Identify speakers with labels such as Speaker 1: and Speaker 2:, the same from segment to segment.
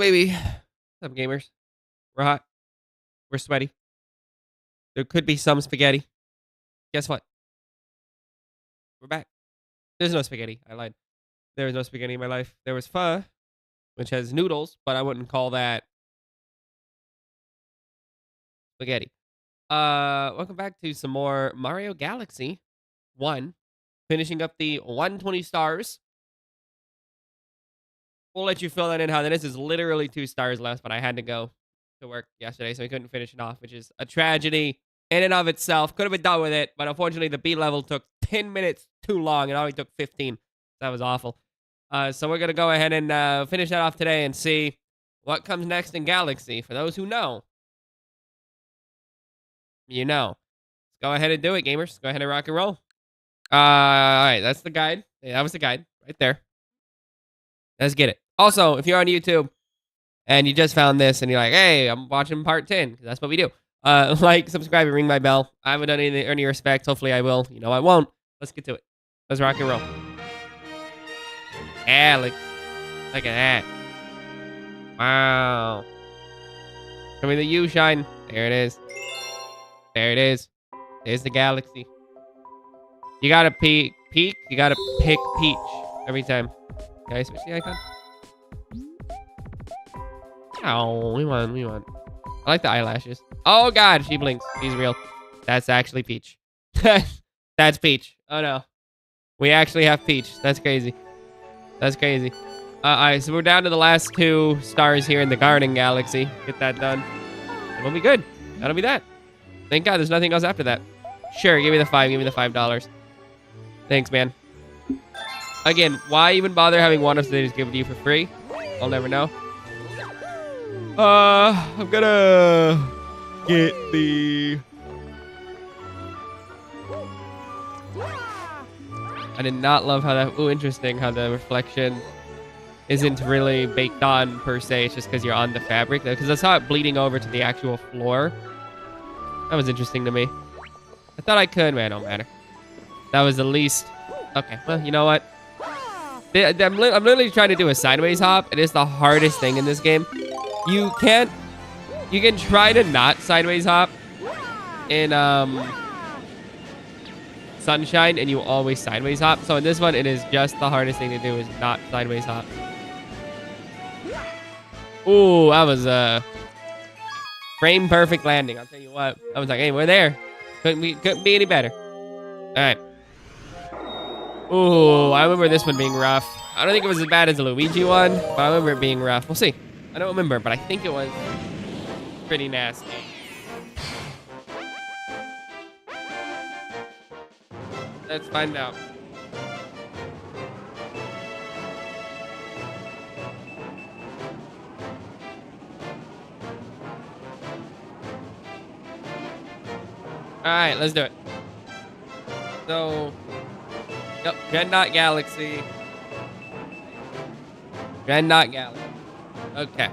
Speaker 1: baby. What's up, gamers? We're hot. We're sweaty. There could be some spaghetti. Guess what? We're back. There's no spaghetti. I lied. There was no spaghetti in my life. There was pho, which has noodles, but I wouldn't call that spaghetti. Welcome back to some more Mario Galaxy 1. Finishing up the 120 stars. We'll let you fill that in how that is. There's literally 2 stars left, but I had to go to work yesterday, so I couldn't finish it off, which is a tragedy in and of itself. Could have been done with it, but unfortunately the B level took 10 minutes too long. It only took 15. That was awful. So we're going to go ahead and finish that off today and see what comes next in Galaxy. For those who know, you know. Let's go ahead and do it, gamers. Go ahead and rock and roll. All right, that's the guide. Yeah, that was the guide right there. Let's get it. Also, if you're on YouTube and you just found this and you're like, hey, I'm watching part 10, because that's what we do. Like, subscribe, and ring my bell. I haven't done any respect. Hopefully I will. You know I won't. Let's get to it. Let's rock and roll. Alex. Look at that. Wow. Show me the U shine. There it is. There it is. There's the galaxy. You gotta peek. You gotta pick Peach every time. Can I switch the icon? Oh, we won. I like the eyelashes. Oh god, she blinks. She's real. That's actually Peach. That's Peach. Oh no. We actually have Peach. That's crazy. That's crazy. Alright, so we're down to the last 2 stars here in the Garden Galaxy. Get that done. And we'll be good. That'll be that. Thank god there's nothing else after that. Sure, give me the 5. Give me the $5. Thanks, man. Again, why even bother having one if they just give it to you for free? I'll never know. I'm gonna get the... I did not love how that... Ooh, interesting how the reflection isn't really baked on per se. It's just because you're on the fabric. Because I saw it bleeding over to the actual floor. That was interesting to me. I thought I could, man. Don't matter. That was the least... Okay, well, you know what? I'm literally trying to do a sideways hop. It is the hardest thing in this game. You can try to not sideways hop in Sunshine, and you always sideways hop. So in this one, it is just the hardest thing to do is not sideways hop. Ooh, that was a frame perfect landing. I'll tell you what. I was like, hey, we're there. Couldn't be any better. All right. Ooh, I remember this one being rough. I don't think it was as bad as the Luigi one, but I remember it being rough. We'll see. I don't remember, but I think it was pretty nasty. Let's find out. Alright, let's do it. So... Yep, Dreadnought Galaxy. Dreadnought Galaxy. Okay.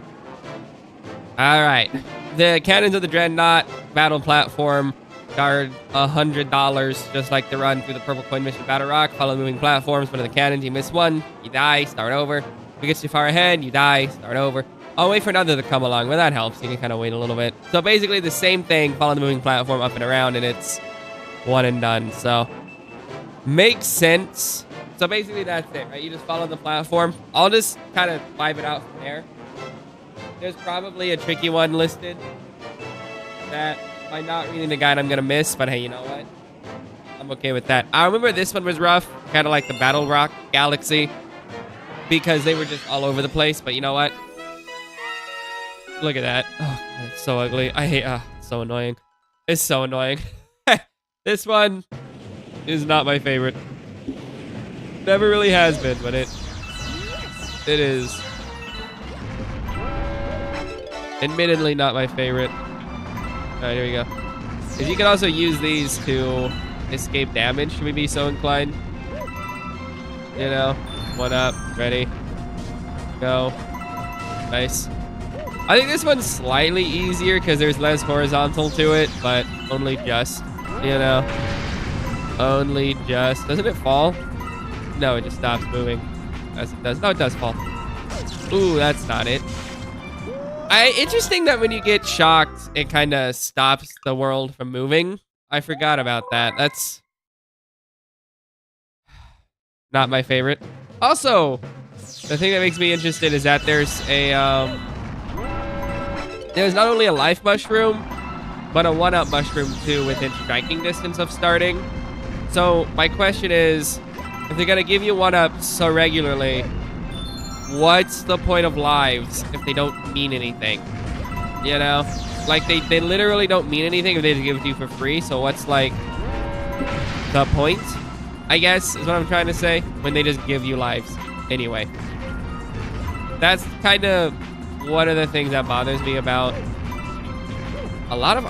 Speaker 1: Alright. The cannons of the Dreadnought battle platform are $100, just like the run through the Purple Coin Mission Battle Rock. Follow the moving platforms, one of the cannons, you miss one, you die, start over. If you get too far ahead, you die, start over. I'll wait for another to come along, but that helps. You can kind of wait a little bit. So basically the same thing, follow the moving platform up and around, and it's one and done, so... Makes sense. So basically that's it, right? You just follow the platform. I'll just kind of vibe it out from there. There's probably a tricky one listed that by not reading the guide I'm going to miss, but hey, you know what? I'm okay with that. I remember this one was rough, kind of like the Battle Rock Galaxy, because they were just all over the place, but you know what? Look at that. Oh, God, it's so ugly. I hate it's so annoying. It's so annoying. This one is not my favorite. Never really has been, but it is admittedly not my favorite. All right, here we go. Because you can also use these to escape damage, should we be so inclined. You know, one up, ready, go. Nice. I think this one's slightly easier because there's less horizontal to it, but only just, you know. Only just. Doesn't it fall? No, it just stops moving. As it does. No, it does fall. Ooh, that's not it. Interesting that when you get shocked, it kind of stops the world from moving. I forgot about that. That's not my favorite. Also, the thing that makes me interested is that there's not only a life mushroom, but a 1-up mushroom too within striking distance of starting. So my question is, if they're gonna give you 1-ups so regularly, what's the point of lives if they don't mean anything? You know? Like, they literally don't mean anything if they just give it to you for free, so what's, like, the point? I guess, is what I'm trying to say, when they just give you lives. Anyway. That's kind of one of the things that bothers me about a lot of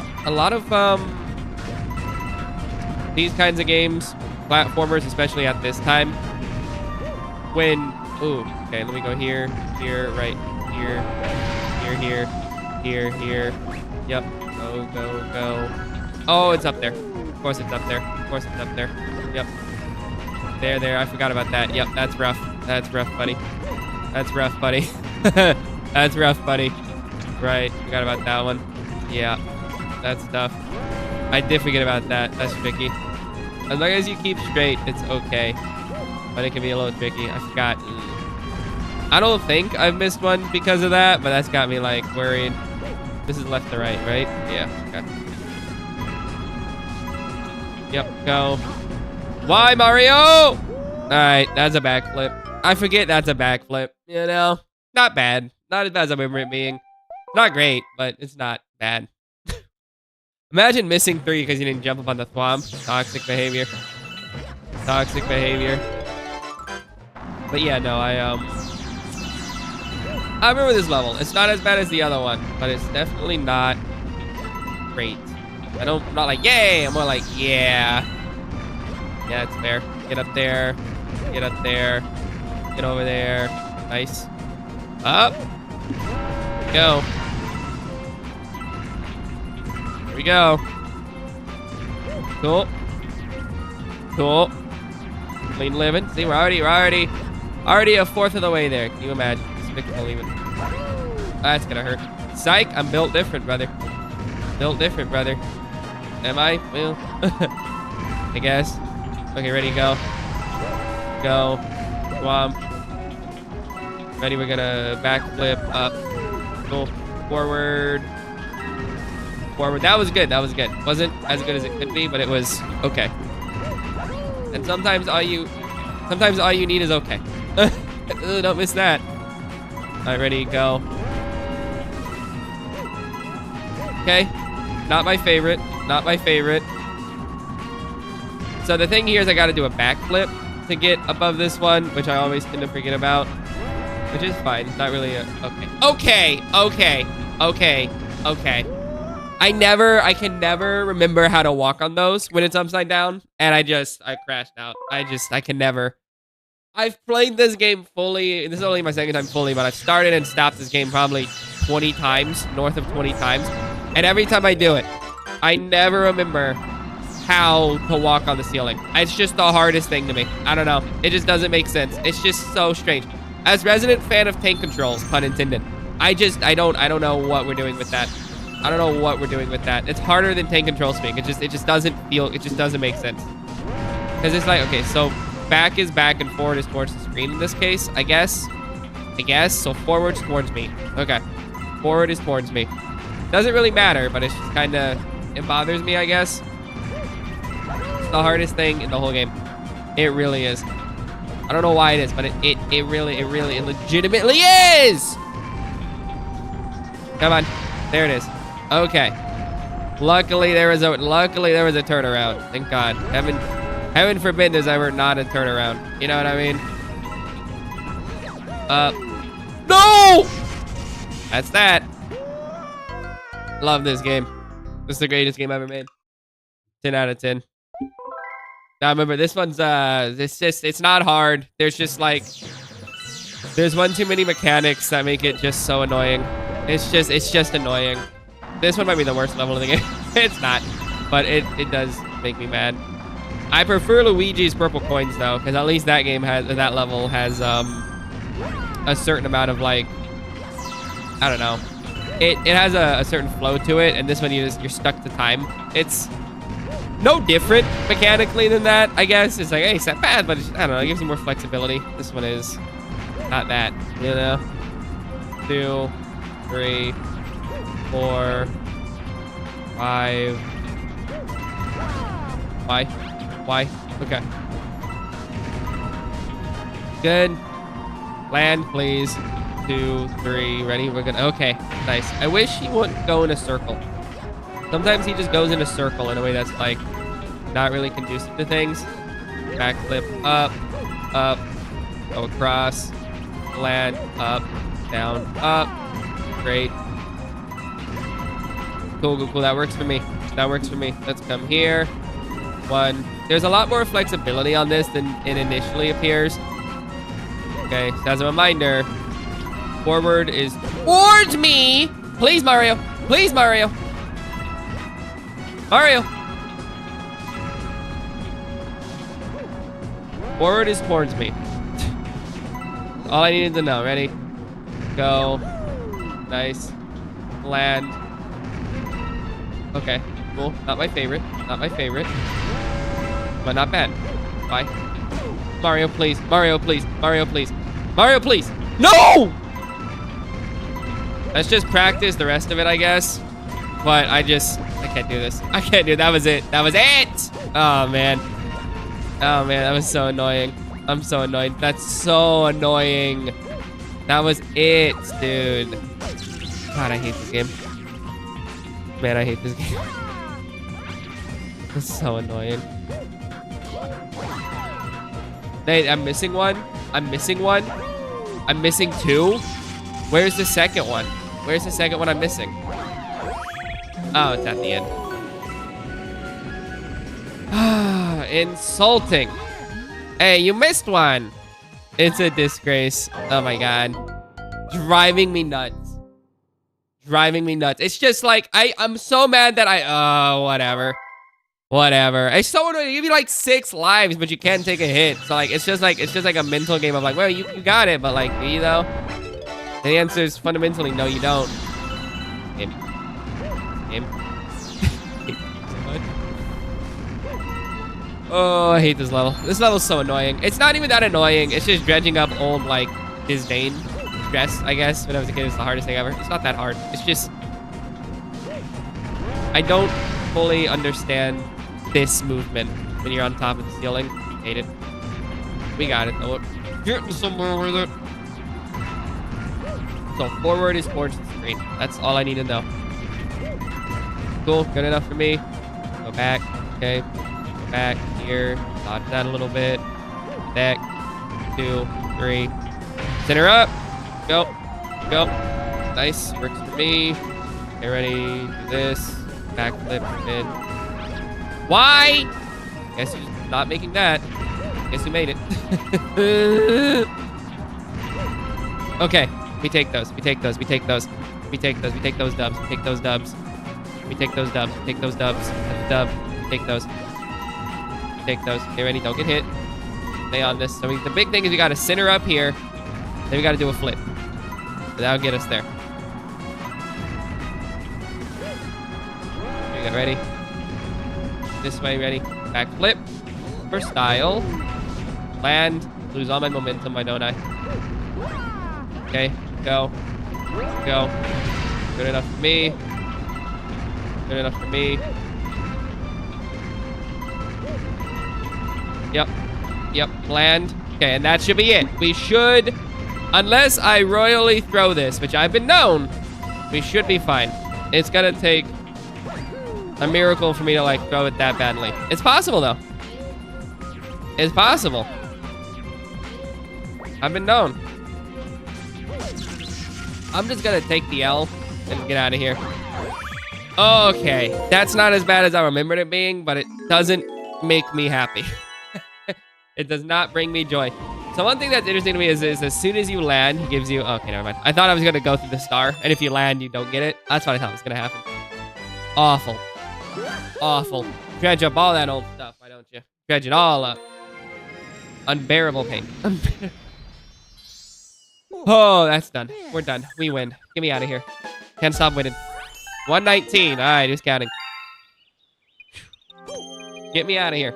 Speaker 1: these kinds of games, platformers, especially at this time, when, ooh, okay, let me go here, right here, here. Yep, go. Oh, it's up there. Of course it's up there. Yep. There, I forgot about that. Yep, that's rough, buddy. That's rough, buddy. Right, forgot about that one. Yeah, that's tough. I did forget about that. That's tricky. As long as you keep straight, it's okay. But it can be a little tricky. I forgot. I don't think I've missed one because of that, but that's got me, like, worried. This is left to right, right? Yeah, okay. Yep, go. Why, Mario? Alright, that's a backflip. I forget that's a backflip, you know? Not bad. Not as bad as I remember it being. Not great, but it's not bad. Imagine missing 3 because you didn't jump up on the thwomp. Toxic behavior. But yeah, no, I remember this level. It's not as bad as the other one, but it's definitely not great. I'm not like, yay! I'm more like, yeah. Yeah, it's fair. Get up there. Get over there. Nice. Up. Go. Here we go. Cool. Clean living. See, we're already a fourth of the way there. Can you imagine? Despicable even. That's gonna hurt. Psych, I'm built different, brother. Am I? Well, I guess. Okay, ready, go. Go. Swamp. Ready, we're gonna backflip up. Go forward. That was good. Wasn't as good as it could be, but it was okay. And sometimes all you need is okay. Don't miss that. Alright, ready, go. Okay. Not my favorite. So the thing here is I gotta do a backflip to get above this one, which I always tend to forget about. Which is fine. It's not really a... Okay. I can never remember how to walk on those when it's upside down. And I crashed out. I can never. I've played this game fully. This is only my second time fully, but I've started and stopped this game probably 20 times, north of 20 times. And every time I do it, I never remember how to walk on the ceiling. It's just the hardest thing to me. I don't know. It just doesn't make sense. It's just so strange. As resident fan of tank controls, pun intended, I don't know what we're doing with that. It's harder than tank control speak. It just doesn't make sense. Because it's like, okay, so back is back and forward is towards the screen in this case, I guess. So forward's towards me. Okay. Forward is towards me. Doesn't really matter, but it's just kind of, it bothers me, I guess. It's the hardest thing in the whole game. It really is. I don't know why it is, but it legitimately is! Come on. There it is. Okay. Luckily there was a turnaround. Thank God. Heaven forbid there's ever not a turnaround. You know what I mean? No! That's that. Love this game. This is the greatest game ever made. 10 out of 10. Now remember, this one's it's not hard. There's one too many mechanics that make it just so annoying. It's just annoying. This one might be the worst level of the game. It's not, but it does make me mad. I prefer Luigi's purple coins though, because at least that level has a certain amount of, like, I don't know, it has a certain flow to it, and this one you're stuck to time. It's no different mechanically than that, I guess. It's like, hey, it's not bad, but it's, I don't know, it gives you more flexibility. This one is not that, you know? 2, 3, 4, 5. Why? Okay. Good. Land, please. 2, 3. Ready? We're gonna. Okay. Nice. I wish he wouldn't go in a circle. Sometimes he just goes in a circle in a way that's like not really conducive to things. Backflip. Up. Up. Go across. Land. Up. Down. Up. Great. Cool. That works for me. Let's come here. 1. There's a lot more flexibility on this than it initially appears. Okay, so as a reminder, forward is towards me. Please, Mario. Mario. Forward is towards me. All I needed to know. Ready? Go. Nice. Land. Okay, cool. Not my favorite. But not bad. Bye. Mario, please. Mario, please. No! Let's just practice the rest of it, I guess. But I can't do this. That was it. Oh, man. That was so annoying. I'm so annoyed. That's so annoying. That was it, dude. God, I hate this game. Man, I hate this game. It's so annoying. Hey, I'm missing one. I'm missing 2. Where's the second one? I'm missing? Oh, it's at the end. Insulting. Hey, you missed one. It's a disgrace. Oh my god. Driving me nuts. It's just like, I'm so mad that whatever. It's so annoying. They give you like 6 lives, but you can't take a hit. So like, it's just like a mental game of like, well, you got it, but like, do you though? And the answer is fundamentally, no, you don't. Game. Oh, I hate this level. This level's so annoying. It's not even that annoying. It's just dredging up old, like, disdain. Stress, I guess. When I was a kid, it was the hardest thing ever. It's not that hard. It's just... I don't fully understand this movement when you're on top of the ceiling. Hate it. We got it, though. Getting somewhere with it. So, forward is towards the screen. That's all I need to know. Cool. Good enough for me. Go back. Okay. Go back here. Dodge that a little bit. Back. 2, 3. Center up. Go. Nice. Works for me. Get ready. Do this. Backflip. Mid. Why? Guess you're just not making that. Guess you made it. Okay. We take those dubs. Take those. Get ready. Don't get hit. Stay on this. So the big thing is we got to center up here. Then we got to do a flip. So that'll get us there. We got ready. This way, ready. Back flip. For style. Land. Lose all my momentum, why don't I? Okay. Go. Good enough for me. Yep. Land. Okay, and that should be it. We should, unless I royally throw this, which I've been known, we should be fine. It's gonna take a miracle for me to like throw it that badly. It's possible though. It's possible. I've been known. I'm just gonna take the L and get out of here. Okay, that's not as bad as I remembered it being, but it doesn't make me happy. It does not bring me joy. So one thing that's interesting to me is as soon as you land, he gives you... Okay, never mind. I thought I was gonna go through the star, and if you land, you don't get it. That's what I thought was gonna happen. Awful. Dredge up all that old stuff, why don't you? Dredge it all up. Unbearable pain. Oh, that's done. We're done. We win. Get me out of here. Can't stop winning. 119. All right, who's counting? Get me out of here.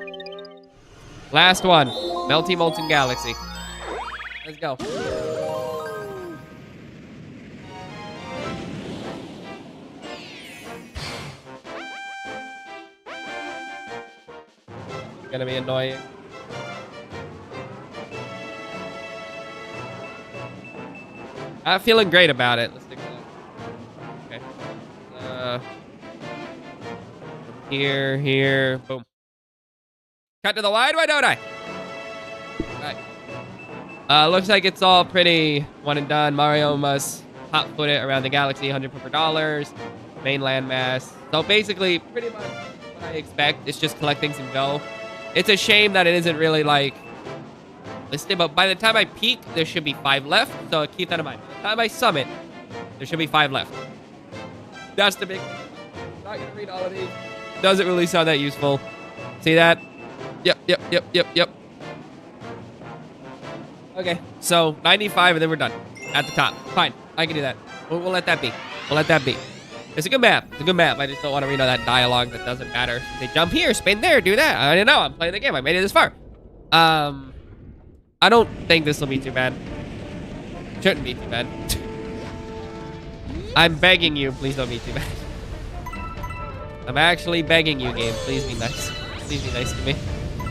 Speaker 1: Last one. Melty Molten Galaxy. Let's go. It's gonna be annoying. I'm feeling great about it. Let's take a look. Okay. Here. Boom. Cut to the wide. Why don't I? All right. Looks like it's all pretty one and done. Mario must hot foot it around the galaxy, 100 per dollars. Main landmass. So basically, pretty much what I expect. It's just collect things and go. It's a shame that it isn't really like listed, but by the time I peak, there should be 5 left. So keep that in mind. By the time I summit, there should be 5 left. That's the big thing. I'm not gonna read all of these. Doesn't really sound that useful. See that? Yep. Okay, so 95 and then we're done. At the top. Fine, I can do that. We'll let that be. It's a good map. I just don't want to read all that dialogue that doesn't matter. They jump here, spin there, do that. I don't know. I'm playing the game. I made it this far. I don't think this will be too bad. Shouldn't be too bad. I'm begging you, please don't be too bad. I'm actually begging you, game. Please be nice. Please be nice to me.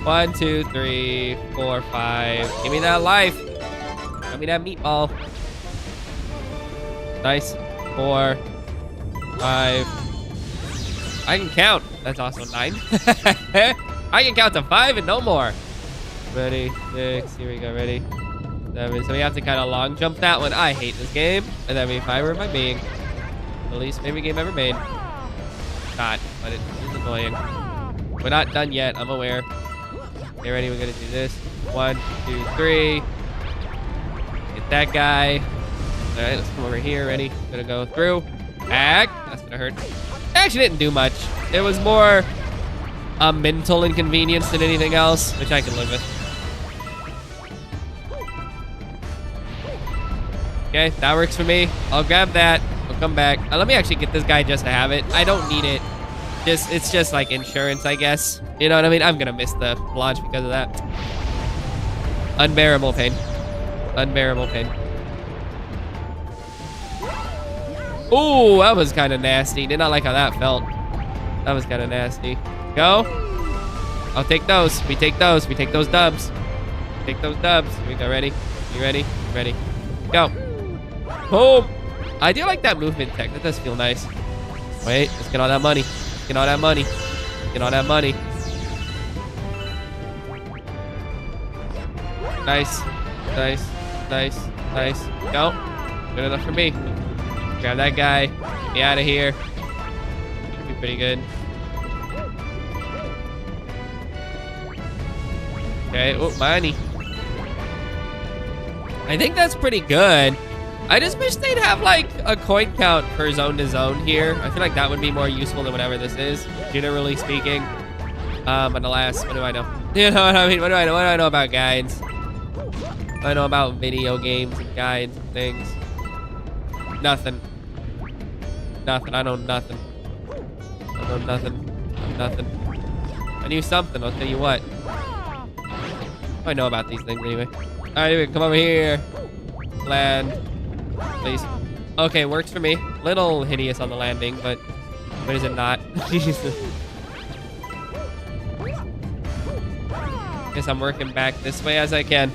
Speaker 1: 1, 2, 3, 4, 5. Give me that life. Give me that meatball. Nice. 4, 5. I can count. That's also 9. I can count to 5 and no more. Ready, 6. Here we go. Ready, 7. So we have to kind of long jump that one. I hate this game. And then if I were my being, the least favorite game ever made. Not, but it is annoying. We're not done yet. I'm aware. Okay, ready? We're gonna do this. 1, 2, 3. Get that guy. All right, let's come over here. Ready? Gonna go through. Back. That's gonna hurt. Actually, didn't do much. It was more a mental inconvenience than anything else, which I can live with. Okay, that works for me. I'll grab that. I'll come back. Let me actually get this guy just to have it. I don't need it. It's just like insurance, I guess. You know what I mean? I'm gonna miss the launch because of that. Unbearable pain. Unbearable pain. Ooh, that was kind of nasty. Did not like how that felt. That was kind of nasty. Go. I'll take those. We take those. We take those dubs. Take those dubs. Here we go. Ready? You ready? Ready. Go. Boom. I do like that movement tech. That does feel nice. Wait. Let's get all that money. Get all that money. Get all that money. Nice. Nice. Nice. Nice. Go. Good enough for me. Grab that guy. Get me out of here. Should be pretty good. Okay. Oh, money. I think that's pretty good. I just wish they'd have like a coin count per zone to zone here. I feel like that would be more useful than whatever this is, generally speaking. But alas, what do I know? You know what I mean? What do I know? What do I know about guides? What do I know about video games and guides and things? Nothing. Nothing. I know nothing. I know nothing. Nothing. I knew something. I'll tell you what. I know about these things anyway. All right, anyway, come over here. Land. Please. Okay, works for me. Little hideous on the landing, but is it not? Jesus. Guess I'm working back this way as I can.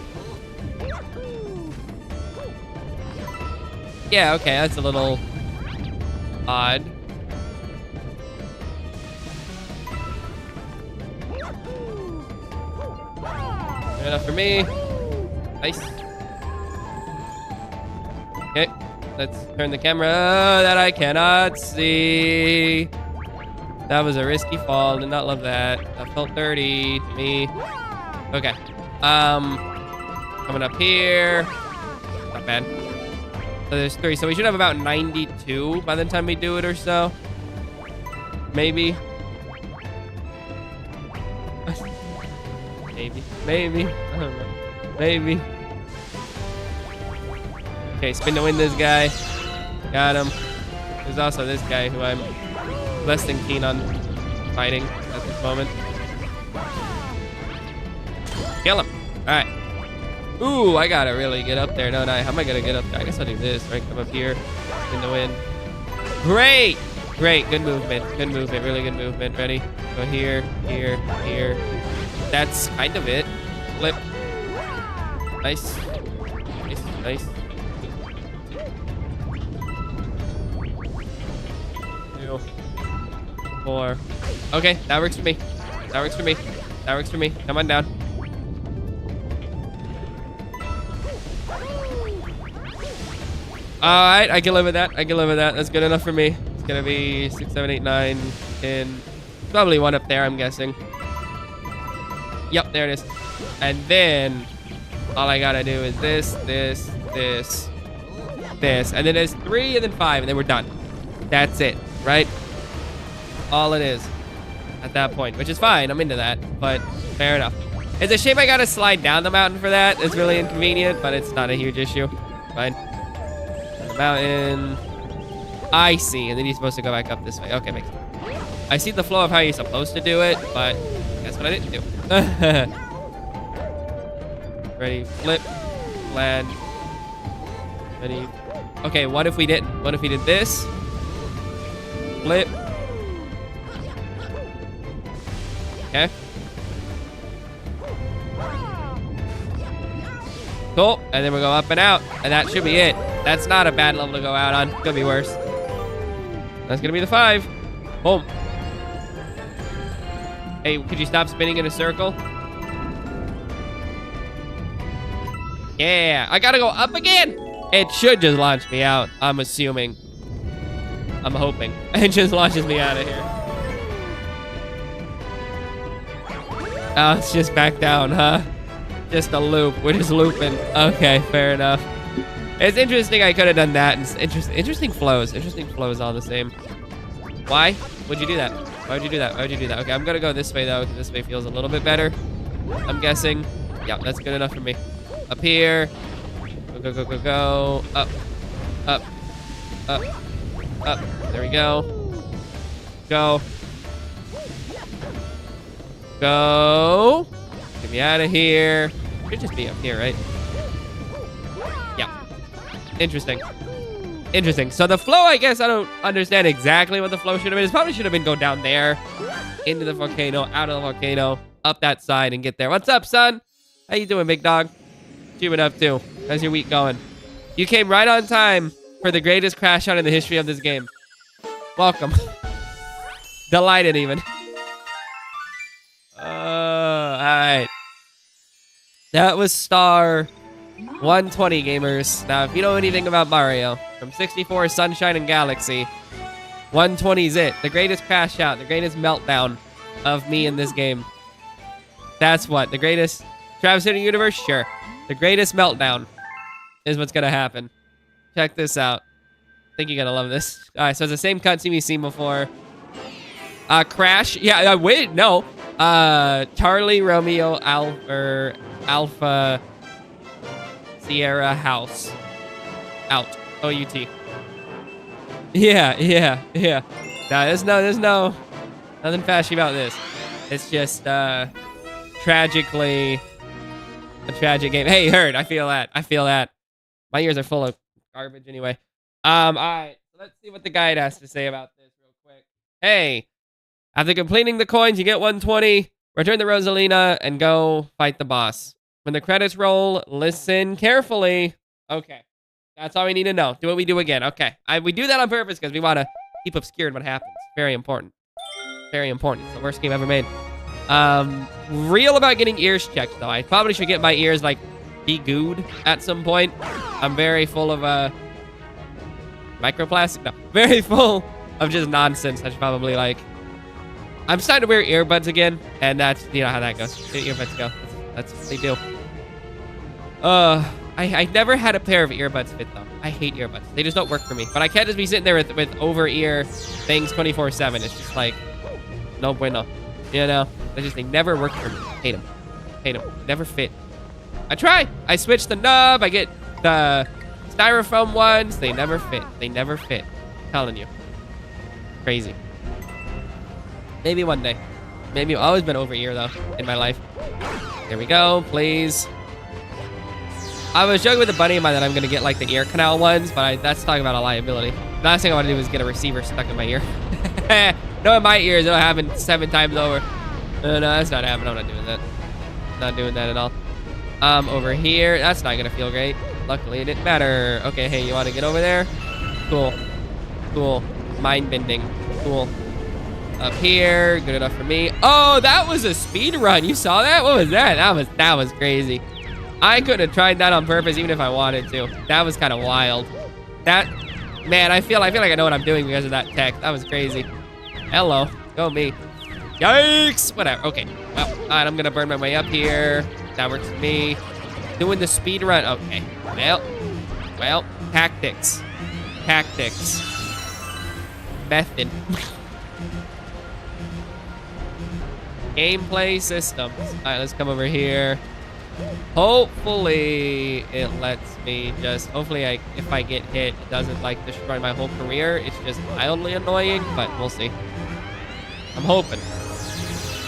Speaker 1: Yeah, okay, that's a little odd. Good enough for me. Nice. Okay, let's turn the camera that I cannot see. That was a risky fall. Did not love that. That felt dirty to me. Okay. Coming up here. Not bad. So there's 3. So we should have about 92 by the time we do it or so. Maybe. Maybe. I don't know. Maybe. Okay, spin to win this guy. Got him. There's also this guy who I'm less than keen on fighting at this moment. Kill him. All right. Ooh, I gotta really get up there, don't I? How am I gonna get up there? I guess I'll do this, right? Come up here in the wind. Great. Great. Good movement. Good movement. Really good movement. Ready? Go here, here, here. That's kind of it. Flip. Nice. Nice. Nice. 2, 4. Okay, that works for me. That works for me. That works for me. Come on down. All right, I can live with that. I can live with that. That's good enough for me. It's gonna be 6, 7, 8, 9, 10. Probably one up there, I'm guessing. Yep, there it is. And then all I gotta do is this, this, this, this, and then there's 3 and then 5, and then we're done. That's it, right? All it is at that point, which is fine. I'm into that, but fair enough. It's a shame I gotta slide down the mountain for that. It's really inconvenient, but it's not a huge issue. Fine. The mountain. I see, and then you're supposed to go back up this way. Okay, makes sense. I see the flow of how you're supposed to do it, but that's what I didn't do. Ready, flip, land. Ready. Okay, what if we didn't? What if we did this? Flip. Okay. Cool, and then we go up and out, and that should be it. That's not a bad level to go out on. Could be worse. That's gonna be the 5. Boom. Hey, could you stop spinning in a circle? Yeah, I gotta go up again. It should just launch me out, I'm assuming. I'm hoping. It just launches me out of here. Oh, it's just back down, huh? Just a loop. We're just looping. Okay, fair enough. It's interesting I could have done that. And interesting flows. Interesting flows all the same. Why would you do that? Why would you do that? Why would you do that? Okay, I'm gonna go this way though, because this way feels a little bit better. I'm guessing. Yeah, that's good enough for me. Up here. Go, go, go, go, go. Up. Up. Up. Up. There we go. Go. Go. Get me out of here. Should just be up here, right? Yeah. Interesting. Interesting. So the flow, I guess I don't understand exactly what the flow should have been. It probably should have been go down there, into the volcano, out of the volcano, up that side, and get there. What's up, son? How you doing, big dog? What you been up to? How's your week going? You came right on time for the greatest crash out in the history of this game. Welcome. Delighted, even. All right. That was star 120, gamers. Now, if you know anything about Mario, from 64, Sunshine and Galaxy, 120 is it. The greatest crash out, the greatest meltdown of me in this game. That's what, the greatest Travis in the universe? Sure. The greatest meltdown is what's gonna happen. Check this out. I think you're gonna love this. All right, so it's the same cutscene we've seen before. Crash. Yeah, wait, no. Charlie Romeo Alpha Sierra House. Out. O-U-T. Yeah. Nah, there's no nothing fashy about this. It's just tragically a tragic game. Hey, Herd, I feel that. My ears are full of garbage anyway. All right, let's see what the guide has to say about this real quick. Hey, after completing the coins, you get 120. Return to Rosalina and go fight the boss. When the credits roll, listen carefully. Okay, that's all we need to know. Do what we do again. Okay, we do that on purpose because we want to keep obscured what happens. Very important. Very important. It's the worst game ever made. Real about getting ears checked, though. I probably should get my ears, like, de-gooed at some point. I'm very full of, microplastic? No. Very full of just nonsense. I should probably, like... I'm starting to wear earbuds again, and that's, you know how that goes. The earbuds go. That's what they do. I never had a pair of earbuds fit, though. I hate earbuds. They just don't work for me. But I can't just be sitting there with over-ear things 24/7. It's just like, no bueno. You know? They never work for me. Hate them. Never fit. I try. I switch the knob. I get the styrofoam ones. They never fit. Telling you. Crazy. Maybe one day. Maybe. I've always been over ear, though, in my life. There we go, please. I was joking with a buddy of mine that I'm going to get, like, the ear canal ones, but that's talking about a liability. The last thing I want to do is get a receiver stuck in my ear. No, in my ears, it'll happen 7 times over. No, that's not happening. I'm not doing that. Not doing that at all. Over here. That's not going to feel great. Luckily, it didn't matter. Okay, hey, you want to get over there? Cool. Cool. Mind bending. Cool. Up here. Good enough for me. Oh, that was a speed run. You saw that? What was that? That was crazy. I couldn't have tried that on purpose even if I wanted to. That was kind of wild. Man, I feel like I know what I'm doing because of that tech. That was crazy. Hello. Go me. Yikes. Whatever. Okay. Well, all right, I'm going to burn my way up here. That works for me. Doing the speed run. Okay. Well, tactics. Method. Gameplay systems. All right, let's come over here. Hopefully it lets me just, if I get hit, it doesn't like destroy my whole career. It's just mildly annoying, but we'll see. I'm hoping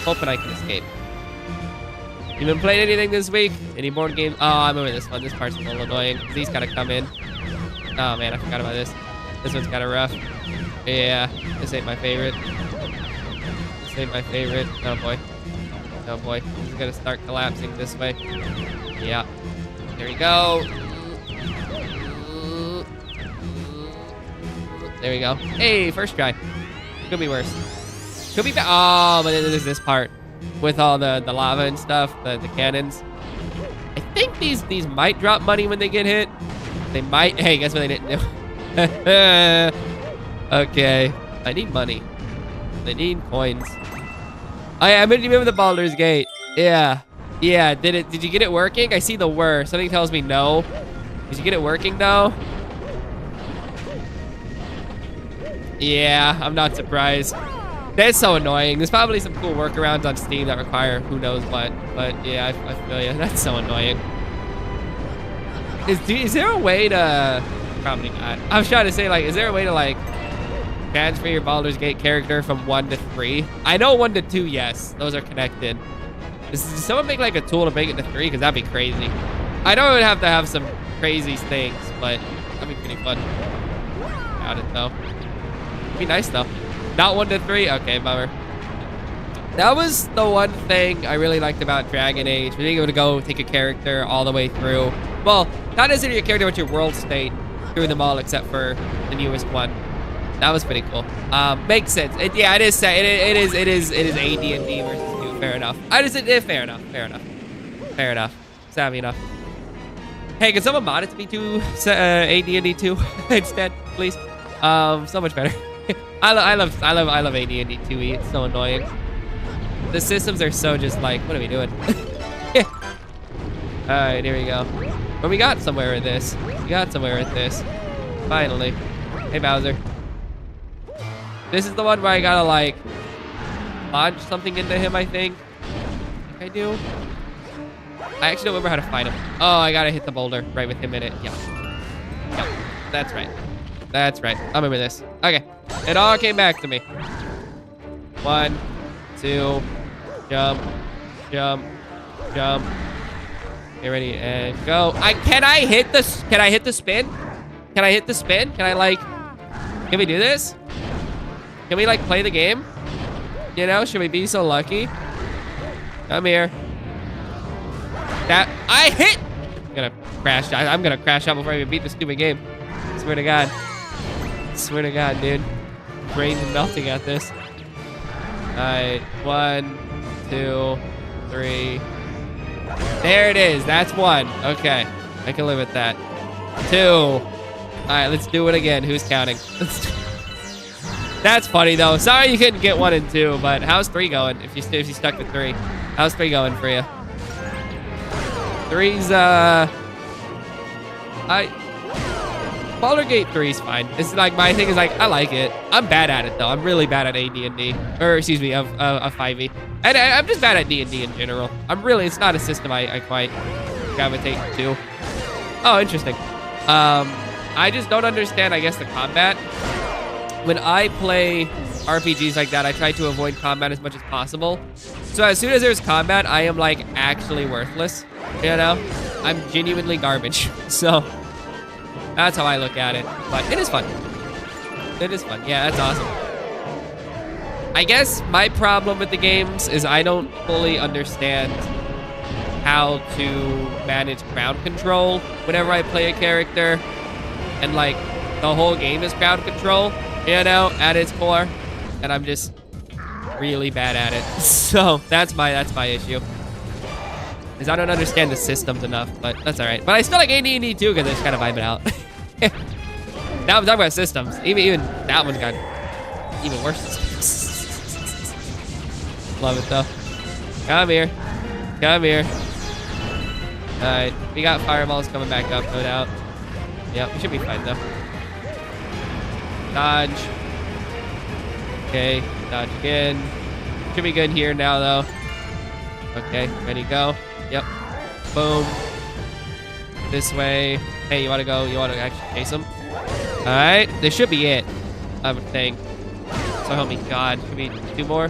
Speaker 1: I can escape. You been playing anything this week? Any board games? Oh, I remember this one. This part's a little annoying. These gotta come in. Oh man, I forgot about this. This one's kind of rough. Yeah, this ain't my favorite. Oh boy. Oh boy, this is gonna start collapsing this way. Yeah. There we go. There we go. Hey, first try. Could be worse. Could be bad. Oh, but then there's this part with all the lava and stuff, the cannons. I think these might drop money when they get hit. They might. Hey, guess what they didn't do? Okay. I need money. I need coins. Oh, yeah, I'm gonna remember the Baldur's Gate. Yeah. Did you get it working? I see the whir. Something tells me no. Did you get it working though? Yeah, I'm not surprised. That's so annoying. There's probably some cool workarounds on Steam that require who knows what. But yeah, I feel you. That's so annoying. Is there a way to... Probably not. I was trying to say, like, is there a way to, like, transfer your Baldur's Gate character from 1 to 3? I know 1 to 2, yes. Those are connected. Does someone make, like, a tool to make it to 3? Because that'd be crazy. I know it would have to have some crazy things, but that'd be pretty fun. Got it, though. It'd be nice, though. Not 1 to 3? Okay, bummer. That was the one thing I really liked about Dragon Age. Being able to go take a character all the way through. Well, not necessarily your character, but your world state through them all except for the newest one. That was pretty cool. Makes sense. Yeah, it is. It is AD&D versus new. Fair enough. Fair enough. Savvy enough. Hey, can someone mod it to me to AD&D 2 instead, please? So much better. I love AD&D 2E. It's so annoying. The systems are so just like, what are we doing? All right, here we go. But we got somewhere with this. Finally. Hey, Bowser. This is the one where I gotta, like, launch something into him, I think. I do. I actually don't remember how to find him. Oh, I gotta hit the boulder right with him in it. Yeah. That's right. I remember this. Okay. It all came back to me. 1, 2, jump. Get ready and go. Can I hit the spin? Can I, like, can we do this? Can we, like, play the game? You know, should we be so lucky? Come here. I hit! I'm gonna crash. I'm gonna crash out before I even beat this stupid game. Swear to God, dude. Brain's melting at this. Alright, 1, 2, 3. There it is. That's 1. Okay, I can live with that. 2. Alright, let's do it again. Who's counting? That's funny though. Sorry you couldn't get 1 and 2, but how's 3 going? If you stuck with 3, how's 3 going for you? 3's Baldur's Gate 3's fine. It's like my thing is like I like it. I'm bad at it though. I'm really bad at AD&D, or excuse me, of 5e, and I'm just bad at D&D in general. It's not a system I quite gravitate to. Oh, interesting. I just don't understand, I guess, the combat. when I play RPGs like that, I try to avoid combat as much as possible. So as soon as there's combat, I am like actually worthless, you know? I'm genuinely garbage. So that's how I look at it. But it is fun. It is fun. Yeah, that's awesome. I guess my problem with the games is I don't fully understand how to manage crowd control whenever I play a character. And like the whole game is crowd control, you know, at its core. And I'm just really bad at it. So that's my issue. Is I don't understand the systems enough, but that's all right. But I still like AD&D too, because I just kind of vibe it out. Now I'm talking about systems. Even that one's got even worse systems. Love it though. Come here. Come here. All right, we got fireballs coming back up, no doubt. Yep, we should be fine though. Dodge. Okay, dodge again. Should be good here now though. Okay, ready, go. Yep. Boom. This way. Hey, you want to go? You want to actually chase him? All right, this should be it, I would think. So help me God. Should we do more?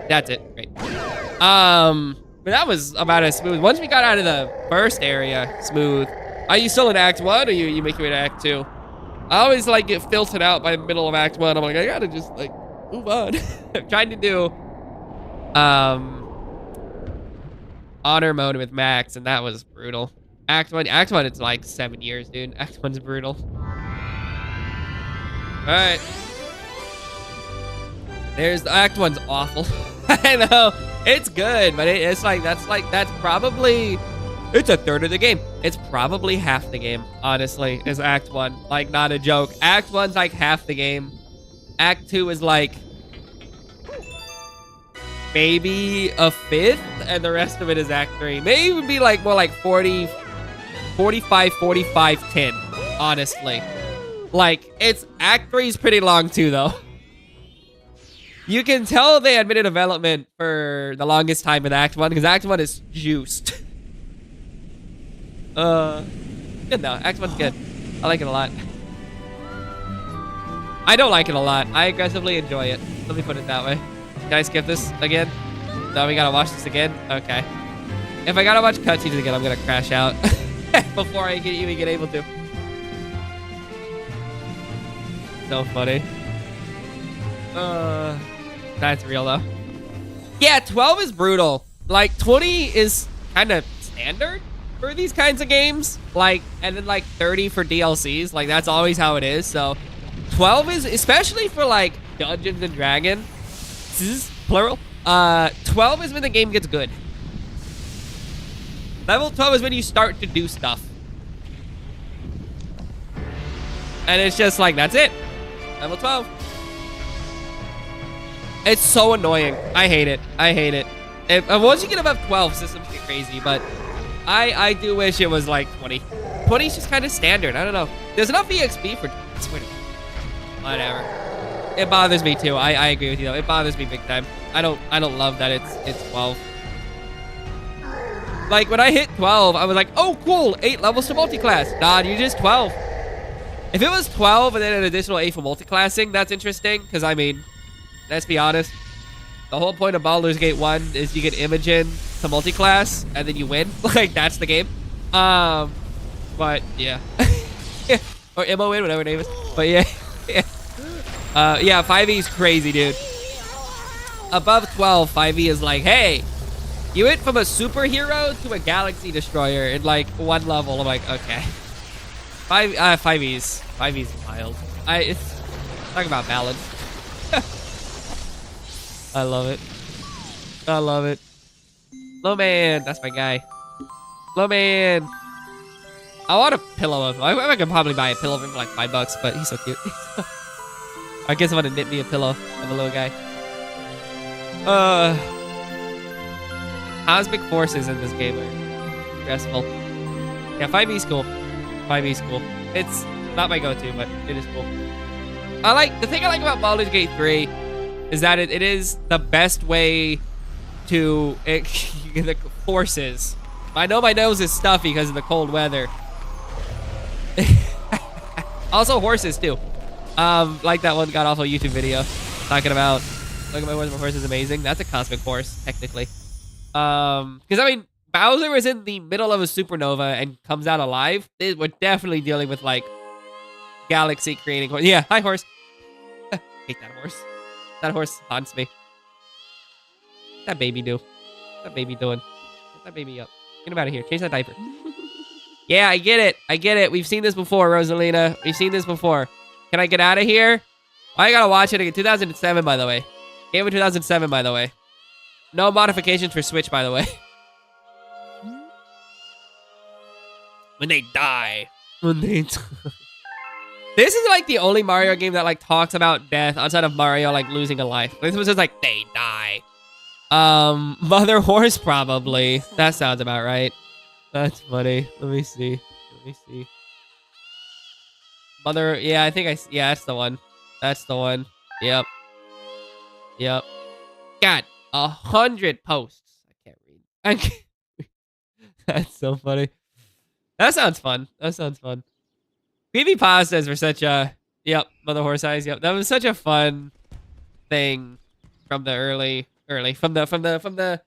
Speaker 1: That's it. Great. But that was about as smooth. Once we got out of the first area, smooth. Are you still in Act 1 or you make your way to Act 2? I always like get filtered out by the middle of Act 1. I'm like, I gotta just like move on. I'm trying to do honor mode with Max, and that was brutal. Act 1, it's like 7 years, dude. Act 1's brutal. All right. There's Act 1's awful. I know it's good, but it's like that's probably it's a third of the game. It's probably half the game, honestly, is Act 1. Like, not a joke. Act 1's like half the game. Act 2 is like maybe a fifth, and the rest of it is Act 3. Maybe it would be like more like 40, 45, 45, 10, honestly. Like, it's Act 3 is pretty long too, though. You can tell they admitted development for the longest time with Act 1, because Act 1 is juiced. Good though. Act 1's good. I like it a lot. I don't like it a lot. I aggressively enjoy it. Let me put it that way. Can I skip this again? No, we gotta watch this again? Okay. If I gotta watch cutscenes again, I'm gonna crash out before I can even get able to. So funny. That's real though. Yeah, 12 is brutal. Like 20 is kind of standard for these kinds of games. Like, and then like 30 for DLCs. Like that's always how it is. So 12 is, especially for like Dungeons and Dragons, plural. 12 is when the game gets good. Level 12 is when you start to do stuff. And it's just like, that's it. Level 12. It's so annoying. I hate it. I hate it. Once you get above 12, systems get crazy, but I do wish it was like 20. 20 is just kind of standard. I don't know. There's enough EXP for 20. Whatever. It bothers me too. I agree with you though. It bothers me big time. I don't love that it's 12. Like when I hit 12, I was like, oh cool, 8 levels to multi-class. Nah, you're just 12. If it was 12 and then an additional 8 for multi-classing, that's interesting. Because I mean, let's be honest. The whole point of Baldur's Gate 1 is you get Imogen to multi-class and then you win. Like that's the game. But yeah. Or M-O-N, whatever her name is. But yeah. Yeah, 5e is crazy, dude. Above 12, 5e is like, hey, you went from a superhero to a galaxy destroyer in like 1 level. I'm like, okay. 5e's wild. It's talk about balance. I love it. I love it. Low man, that's my guy. Low man. I want a pillow of him. I could probably buy a pillow of him for like $5, but he's so cute. I guess I'm gonna knit me a pillow of a little guy. Cosmic forces in this game are stressful. Yeah, 5e's cool. 5e's cool. It's not my go-to, but it is cool. The thing I like about Baldur's Gate 3 is that it is the best way to the forces. I know my nose is stuffy because of the cold weather. Also horses too. Like that one god awful YouTube video talking about, look at my horse is amazing. That's a cosmic horse, technically. Because I mean, Bowser was in the middle of a supernova and comes out alive. We're definitely dealing with like galaxy creating horse. Yeah, hi horse. Hate that horse. That horse haunts me. What's that baby do? What's that baby doing? Get that baby up. Get him out of here. Change that diaper. Yeah, I get it. I get it. We've seen this before, Rosalina. We've seen this before. Can I get out of here? I gotta watch it again. 2007, by the way. Game of 2007, by the way. No modifications for Switch, by the way. When they die. When they die. This is like the only Mario game that like talks about death outside of Mario like losing a life. This was just like, they die. Mother Horse probably. That sounds about right. That's funny. Let me see. Let me see. Mother, yeah, I think yeah, that's the one. That's the one. Yep. Yep. God, 100 posts. I can't read. I can't. That's so funny. That sounds fun. That sounds fun. Creepypastas were such a, yep, Mother Horse Eyes. Yep, that was such a fun thing from the early, from the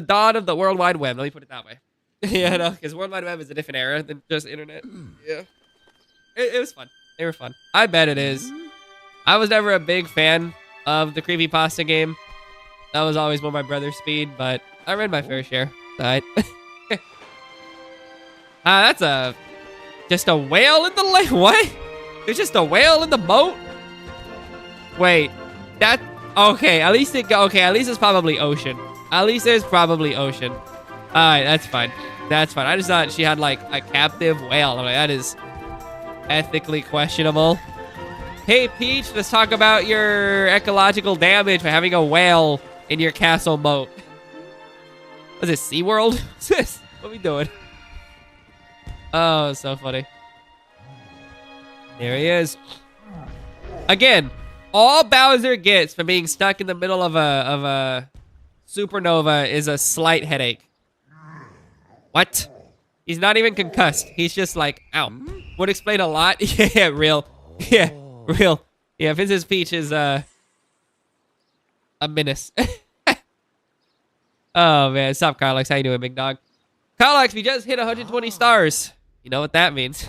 Speaker 1: dawn of the World Wide Web. Let me put it that way. Yeah, no, because World Wide Web is a different era than just internet. Yeah, it was fun. They were fun. I bet it is. I was never a big fan of the creepypasta game. That was always more my brother's speed, but I read my fair share. Alright. That's just a whale in the lake. What? There's just a whale in the boat? Wait, that, okay, at least at least it's probably ocean. At least there's probably ocean. Alright, that's fine. That's fine. I just thought she had like a captive whale. I'm like, that is ethically questionable. Hey, Peach, let's talk about your ecological damage for having a whale in your castle moat. Was it SeaWorld? What's this? What are we doing? Oh, so funny. There he is. Again, all Bowser gets for being stuck in the middle of a supernova is a slight headache. What? He's not even concussed. He's just like, ow. Would explain a lot. Yeah, real. Yeah, real. Yeah, Princess Peach is a menace. Oh man, stop, Carlex. How you doing, big dog? Carlex, we just hit 120 stars. You know what that means.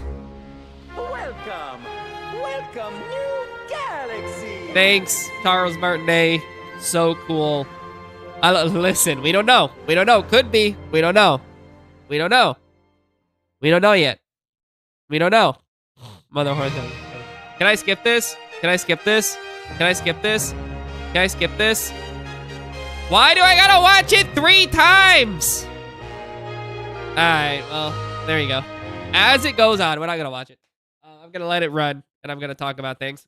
Speaker 2: Welcome, welcome, new galaxy.
Speaker 1: Thanks, Charles Martinet. So cool. Listen, we don't know. We don't know. Could be. We don't know. We don't know. We don't know yet. We don't know. Mother Horse. Can I skip this? Can I skip this? Can I skip this? Can I skip this? Why do I gotta watch it 3 times? Alright, well, there you go. As it goes on, we're not gonna watch it. I'm gonna let it run, and I'm gonna talk about things.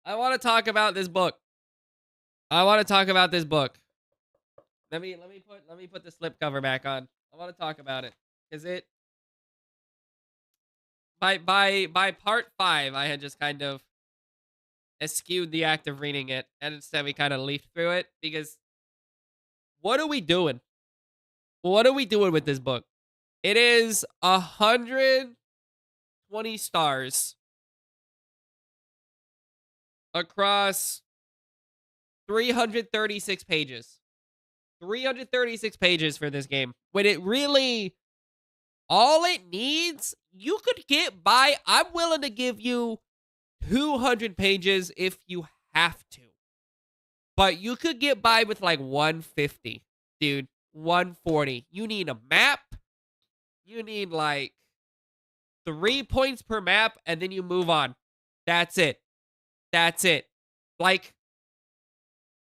Speaker 1: I want to talk about this book. I want to talk about this book. Let me put the slipcover back on. I want to talk about it because it by part 5, I had just kind of eschewed the act of reading it, and instead we kind of leafed through it because what are we doing? What are we doing with this book? It is 120 stars across 336 pages. 336 pages for this game. When it really, all it needs, you could get by. I'm willing to give you 200 pages if you have to. But you could get by with like 150, dude. 140. You need a map. You need like 3 points per map, and then you move on. That's it. That's it. Like,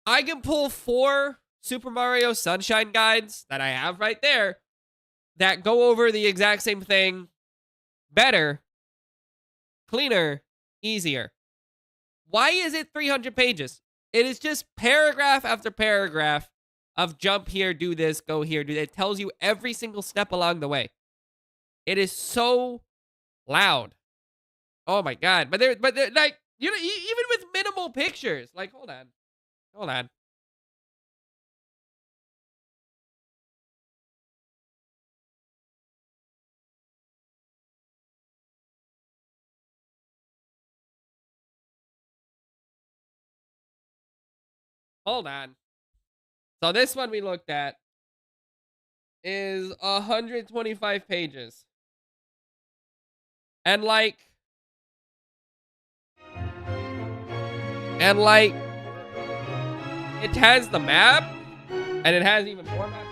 Speaker 1: I can pull 4 Super Mario Sunshine guides that I have right there that go over the exact same thing better, cleaner, easier. Why is it 300 pages? It is just paragraph after paragraph of jump here, do this, go here, do that. It tells you every single step along the way. It is so loud. Oh my god. But they're like, you know, even with minimal pictures. Like, hold on. Hold on. Hold on. So this one we looked at is 125 pages. And like, it has the map, and it has even more maps.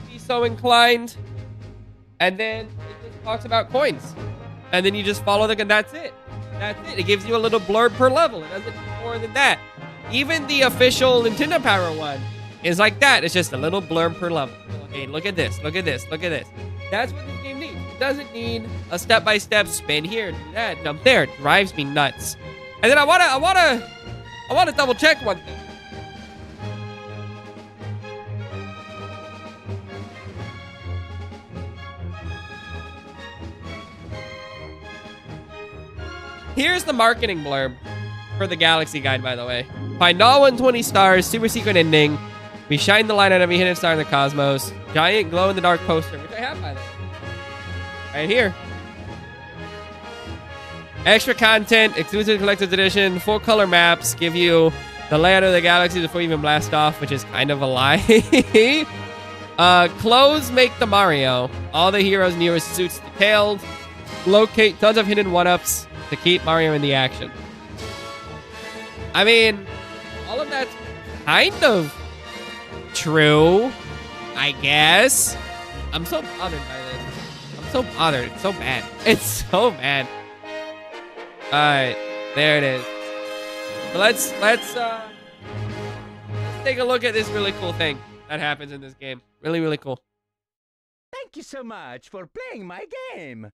Speaker 1: Be so inclined. And then it just talks about coins. And then you just follow the, and that's it. That's it. It gives you a little blurb per level. It doesn't do more than that. Even the official Nintendo Power one is like that. It's just a little blurb per level. Okay, look at this. Look at this. Look at this. That's what this game needs. It doesn't need a step-by-step spin here, do that, jump there. It drives me nuts. And then I wanna double check one thing. Here's the marketing blurb for the Galaxy Guide, by the way. Find all 120 stars, super secret ending. We shine the light on every hidden star in the cosmos. Giant glow-in-the-dark poster, which I have, by the way. Right here. Extra content, exclusive collector's edition, full color maps, give you the layout of the galaxy before you even blast off, which is kind of a lie. Clothes make the Mario. All the heroes' newest suits detailed. Locate tons of hidden one-ups to keep Mario in the action. I mean, all of that's kind of true, I guess. I'm so bothered by this. I'm so bothered. It's so bad. It's so bad. Alright, there it is. So let's take a look at this really cool thing that happens in this game. Really, really cool.
Speaker 2: Thank you so much for playing my game.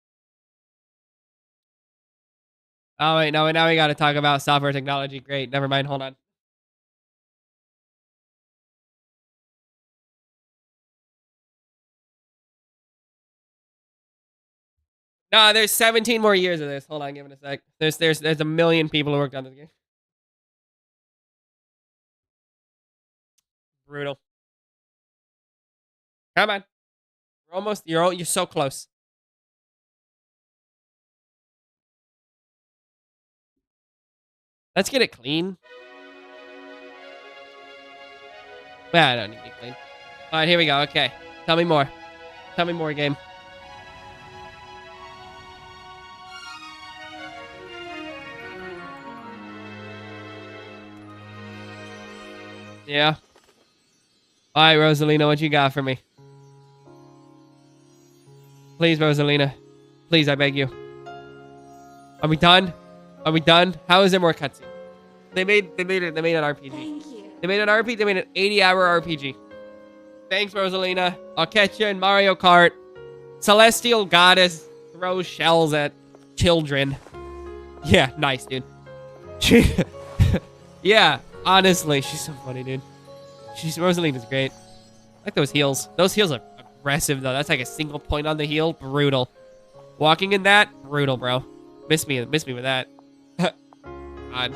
Speaker 1: Oh, wait, no, now we got to talk about software technology. Great, never mind, hold on. No, there's 17 more years of this. Hold on, give it a sec. There's a million people who worked on this game. Brutal. Come on. You're so close. Let's get it clean. Well, I don't need to be clean. All right, here we go. Okay. Tell me more. Tell me more, game. Yeah. All right, Rosalina, what you got for me? Please, Rosalina. Please, I beg you. Are we done? Are we done? How is there more cutscene? They made an RPG.
Speaker 3: Thank you.
Speaker 1: They made an RPG. They made an 80-hour RPG. Thanks, Rosalina. I'll catch you in Mario Kart. Celestial Goddess throws shells at children. Yeah, nice, dude. Yeah, honestly, she's so funny, dude. Rosalina's great. I like those heels. Those heels are aggressive, though. That's like a single point on the heel. Brutal. Walking in that, brutal, bro. Miss me with that. God.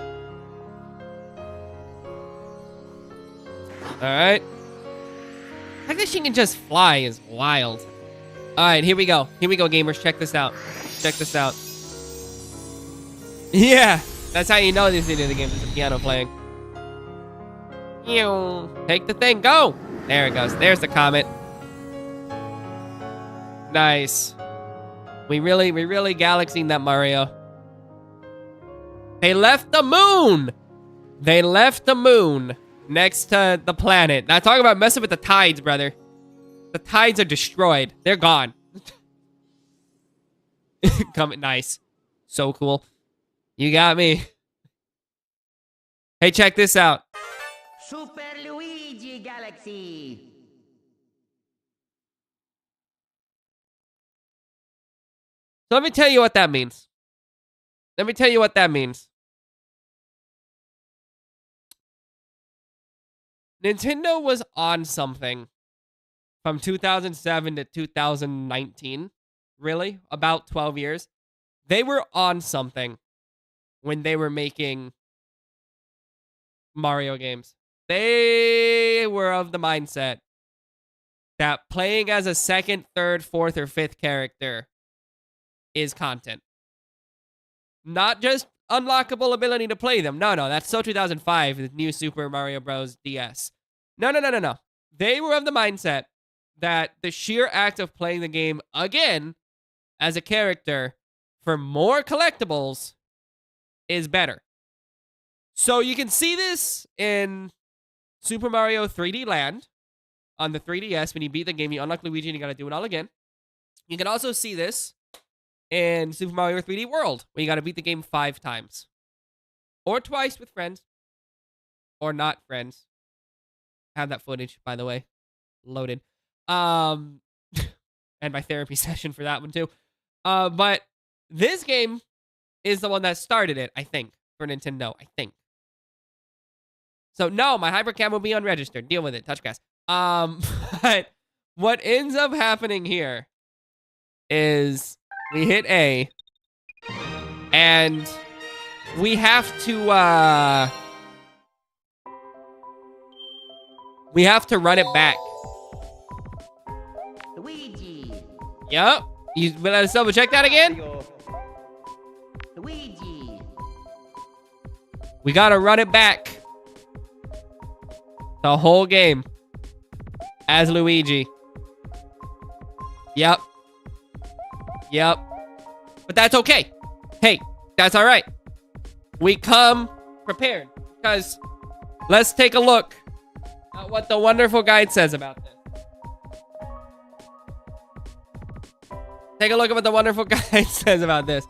Speaker 1: Alright. The fact that she can just fly is wild. Alright, here we go. Here we go, gamers. Check this out. Check this out. Yeah, that's how you know this video the game is a piano playing. Take the thing, go! There it goes. There's the comet. Nice. We really galaxying that Mario. They left the moon! They left the moon next to the planet. Now talk about messing with the tides, brother. The tides are destroyed. They're gone. Come nice. So cool. You got me. Hey, check this out.
Speaker 4: Super Luigi Galaxy.
Speaker 1: So let me tell you what that means. Let me tell you what that means. Nintendo was on something from 2007 to 2019. Really? About 12 years. They were on something when they were making Mario games. They were of the mindset that playing as a second, third, fourth, or fifth character is content. Not just unlockable ability to play them. No, that's so 2005, the new Super Mario Bros. DS. No. They were of the mindset that the sheer act of playing the game again as a character for more collectibles is better. So you can see this in Super Mario 3D Land on the 3DS. When you beat the game, you unlock Luigi and you gotta do it all again. You can also see this in Super Mario 3D World, where you gotta beat the game 5 times. Or twice with friends. Or not friends. I have that footage, by the way. Loaded. And my therapy session for that one, too. But this game is the one that started it, I think, for Nintendo. I think. So, no, my Hypercam will be unregistered. Deal with it. Touch grass. But what ends up happening here is we hit A, and we have to run it back.
Speaker 4: Luigi.
Speaker 1: Yep. You will let us double check that again?
Speaker 4: Luigi.
Speaker 1: We gotta run it back. The whole game. As Luigi. Yep. But that's okay. Hey, that's all right. We come prepared. Because let's take a look at what the wonderful guide says about this. Take a look at what the wonderful guide says about this.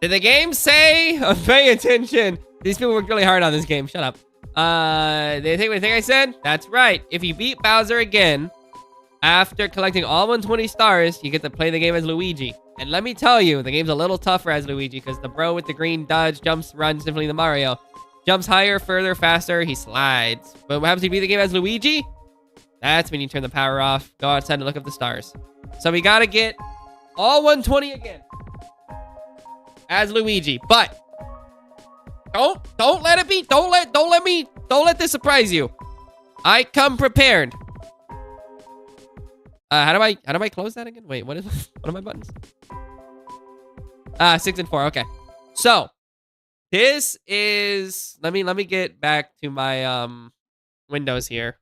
Speaker 1: Did the game say? Pay attention. These people worked really hard on this game. Shut up. They think what I said? That's right. If you beat Bowser again, after collecting all 120 stars, you get to play the game as Luigi. And let me tell you, the game's a little tougher as Luigi, because the bro with the green dodge jumps, runs differently than Mario. Jumps higher, further, faster, he slides. But what happens if you beat the game as Luigi? That's when you turn the power off, go outside and look up the stars. So we gotta get all 120 again. As Luigi. But don't let it be. Don't let this surprise you. I come prepared. How do I close that again? Wait, what are my buttons? 6 and 4. Okay. So this is, let me get back to my windows here.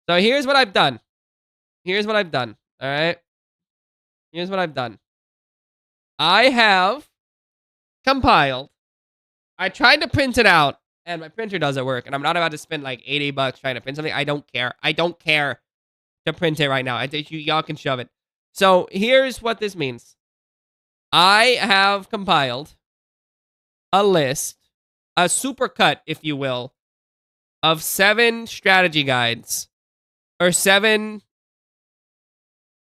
Speaker 1: So here's what I've done. All right. Here's what I've done. I have compiled. I tried to print it out, and my printer doesn't work, and I'm not about to spend like $80 trying to print something. I don't care. I don't care to print it right now. I think y'all can shove it. So here's what this means. I have compiled a list, a supercut, if you will, of 7 strategy guides, or 7,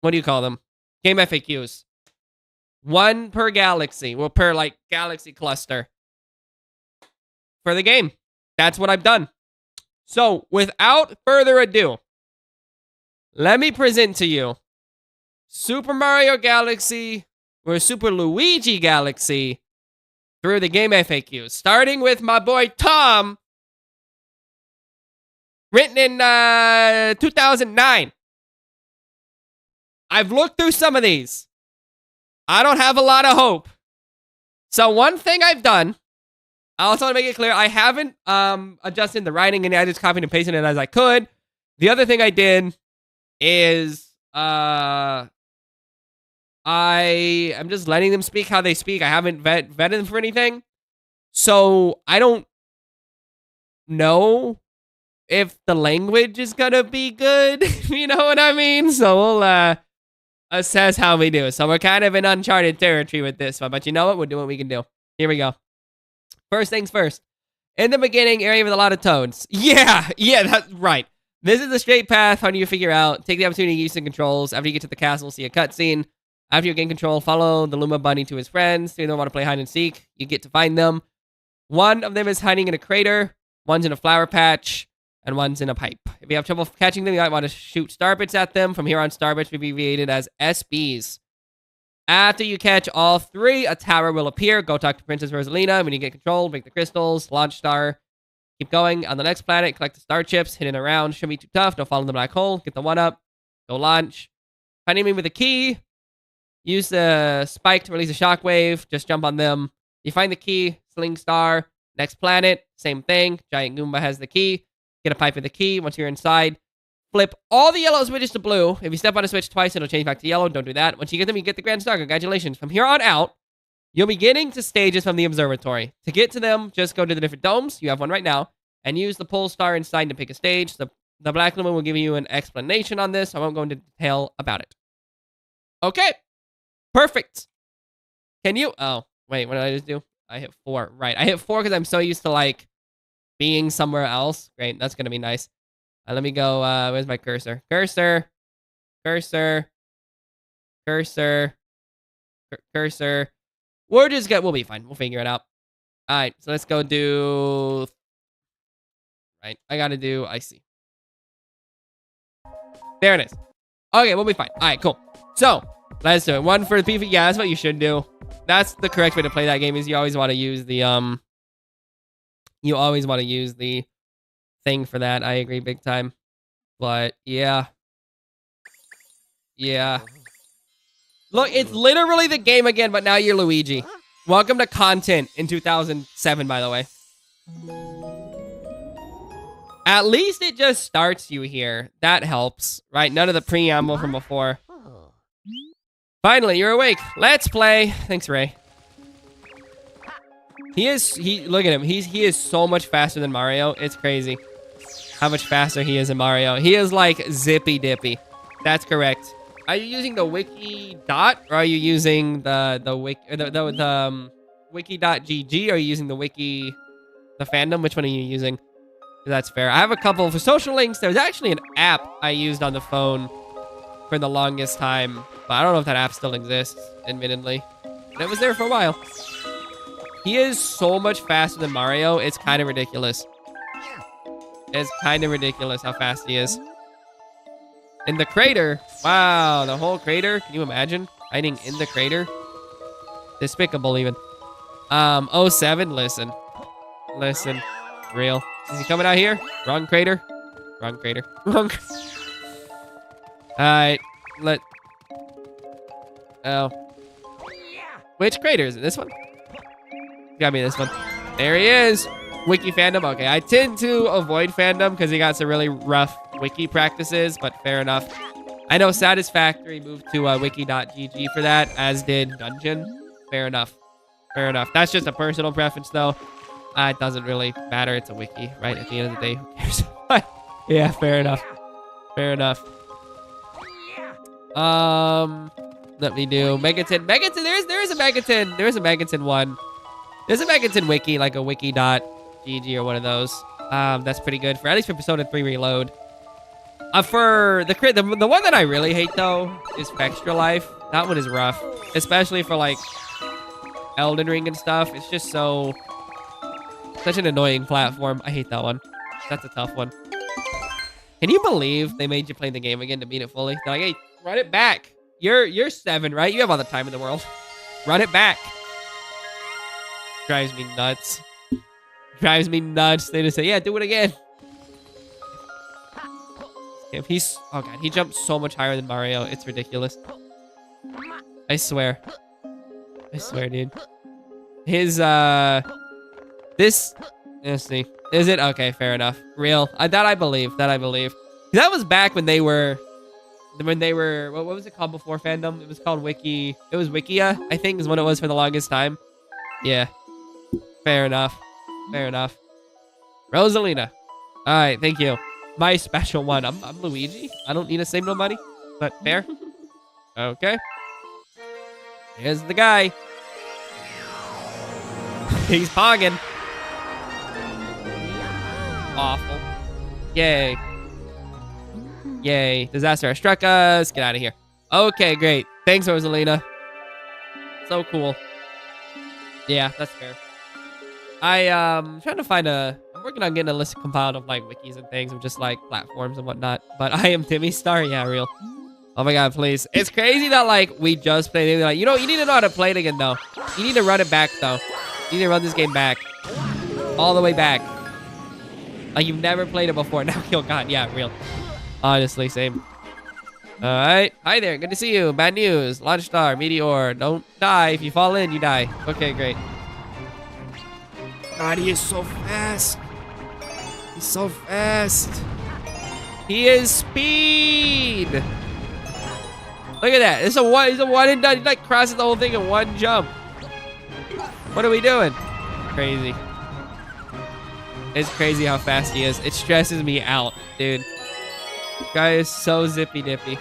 Speaker 1: what do you call them? Game FAQs. 1 per galaxy, well, per like galaxy cluster for the game. That's what I've done. So without further ado, let me present to you Super Mario Galaxy or Super Luigi Galaxy through the game FAQs, starting with my boy Tom, written in 2009. I've looked through some of these. I don't have a lot of hope. So one thing I've done, I also want to make it clear, I haven't adjusted the writing, and I just copied and pasted it as I could. The other thing I did is I am just letting them speak how they speak. I haven't vetted them for anything. So I don't know if the language is gonna be good. You know what I mean? So we'll assess how we do. So we're kind of in uncharted territory with this one, but you know what? We'll do what we can do. Here we go. First things first. In the beginning, area with a lot of toads. Yeah, that's right. This is the straight path. How do you figure out? Take the opportunity to use the controls. After you get to the castle, see a cutscene. After you gain control, follow the Luma Bunny to his friends. They don't want to play hide and seek. You get to find them. One of them is hiding in a crater. One's in a flower patch. And one's in a pipe. If you have trouble catching them, you might want to shoot starbits at them. From here on, starbits will be abbreviated as SBs. After you catch all 3, a tower will appear. Go talk to Princess Rosalina. When you get control, break the crystals, launch star. Keep going. On the next planet, collect the star chips. Hidden around. Shouldn't be too tough. Don't fall in the black hole. Get the 1-up. Go launch. Finding me with a key. Use the spike to release a shockwave. Just jump on them. You find the key. Sling Star. Next planet. Same thing. Giant Goomba has the key. Get a pipe with the key. Once you're inside, flip all the yellow switches to blue. If you step on a switch twice, it'll change back to yellow. Don't do that. Once you get them, you get the Grand Star. Congratulations. From here on out, you'll be getting to stages from the observatory. To get to them, just go to the different domes. You have one right now. And use the pole star inside to pick a stage. The Black Lumen will give you an explanation on this. I won't go into detail about it. Okay. Perfect. Can you... Oh, wait. What did I just do? I hit 4. Right. I hit 4 because I'm so used to, like, being somewhere else. Great. That's going to be nice. Let me go. Where's my cursor? Cursor. Cursor. Cursor. Cursor. We'll be fine. We'll figure it out. All right. So let's go do... Right. I got to do... I see. There it is. Okay, we'll be fine. All right, cool. So, let's do it. 1 for the PvP. Yeah, that's what you should do. That's the correct way to play that game, is you always want to use the, You always want to use the thing for that. I agree big time. But, yeah. Yeah. Look, it's literally the game again, but now you're Luigi. Welcome to content in 2007, by the way. At least it just starts you here. That helps, right? None of the preamble from before. Finally, you're awake. Let's play. Thanks, Ray. Look at him. He is so much faster than Mario. It's crazy how much faster he is than Mario. He is like zippy dippy. That's correct. Are you using the wiki dot, or are you using the wiki.gg, or are you using the wiki, the fandom? Which one are you using? That's fair. I have a couple for social links. There's actually an app I used on the phone for the longest time, but I don't know if that app still exists, admittedly. But it was there for a while. He is so much faster than Mario. It's kind of ridiculous. It's kind of ridiculous how fast he is. In the crater. Wow, the whole crater. Can you imagine hiding in the crater? Despicable, even. 07. Listen. Real. Is he coming out here? Wrong crater. Wrong crater. Wrong. Alright. Oh. Which crater is it? This one? Gotta be this one. There he is. Wiki fandom. Okay, I tend to avoid fandom because he got some really rough wiki practices, but fair enough. I know Satisfactory moved to wiki.gg for that, as did Dungeon. Fair enough. Fair enough. That's just a personal preference, though. It doesn't really matter. It's a wiki, right? At the end of the day, who cares? Yeah, fair enough. Fair enough. Let me do Megaton. There is a Megaton. There is a Megaton one. There's a Megaton wiki, like a wiki.gg or one of those. That's pretty good for, at least for Persona 3 Reload. For the one that I really hate, though, is Extra Life. That one is rough, especially for like Elden Ring and stuff. It's just such an annoying platform. I hate that one. That's a tough one. Can you believe they made you play the game again to beat it fully? They're like, hey, run it back. You're 7, right? You have all the time in the world. Run it back. Drives me nuts. Drives me nuts. They just say, yeah, do it again. Oh god, he jumps so much higher than Mario. It's ridiculous. I swear. I swear, dude. His, let's see. Is it? Okay, fair enough. Real. That I believe. That was back when they were, what was it called before fandom? It was called Wiki. It was Wikia, I think, is what it was for the longest time. Yeah. Fair enough. Rosalina. All right, thank you. My special one. I'm Luigi. I don't need to save no money, but fair. Okay. Here's the guy. He's pogging. Awful. Yay. Yay. Disaster has struck us. Get out of here. Okay, great. Thanks, Rosalina. So cool. Yeah, that's fair. I'm trying to find I'm working on getting a list compiled of like wikis and things of just like platforms and whatnot. But I am Timmy Star. Yeah, real. Oh my god, please. It's crazy that like we just played it. Like, you need to know how to play it again though. You need to run it back though. You need to run this game back. All the way back. Like you've never played it before. Now, oh god, yeah, real. Honestly, same. All right. Hi there. Good to see you. Bad news. Launch star, meteor. Don't die. If you fall in, you die. Okay, great. God, he is so fast. He's so fast. He is speed. Look at that. He's a one and done. He like crosses the whole thing in one jump. What are we doing? Crazy. It's crazy how fast he is. It stresses me out, dude. This guy is so zippy dippy.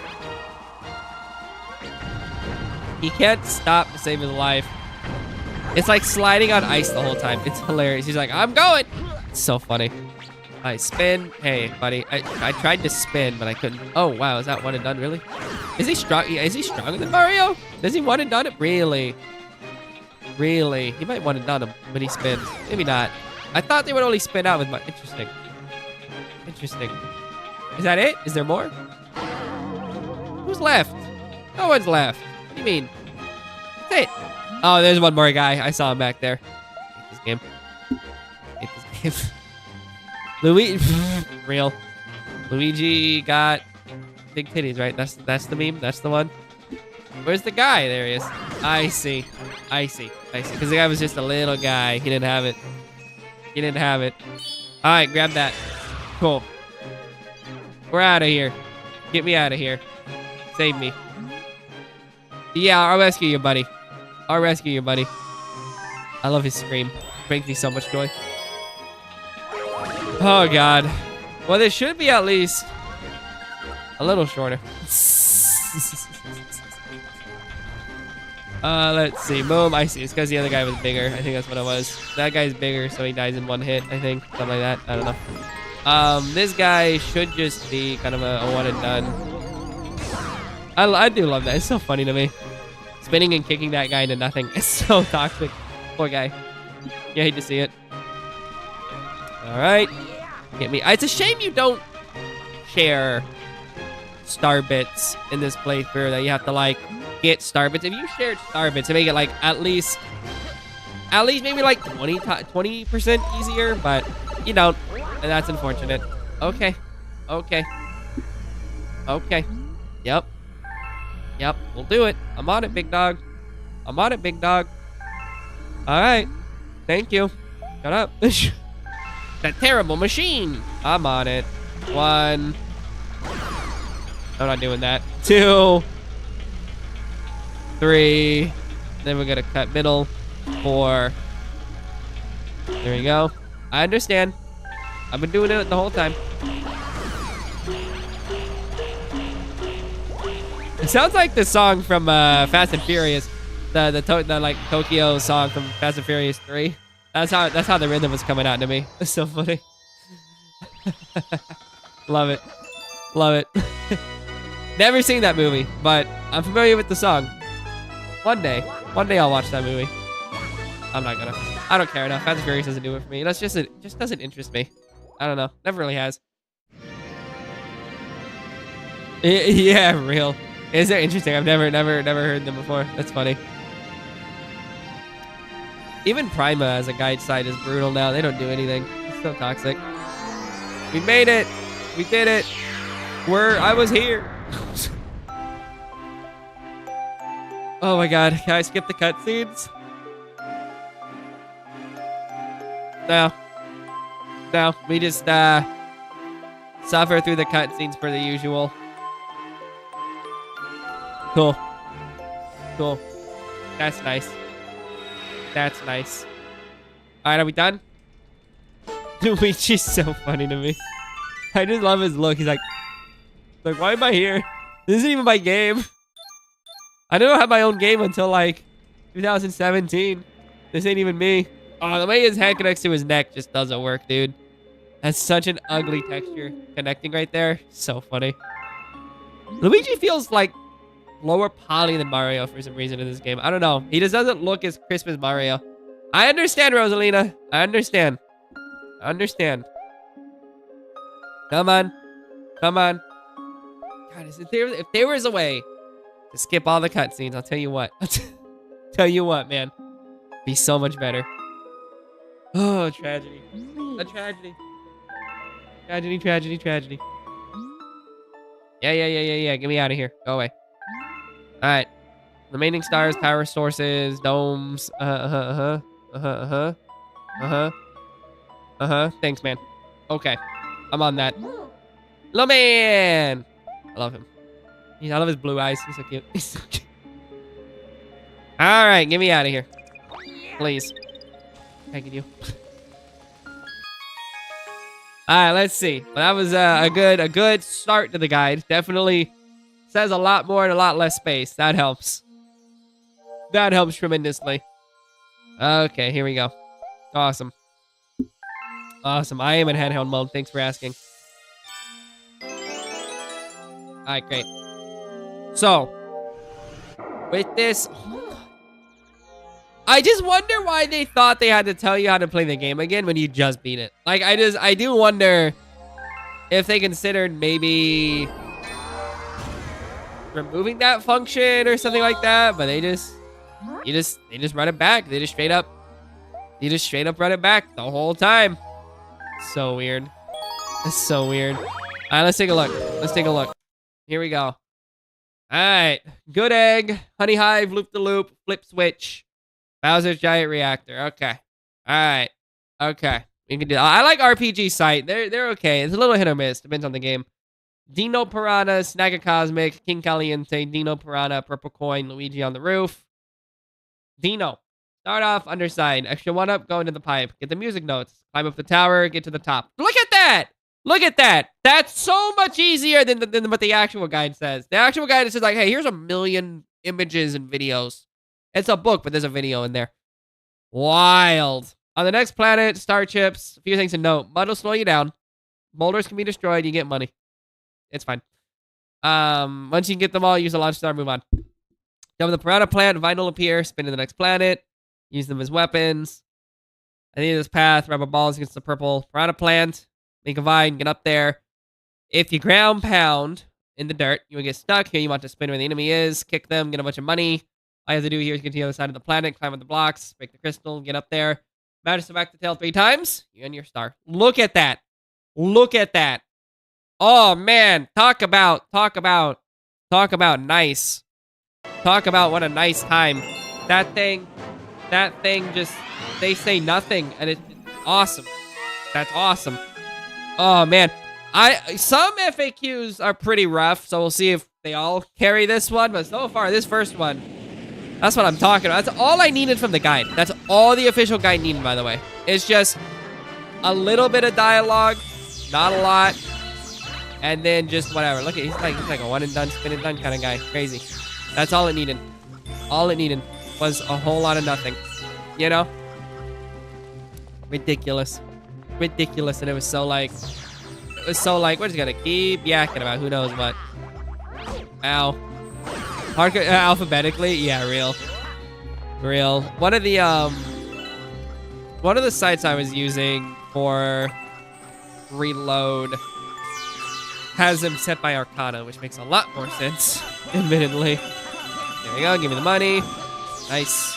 Speaker 1: He can't stop to save his life. It's like sliding on ice the whole time. It's hilarious. He's like, I'm going. It's so funny. I spin. Hey, buddy. I tried to spin, but I couldn't. Oh, wow. Is that one and done, really? Is he strong? Is he stronger than Mario? Does he one and done it? Really? Really? He might one and done him when he spins. Maybe not. I thought they would only spin out with my... Interesting. Interesting. Is that it? Is there more? Who's left? No one's left. What do you mean? That's it. Oh, there's one more guy. I saw him back there. I hate this game. I hate this game. Luigi... Real. Luigi got big titties, right? That's the meme? That's the one? Where's the guy? There he is. I see. I see. I see. Because the guy was just a little guy. He didn't have it. He didn't have it. All right, grab that. Cool. We're out of here. Get me out of here. Save me. Yeah, I'll rescue you, buddy. I'll rescue you, buddy. I love his scream. It brings me so much joy. Oh, God. Well, this should be at least a little shorter. Let's see. Boom. I see. It's because the other guy was bigger. I think that's what it was. That guy's bigger, so he dies in one hit, I think. Something like that. I don't know. This guy should just be kind of a one and done. I do love that. It's so funny to me. Spinning and kicking that guy into nothing. It's so toxic. Poor guy. You hate to see it. All right. Get me. It's a shame you don't share star bits in this playthrough, that you have to like get star bits. If you shared star bits to make it like at least maybe like 20% easier, but you don't, and that's unfortunate. Okay. Yep, we'll do it. I'm on it, big dog. I'm on it, big dog. All right. Thank you. Shut up. That terrible machine. I'm on it. 1. I'm not doing that. 2. 3. Then we're gonna cut middle. 4. There we go. I understand. I've been doing it the whole time. It sounds like the song from Fast and Furious, the like Tokyo song from Fast and Furious 3. That's how the rhythm was coming out to me. It's so funny. Love it. Love it. Never seen that movie, but I'm familiar with the song. One day I'll watch that movie. I'm not gonna. I don't care enough. Fast and Furious doesn't do it for me. It just doesn't interest me. I don't know. Never really has. Yeah, real. Is that interesting? I've never heard them before. That's funny. Even Prima as a guide side is brutal now. They don't do anything. It's so toxic. We made it. We did it. I was here. Oh my god. Can I skip the cutscenes? No. No. We just suffer through the cutscenes for the usual. Cool. Cool. That's nice. That's nice. All right, are we done? Luigi's so funny to me. I just love his look. He's like, why am I here? This isn't even my game. I didn't have my own game until like 2017. This ain't even me. Oh, the way his head connects to his neck just doesn't work, dude. That's such an ugly texture connecting right there. So funny. Luigi feels like lower poly than Mario for some reason in this game. I don't know. He just doesn't look as crisp as Mario. I understand, Rosalina. I understand. I understand. Come on. Come on. God, if there was a way to skip all the cutscenes, I'll tell you what. Tell you what, man. Be so much better. Oh, tragedy. A tragedy. Tragedy, tragedy, tragedy. Yeah. Get me out of here. Go away. All right. Remaining stars, power sources, domes. Thanks, man. Okay. I'm on that. Little man. I love him. I love his blue eyes. He's so cute. He's so cute. All right. Get me out of here. Please. Thank you. All right, let's see. Well, that was a good start to the guide. Definitely says a lot more and a lot less space. That helps. That helps tremendously. Okay, here we go. Awesome. Awesome. I am in handheld mode. Thanks for asking. All right, great. So, with this... I just wonder why they thought they had to tell you how to play the game again when you just beat it. Like, I do wonder if they considered maybe removing that function or something like that, but they just run it back. They just straight up run it back the whole time. So weird. It's so weird. All right, let's take a look. Let's take a look. Here we go. All right, good egg, honey hive, loop the loop, flip switch. Bowser's Giant Reactor. Okay. All right. Okay. We can do that. I like RPG Site. They're okay. It's a little hit or miss. Depends on the game. Dino Piranha, Snagga Cosmic, King Caliente, Dino Piranha, Purple Coin, Luigi on the roof. Dino. Start off underside. Extra 1-up, go into the pipe. Get the music notes. Climb up the tower, get to the top. Look at that! Look at that! That's so much easier than what the actual guide says. The actual guide says like, hey, here's 1 million images and videos. It's a book, but there's a video in there. Wild. On the next planet, star chips. A few things to note. Mud will slow you down. Boulders can be destroyed. You get money. It's fine. Once you get them all, use a launch star. Move on. Jump the piranha plant. Vine will appear. Spin to the next planet. Use them as weapons. At the end of this path, rubber balls against the purple piranha plant. Make a vine. Get up there. If you ground pound in the dirt, you will get stuck. Here you want to spin where the enemy is. Kick them. Get a bunch of money. All you have to do here is get to the other side of the planet, climb on the blocks, break the crystal, get up there. Manage to back the tail 3 times, you earn your star. Look at that. Look at that. Oh, man. Talk about nice. Talk about what a nice time. That thing just, they say nothing, and it's awesome. That's awesome. Oh, man. Some FAQs are pretty rough, so we'll see if they all carry this one, but so far, this first one, that's what I'm talking about. That's all I needed from the guide. That's all the official guide needed, by the way. It's just a little bit of dialogue, not a lot, and then just whatever. Look at he's like a one and done, spin and done kind of guy. Crazy. That's all it needed. All it needed was a whole lot of nothing. You know? Ridiculous. Ridiculous. And it was so like, we're just gonna keep yakking about who knows what. Ow. Hardcore, alphabetically? Yeah, real. One of the sites I was using for reload has them set by Arcana, which makes a lot more sense, admittedly. There we go, give me the money. Nice.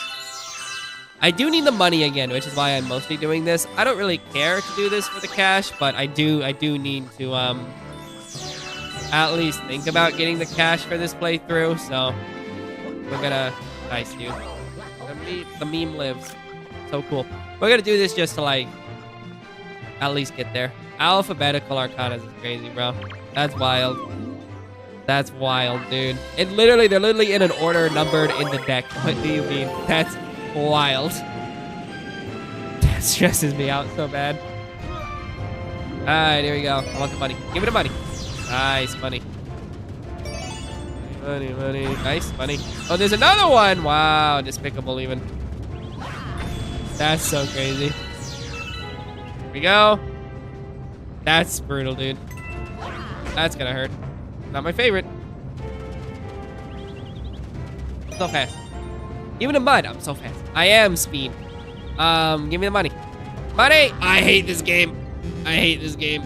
Speaker 1: I do need the money again, which is why I'm mostly doing this. I don't really care to do this for the cash, but I do need to at least think about getting the cash for this playthrough, so we're gonna... Nice, dude. The meme lives. So cool. We're gonna do this just to, like, at least get there. Alphabetical Arcanas is crazy, bro. That's wild. That's wild, dude. They're literally in an order numbered in the deck. What do you mean? That's wild. That stresses me out so bad. Alright, here we go. I want the money. Give me the money. Nice, money. Money. Nice, money. Oh, there's another one! Wow, despicable even. That's so crazy. Here we go. That's brutal, dude. That's gonna hurt. Not my favorite. So fast. Even in mud, I'm so fast. I am speed. Give me the money. Money! I hate this game. I hate this game.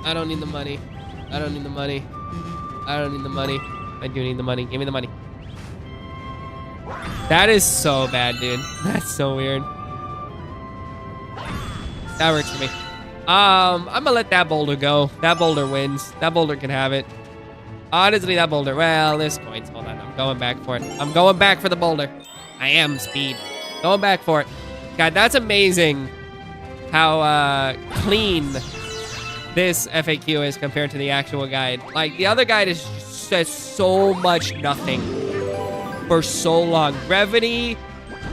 Speaker 1: I don't need the money. I don't need the money. I don't need the money. I do need the money. Give me the money. That is so bad, dude. That's so weird. That works for me. I'm gonna let that boulder go. That boulder wins. That boulder can have it. Honestly, that boulder. Well, this coins. Hold on. I'm going back for it. I'm going back for the boulder. I am speed. Going back for it. God, that's amazing how clean this FAQ is compared to the actual guide. Like, the other guide is says so much nothing for so long. Brevity,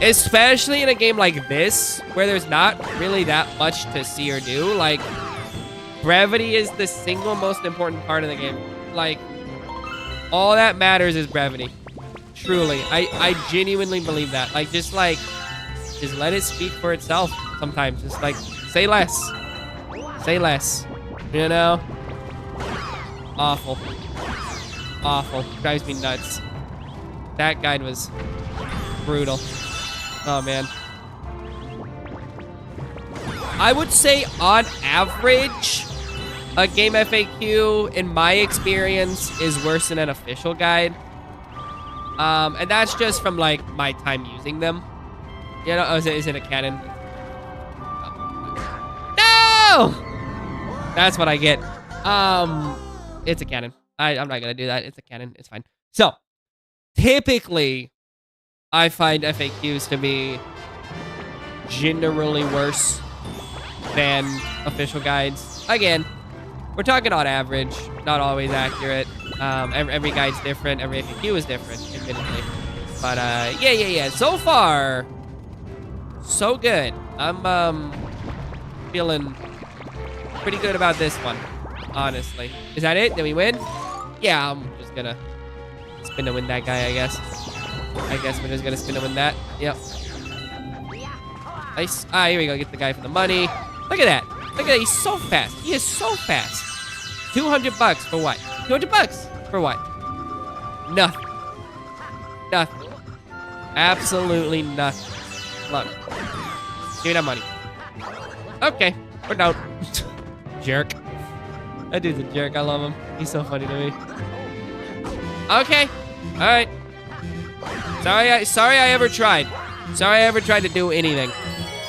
Speaker 1: especially in a game like this, where there's not really that much to see or do. Like, brevity is the single most important part of the game. Like, all that matters is brevity. Truly. I genuinely believe that. Like, just let it speak for itself sometimes. Just, like, say less. Say less. You know? Awful. Awful. Drives me nuts. That guide was brutal. Oh, man. I would say, on average, a game FAQ, in my experience, is worse than an official guide. And that's just from, like, my time using them. You know, oh, is it a cannon? No! That's what I get. It's a cannon. I'm not gonna do that. It's a cannon. It's fine. So, typically, I find FAQs to be generally worse than official guides. Again, we're talking on average, not always accurate. Every guide's different. Every FAQ is different, admittedly. But, yeah. So far, so good. I'm, feeling pretty good about this one, honestly. Is that it? Did we win? Yeah, I'm just gonna spin to win that guy, I guess. I guess we're just gonna spin to win that. Yep. Nice. Ah, here we go. Get the guy for the money. Look at that. Look at that. He's so fast. He is so fast. 200 bucks for what? 200 bucks for what? Nothing. Nothing. Absolutely nothing. Look. Give me that money. Okay. We're down. Jerk. That dude's a jerk. I love him. He's so funny to me. Okay. All right. Sorry I ever tried. Sorry I ever tried to do anything.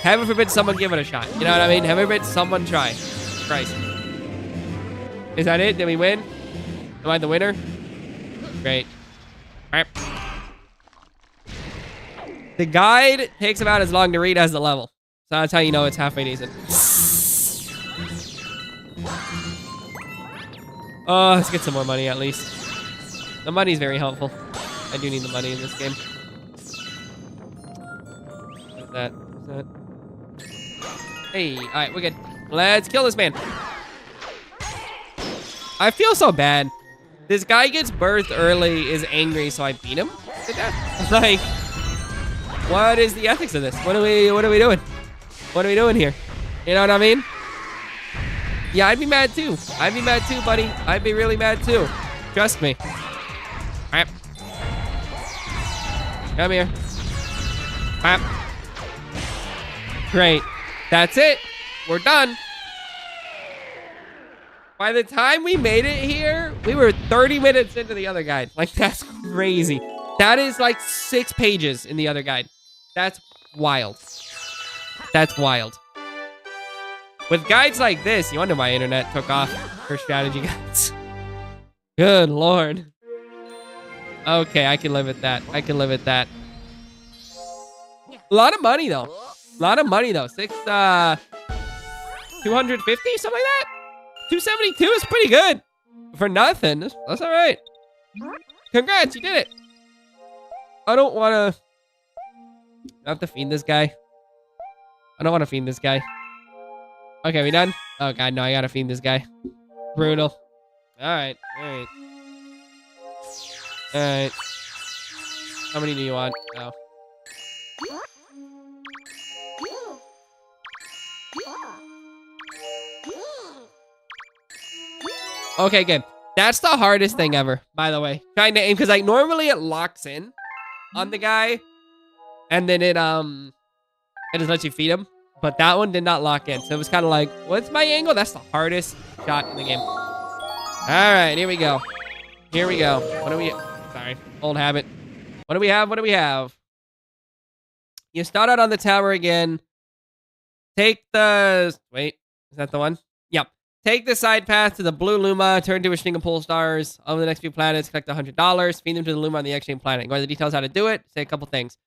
Speaker 1: Heaven forbid someone give it a shot. You know what I mean? Heaven forbid someone try. Christ. Is that it? Did we win? Am I the winner? Great. All right. The guide takes about as long to read as the level. So that's how you know it's halfway decent. Oh, let's get some more money at least. The money's very helpful. I do need the money in this game. What is that? What is that? Hey, all right, we're good. Let's kill this man. I feel so bad. This guy gets birthed early, is angry, so I beat him to death. Like, what is the ethics of this? What are we doing? What are we doing here? You know what I mean? Yeah, I'd be mad too. I'd be mad too, buddy. I'd be really mad too. Trust me. All right. Come here. All right. Great. That's it. We're done. By the time we made it here, we were 30 minutes into the other guide. Like, that's crazy. That is like 6 pages in the other guide. That's wild. That's wild. With guides like this, you wonder why internet took off for strategy guides. Good Lord. Okay, I can live with that. I can live with that. A lot of money, though. A lot of money, though. 250, something like that? 272 is pretty good. For nothing. That's all right. Congrats, you did it. I don't want to... I have to feed this guy. I don't want to feed this guy. Okay, we done? Oh, God, no, I got to feed this guy. Brutal. All right. How many do you want? Oh. Okay, good. That's the hardest thing ever, by the way. Trying to aim, because like normally it locks in on the guy, and then it just lets you feed him. But that one did not lock in, so it was kind of like, what's my angle? That's the hardest shot in the game. All right, here we go. Here we go. What do we? Sorry, old habit. What do we have? What do we have? You start out on the tower again. Take the... Wait, is that the one? Yep. Take the side path to the blue Luma, turn to a string of pole stars. Over the next few planets, collect $100. Feed them to the Luma on the X-Chain planet. Go into the details how to do it. Say a couple things.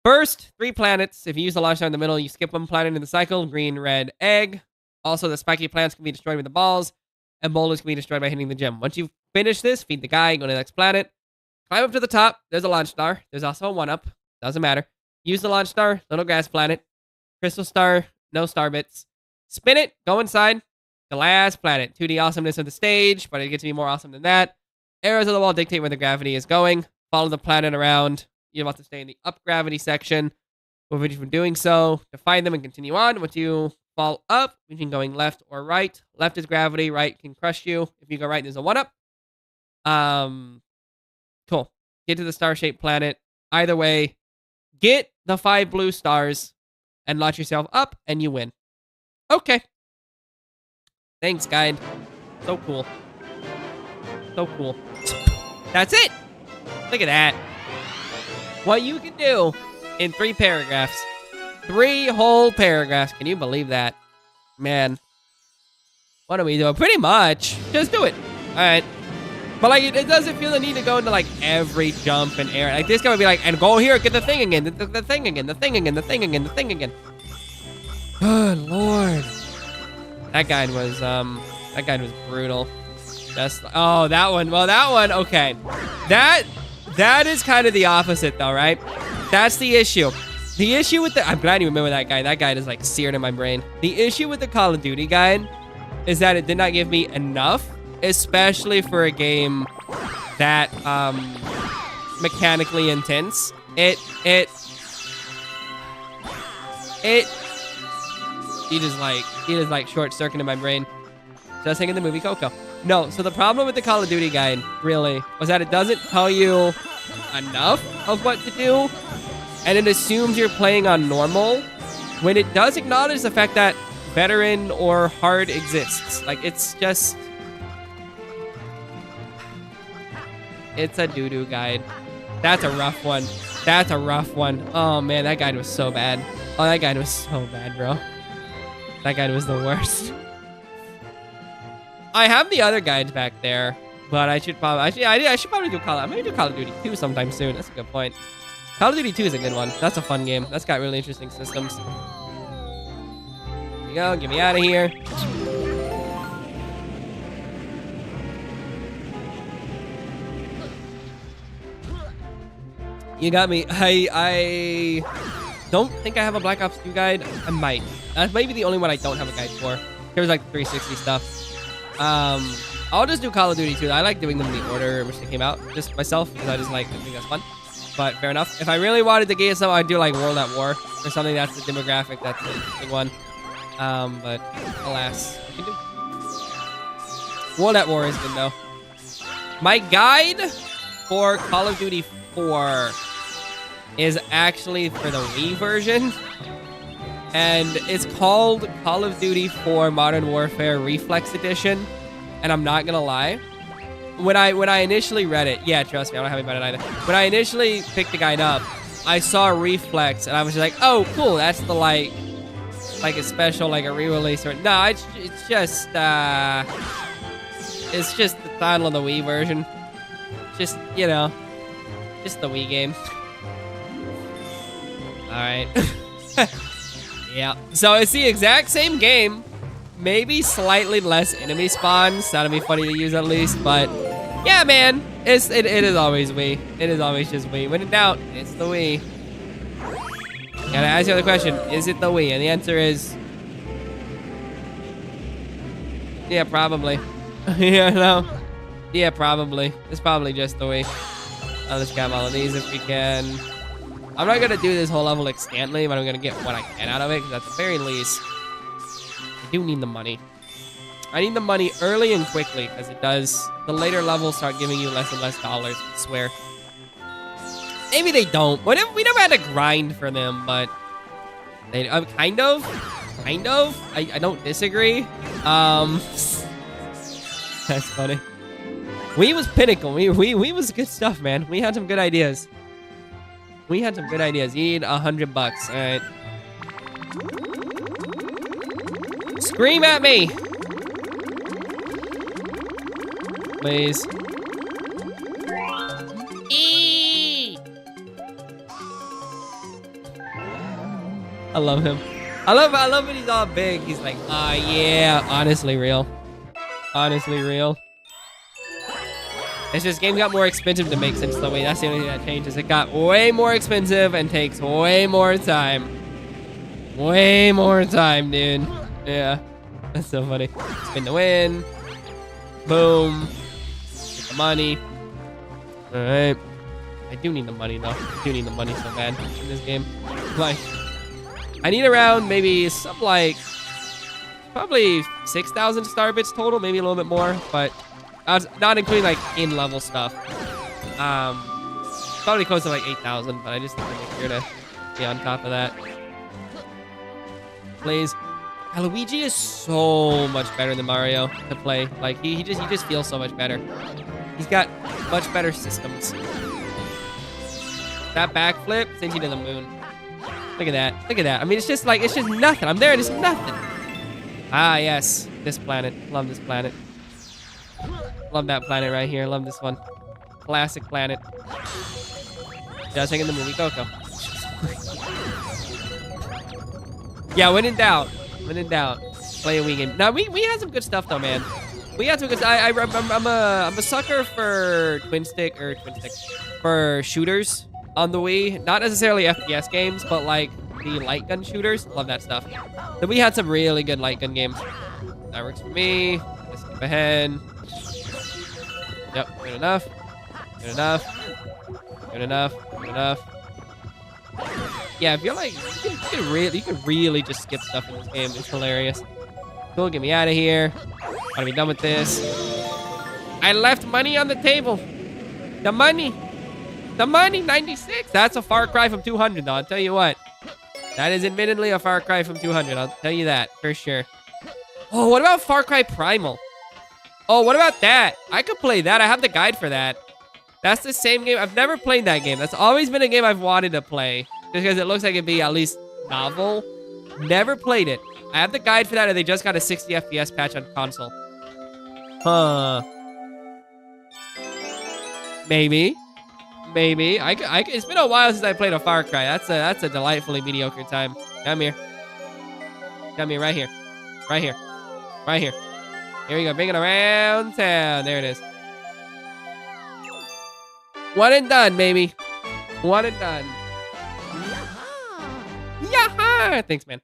Speaker 1: First, 3 planets. If you use the launch star in the middle, you skip 1 planet in the cycle. Green, red, egg. Also, the spiky plants can be destroyed with the balls, and boulders can be destroyed by hitting the gym. Once you finish this, feed the guy, go to the next planet. Climb up to the top. There's a launch star. There's also a 1-up. Doesn't matter. Use the launch star. Little grass planet. Crystal star. No star bits. Spin it. Go inside. The last planet. 2D awesomeness of the stage, but it gets to be more awesome than that. Arrows on the wall dictate where the gravity is going. Follow the planet around. You want to stay in the up gravity section. Prevent you from doing so. To find them and continue on. Once you fall up, you can going left or right. Left is gravity. Right can crush you. If you go right, there's a 1-up. Cool. Get to the star-shaped planet. Either way, get the 5 blue stars and launch yourself up, and you win. Okay. Thanks, guide. So cool. So cool. That's it. Look at that. What you can do in 3 paragraphs. 3 whole paragraphs. Can you believe that? Man. What are we doing? Pretty much. Just do it. All right. But, like, it doesn't feel the need to go into, like, every jump and air. Like, this guy would be like, and go here, get the thing again, the thing again, the thing again, the thing again, the thing again. Good Lord. That guide was brutal. Just, oh, that one. Well, that one, okay. That is kind of the opposite, though, right? That's the issue. The issue with the... I'm glad you remember that guy. That guide is, like, seared in my brain. The issue with the Call of Duty guide is that it did not give me enough, especially for a game that, mechanically intense. It just like short-circuiting my brain. Just thinking the movie Coco. No, so the problem with the Call of Duty guide, really, was that it doesn't tell you enough of what to do, and it assumes you're playing on normal, when it does acknowledge the fact that veteran or hard exists. Like, it's just... It's a doo-doo guide. That's a rough one. That's a rough one. Oh, man, that guide was so bad. Oh, that guide was so bad, bro. That guide was the worst. I have the other guides back there, but I should probably... Actually, I should probably do Call... I'm going to do Call of Duty 2 sometime soon. That's a good point. Call of Duty 2 is a good one. That's a fun game. That's got really interesting systems. There you go. Get me out of here. You got me. I don't think I have a Black Ops 2 guide. I might. That's maybe the only one I don't have a guide for. There's like 360 stuff. I'll just do Call of Duty 2. I like doing them in the order in which they came out. Just myself, because I think that's fun. But fair enough. If I really wanted to get some, I'd do like World at War or something. That's the demographic. That's the big one. But alas, what can do? World at War is good though. My guide for Call of Duty 4 is actually for the Wii version, and it's called Call of Duty 4 Modern Warfare Reflex Edition. And I'm not gonna lie, when I initially read it, yeah, trust me, I don't have any about it either. When I initially picked the guide up, I saw Reflex, and I was just like, oh, cool, that's the like a special, like a re-release or no, it's just the title of the Wii version. Just, you know, just the Wii game. Alright. Yeah. So it's the exact same game. Maybe slightly less enemy spawns. That'd be funny to use at least. But yeah, man. It is always Wii. It is always just Wii. When in doubt, it's the Wii. Gotta ask you the question. Is it the Wii? And the answer is... yeah, probably. Yeah, no. Yeah, probably. It's probably just the Wii. I'll just grab all of these if we can. I'm not gonna do this whole level extantly, but I'm gonna get what I can out of it, because at the very least, I do need the money. I need the money early and quickly, because it does. The later levels start giving you less and less dollars, I swear. Maybe they don't. We never had to grind for them, but they kind of. I don't disagree. That's funny. Wii was pinnacle. Wii was good stuff, man. We had some good ideas. You need $100. All right. Scream at me. Please. I love him. I love when he's all big. He's like, yeah, honestly real. Honestly real. It's just game got more expensive to make since the way. That's the only thing that changes. It got way more expensive and takes way more time. Way more time, dude. Yeah. That's so funny. Spin the win. Boom. Get the money. Alright. I do need the money though. I do need the money so bad in this game. Like, I need around maybe some like probably 6,000 star bits total, maybe a little bit more, but not including like in-level stuff. Probably close to like 8,000, but I just need to make sure to be on top of that. Please. Luigi is so much better than Mario to play. Like he just feels so much better. He's got much better systems. That backflip sends you to the moon. Look at that. Look at that. I mean, it's just nothing. I'm there and it's nothing. Ah, yes. This planet. Love this planet. Love that planet right here. Love this one. Classic planet. Just like in the movie Coco. Yeah, when in doubt. When in doubt. Play a Wii game. Now, we had some good stuff, though, man. We had some good stuff. I'm a sucker for for shooters on the Wii. Not necessarily FPS games, but like the light gun shooters. Love that stuff. So we had some really good light gun games. That works for me. Let's skip ahead. Yep, good enough. Good enough. Good enough. Good enough. Yeah, if you're like, you can really just skip stuff in this game. It's hilarious. Cool, get me out of here. Gotta be done with this. I left money on the table. The money. The money, 96. That's a far cry from 200, though. I'll tell you what. That is admittedly a far cry from 200. I'll tell you that for sure. Oh, what about Far Cry Primal? Oh, what about that? I could play that. I have the guide for that. That's the same game. I've never played that game. That's always been a game I've wanted to play. Just because it looks like it'd be at least novel. Never played it. I have the guide for that, and they just got a 60 FPS patch on console. Huh. Maybe. Maybe. It's been a while since I played a Far Cry. That's a delightfully mediocre time. Come here. Come here, right here. Right here. Right here. Here we go. Bring it around town. There it is. One and done, baby. One and done. Yaha! Thanks, man.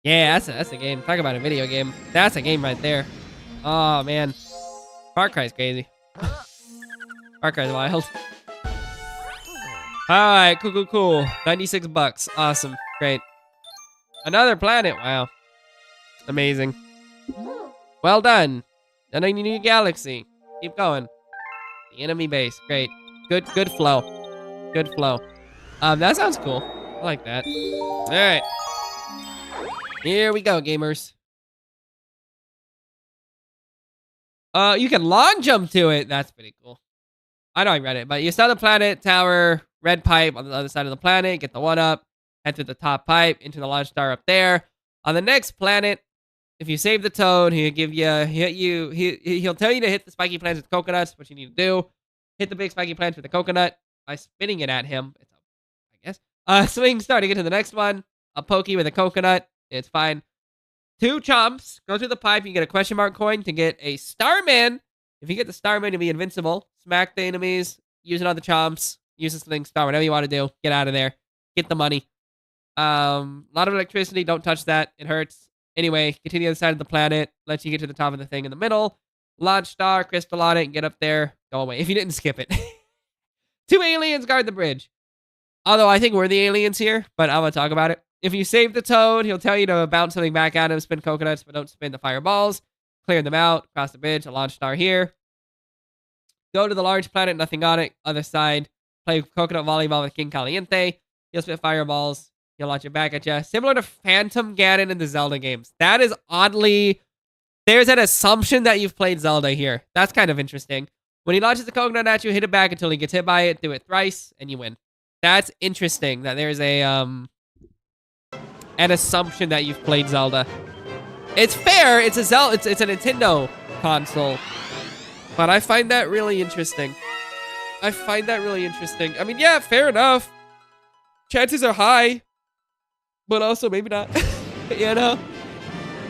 Speaker 1: Yeah, that's a game. Talk about a video game. That's a game right there. Oh, man. Far Cry's crazy. Far Cry's wild. Alright, cool. 96 bucks. Awesome. Great. Another planet. Wow. Amazing. Well done. And a new galaxy. Keep going. The enemy base. Great. Good flow. Good flow. That sounds cool. I like that. Alright. Here we go, gamers. You can long jump to it. That's pretty cool. I know I read it, but you saw the planet tower, red pipe on the other side of the planet, get the one up, head to the top pipe, into the launch star up there. On the next planet, if you save the toad, he'll give you, he'll tell you to hit the spiky plants with coconuts, what you need to do. Hit the big spiky plants with the coconut by spinning it at him. It's I guess. Swing star to get to the next one. A pokey with a coconut. It's fine. 2 chomps. Go through the pipe. You get a question mark coin to get a Starman. If you get the Starman, you'll be invincible. Smack the enemies. Use it on the chomps. Use this thing star. Whatever you want to do. Get out of there. Get the money. A lot of electricity. Don't touch that. It hurts. Anyway, continue to the side of the planet. Lets you get to the top of the thing in the middle. Launch star. Crystal on it. Get up there. Go away. If you didn't skip it. 2 aliens guard the bridge. Although I think we're the aliens here. But I'm going to talk about it. If you save the toad, he'll tell you to bounce something back at him, spin coconuts, but don't spin the fireballs. Clear them out, cross the bridge, a launch star here. Go to the large planet, nothing on it. Other side, play coconut volleyball with King Caliente. He'll spit fireballs. He'll launch it back at you. Similar to Phantom Ganon in the Zelda games. That is oddly... There's an assumption that you've played Zelda here. That's kind of interesting. When he launches the coconut at you, hit it back until he gets hit by it. Do it thrice, and you win. That's interesting that there's an assumption that you've played Zelda. It's fair. It's a Zelda. It's a Nintendo console. But I find that really interesting. I find that really interesting. I mean, yeah, fair enough. Chances are high, but also maybe not. You know?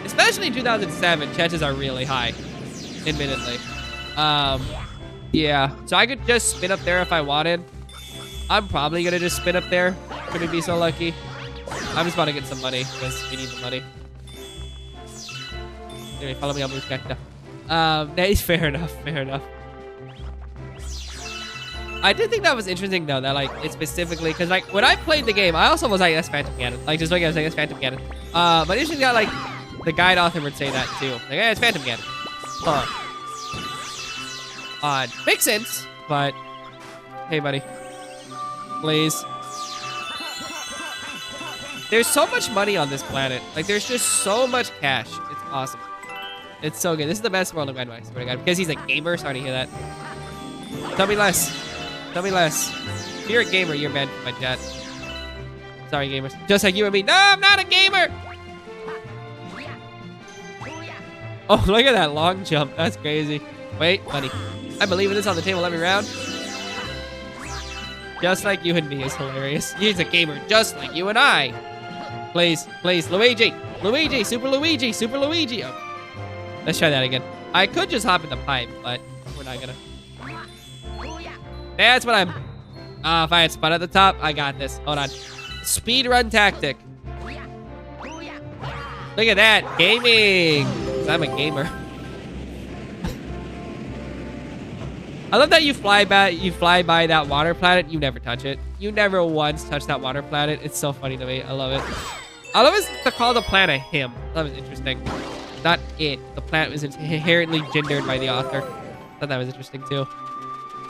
Speaker 1: Especially in 2007, chances are really high, admittedly. Yeah. So I could just spin up there if I wanted. I'm probably gonna just spin up there. Couldn't be so lucky. I'm just about to get some money because we need the money. Anyway, follow me on Blue Sky. Nice, fair enough, fair enough. I did think that was interesting though, that like it specifically, because like when I played the game, I also was like, that's Phantom Cannon. Like just looking at it, I was like, that's Phantom Cannon. But interesting that like the guide author would say that too. Like, yeah, it's Phantom Cannon. Huh. Odd. Makes sense, but hey, buddy. Please. There's so much money on this planet. Like, there's just so much cash. It's awesome. It's so good. This is the best world of Red, I swear to God. Because he's a gamer. Sorry to hear that. Tell me less. Tell me less. If you're a gamer, you're banned from my chat. Sorry, gamers. Just like you and me. No, I'm not a gamer! Oh, look at that long jump. That's crazy. Wait, buddy. I believe in this on the table every round. Just like you and me is hilarious. He's a gamer just like you and I. Please, please, Luigi. Luigi, Super Luigi, Super Luigi. Oh. Let's try that again. I could just hop in the pipe, but we're not gonna. That's what I'm. If I had spun at the top, I got this. Hold on. Speed run tactic. Look at that. Gaming. 'Cause I'm a gamer. I love that you fly by that water planet. You never touch it. You never once touch that water planet. It's so funny to me. I love it. I love it to call the planet him. That was interesting. Not it. The planet was inherently gendered by the author. I thought that was interesting too.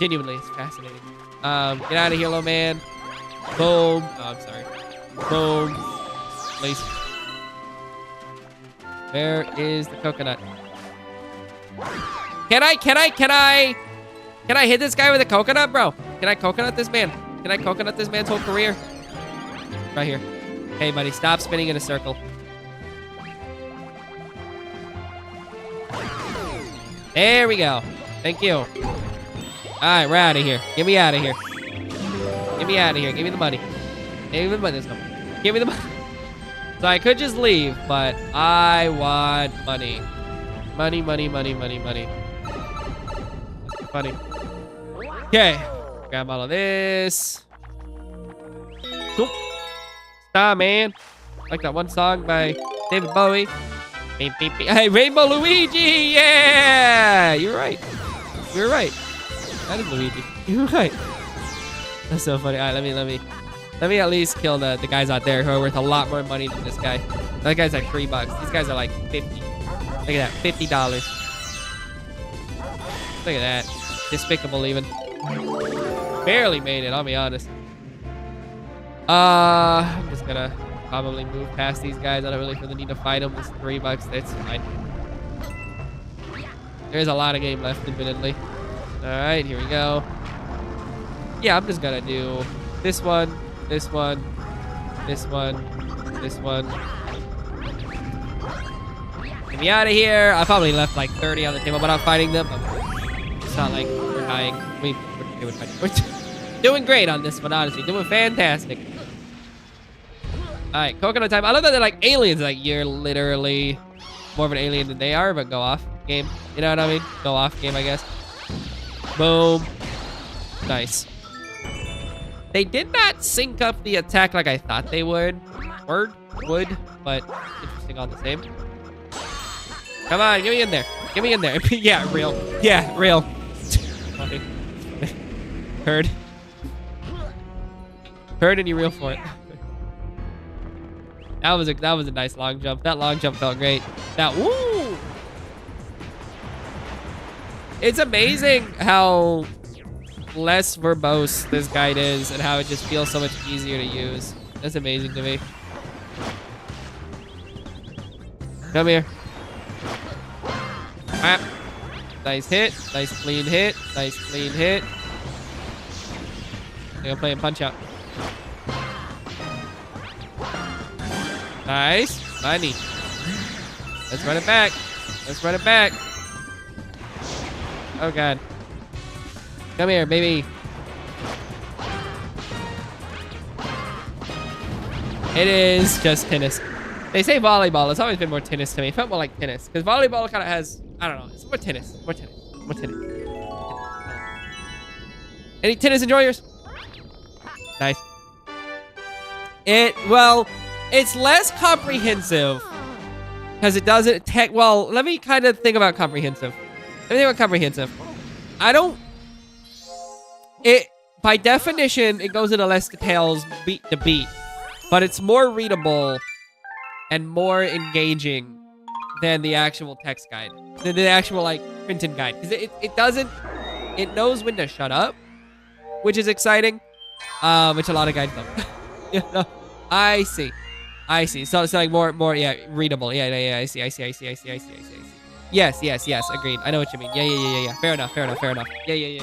Speaker 1: Genuinely, it's fascinating. Get out of here, little man. Boom. Oh, I'm sorry. Boom. Please. Where is the coconut? Can I hit this guy with a coconut, bro? Can I coconut this man? Can I coconut this man's whole career? Right here. Hey, buddy, stop spinning in a circle. There we go. Thank you. All right, we're out of here. Get me out of here. Get me out of here. Give me the money. Give me the money. Give me the money. So I could just leave, but I want money. Money, money, money, money, money. Funny. Okay. Grab all of this. Cool. Stop, man. Like that one song by David Bowie. Beep, beep, beep. Hey, Rainbow Luigi! Yeah! You're right. You're right. That is Luigi. You're right. That's so funny. All right, let me at least kill the guys out there who are worth a lot more money than this guy. That guy's like $3. These guys are like 50. Look at that, $50. Look at that. Despicable even. Barely made it, I'll be honest. I'm just gonna probably move past these guys. I don't really feel the need to fight them. It's $3. That's fine. There's a lot of game left, admittedly. Alright, here we go. Yeah, I'm just gonna do this one, this one, this one, this one. Get me out of here. I probably left like 30 on the table, but I'm fighting them. It's not like we're dying. We're doing great on this one, honestly. Doing fantastic. Alright, coconut time. I love that they're like aliens. Like, you're literally more of an alien than they are, but go off game. You know what I mean? Go off game, I guess. Boom. Nice. They did not sync up the attack like I thought they would. But interesting all the same. Come on, get me in there. Get me in there. Yeah, real. Yeah, real. Heard. Heard and you real for it. That was a nice long jump. That long jump felt great. That woo! It's amazing how less verbose this guide is and how it just feels so much easier to use. That's amazing to me. Come here. Ah. Nice hit. Nice clean hit. Nice clean hit. I'm gonna play a punch out. Nice. Money. Let's run it back. Let's run it back. Oh, God. Come here, baby. It is just tennis. They say volleyball. It's always been more tennis to me. It felt more like tennis. Because volleyball kind of has, I don't know. It's more tennis. More tennis. More tennis. Any tennis enjoyers? Nice. Well, it's less comprehensive. Because it doesn't well, let me kind of think about comprehensive. By definition, it goes into less details beat to beat. But it's more readable and more engaging than the actual text guide. Than the actual, like, printed guide. Because it knows when to shut up, which is exciting. Which a lot of guides don't. You know? I see. So it's like more, yeah, readable. Yeah, I see. Yes, agreed. I know what you mean. Yeah. Fair enough. Yeah.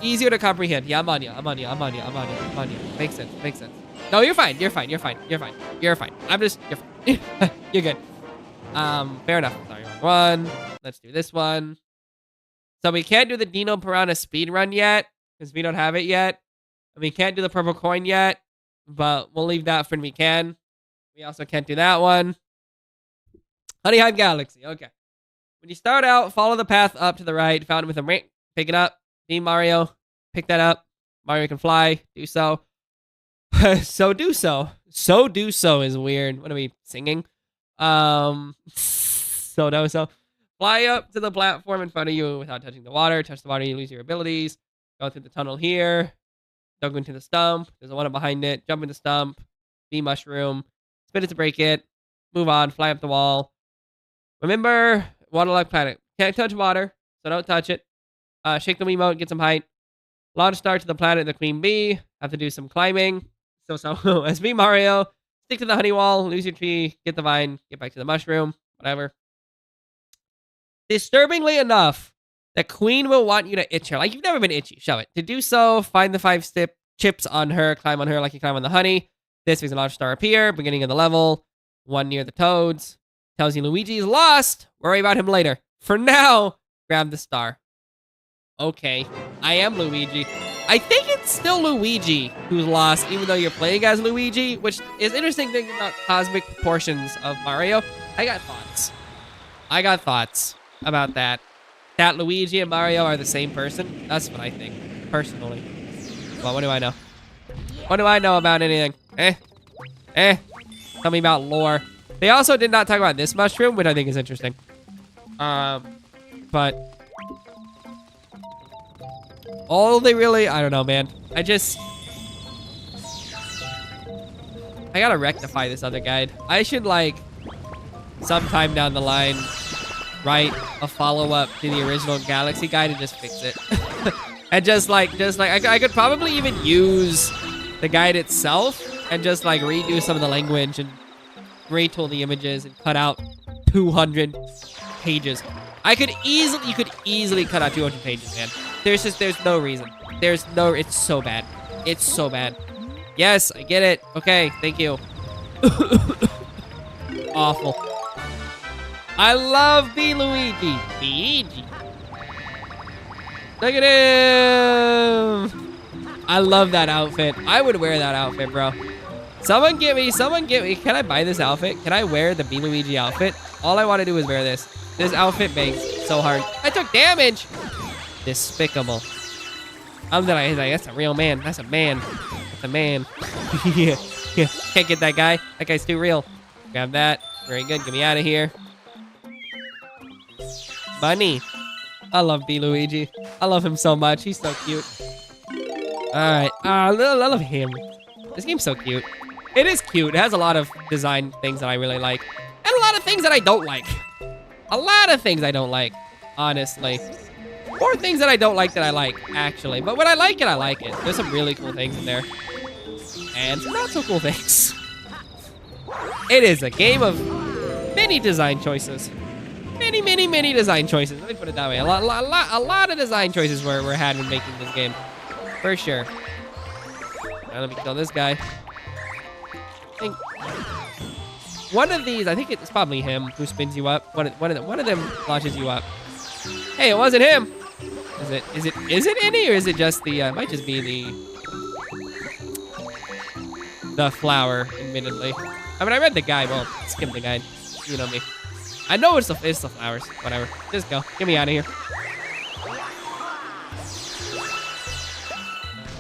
Speaker 1: Easier to comprehend. Yeah, I'm on you. Makes sense. No, you're fine. You're fine. You're fine. You're good. Fair enough. Sorry, wrong one. Let's do this one. So we can't do the Dino Piranha speed run yet, because we don't have it yet. And we can't do the purple coin yet, but we'll leave that for when we can. We also can't do that one. Honey Hive Galaxy. Okay. When you start out, follow the path up to the right, found it with a ring. Pick it up. Team Mario. Pick that up. Mario can fly. Do so. So do so. So do so is weird. What are we singing? So do so. Fly up to the platform in front of you without touching the water. Touch the water, you lose your abilities. Go through the tunnel here. Don't go into the stump. There's a one behind it. Jump in the stump. Bee mushroom. Spin it to break it. Move on. Fly up the wall. Remember, waterlogged planet. Can't touch water, so don't touch it. Shake the Wiimote, get some height. Launch star to the planet of the Queen Bee. Have to do some climbing. So, as Bee Mario. Stick to the honey wall. Lose your tree. Get the vine. Get back to the mushroom. Whatever. Disturbingly enough, the Queen will want you to itch her. Like, you've never been itchy. Show it. To do so, find the 5 chips on her. Climb on her like you climb on the honey. This makes a launch star appear. Beginning of the level. One near the toads. Tells you Luigi is lost. Worry about him later. For now, grab the star. Okay, I am Luigi. I think it's still Luigi who's lost, even though you're playing as Luigi, which is interesting thing about cosmic proportions of Mario. I got thoughts about that. That Luigi and Mario are the same person. That's what I think, personally. Well, what do I know? What do I know about anything? Tell me about lore. They also did not talk about this mushroom, which I think is interesting. But all they really, I don't know, man. I gotta rectify this other guide. I should, like, sometime down the line, write a follow-up to the original Galaxy guide and just fix it. And just like, I could probably even use the guide itself and just, like, redo some of the language and retool the images and cut out 200 pages. You could easily cut out 200 pages, man. There's no reason. It's so bad. It's so bad. Yes, I get it. Okay, thank you. Awful. I love B. Luigi. Luigi. Look at him. I love that outfit. I would wear that outfit, bro. Someone get me. Can I buy this outfit? Can I wear the B. Luigi outfit? All I want to do is wear this. This outfit bangs so hard. I took damage. Despicable. Like, that's a real man. That's a man. That's a man. Yeah. Can't get that guy. That guy's too real. Grab that. Very good. Get me out of here. Bunny. I love B. Luigi. I love him so much. He's so cute. Alright. I love him. This game's so cute. It is cute. It has a lot of design things that I really like. And a lot of things that I don't like. A lot of things I don't like, honestly. Or things that I don't like that I like, actually. But when I like it, I like it. There's some really cool things in there. And some not so cool things. It is a game of many design choices. Many design choices. Let me put it that way. A lot of design choices were had when making this game. For sure. Now let me kill this guy. I think one of these, I think it's probably him who spins you up. One of them launches you up. Hey, it wasn't him. Is it any, or is it just the, might just be the flower, admittedly. I mean, I read the guide. Well, skip the guide. You know me. I know it's the flowers. Whatever. Just go. Get me out of here.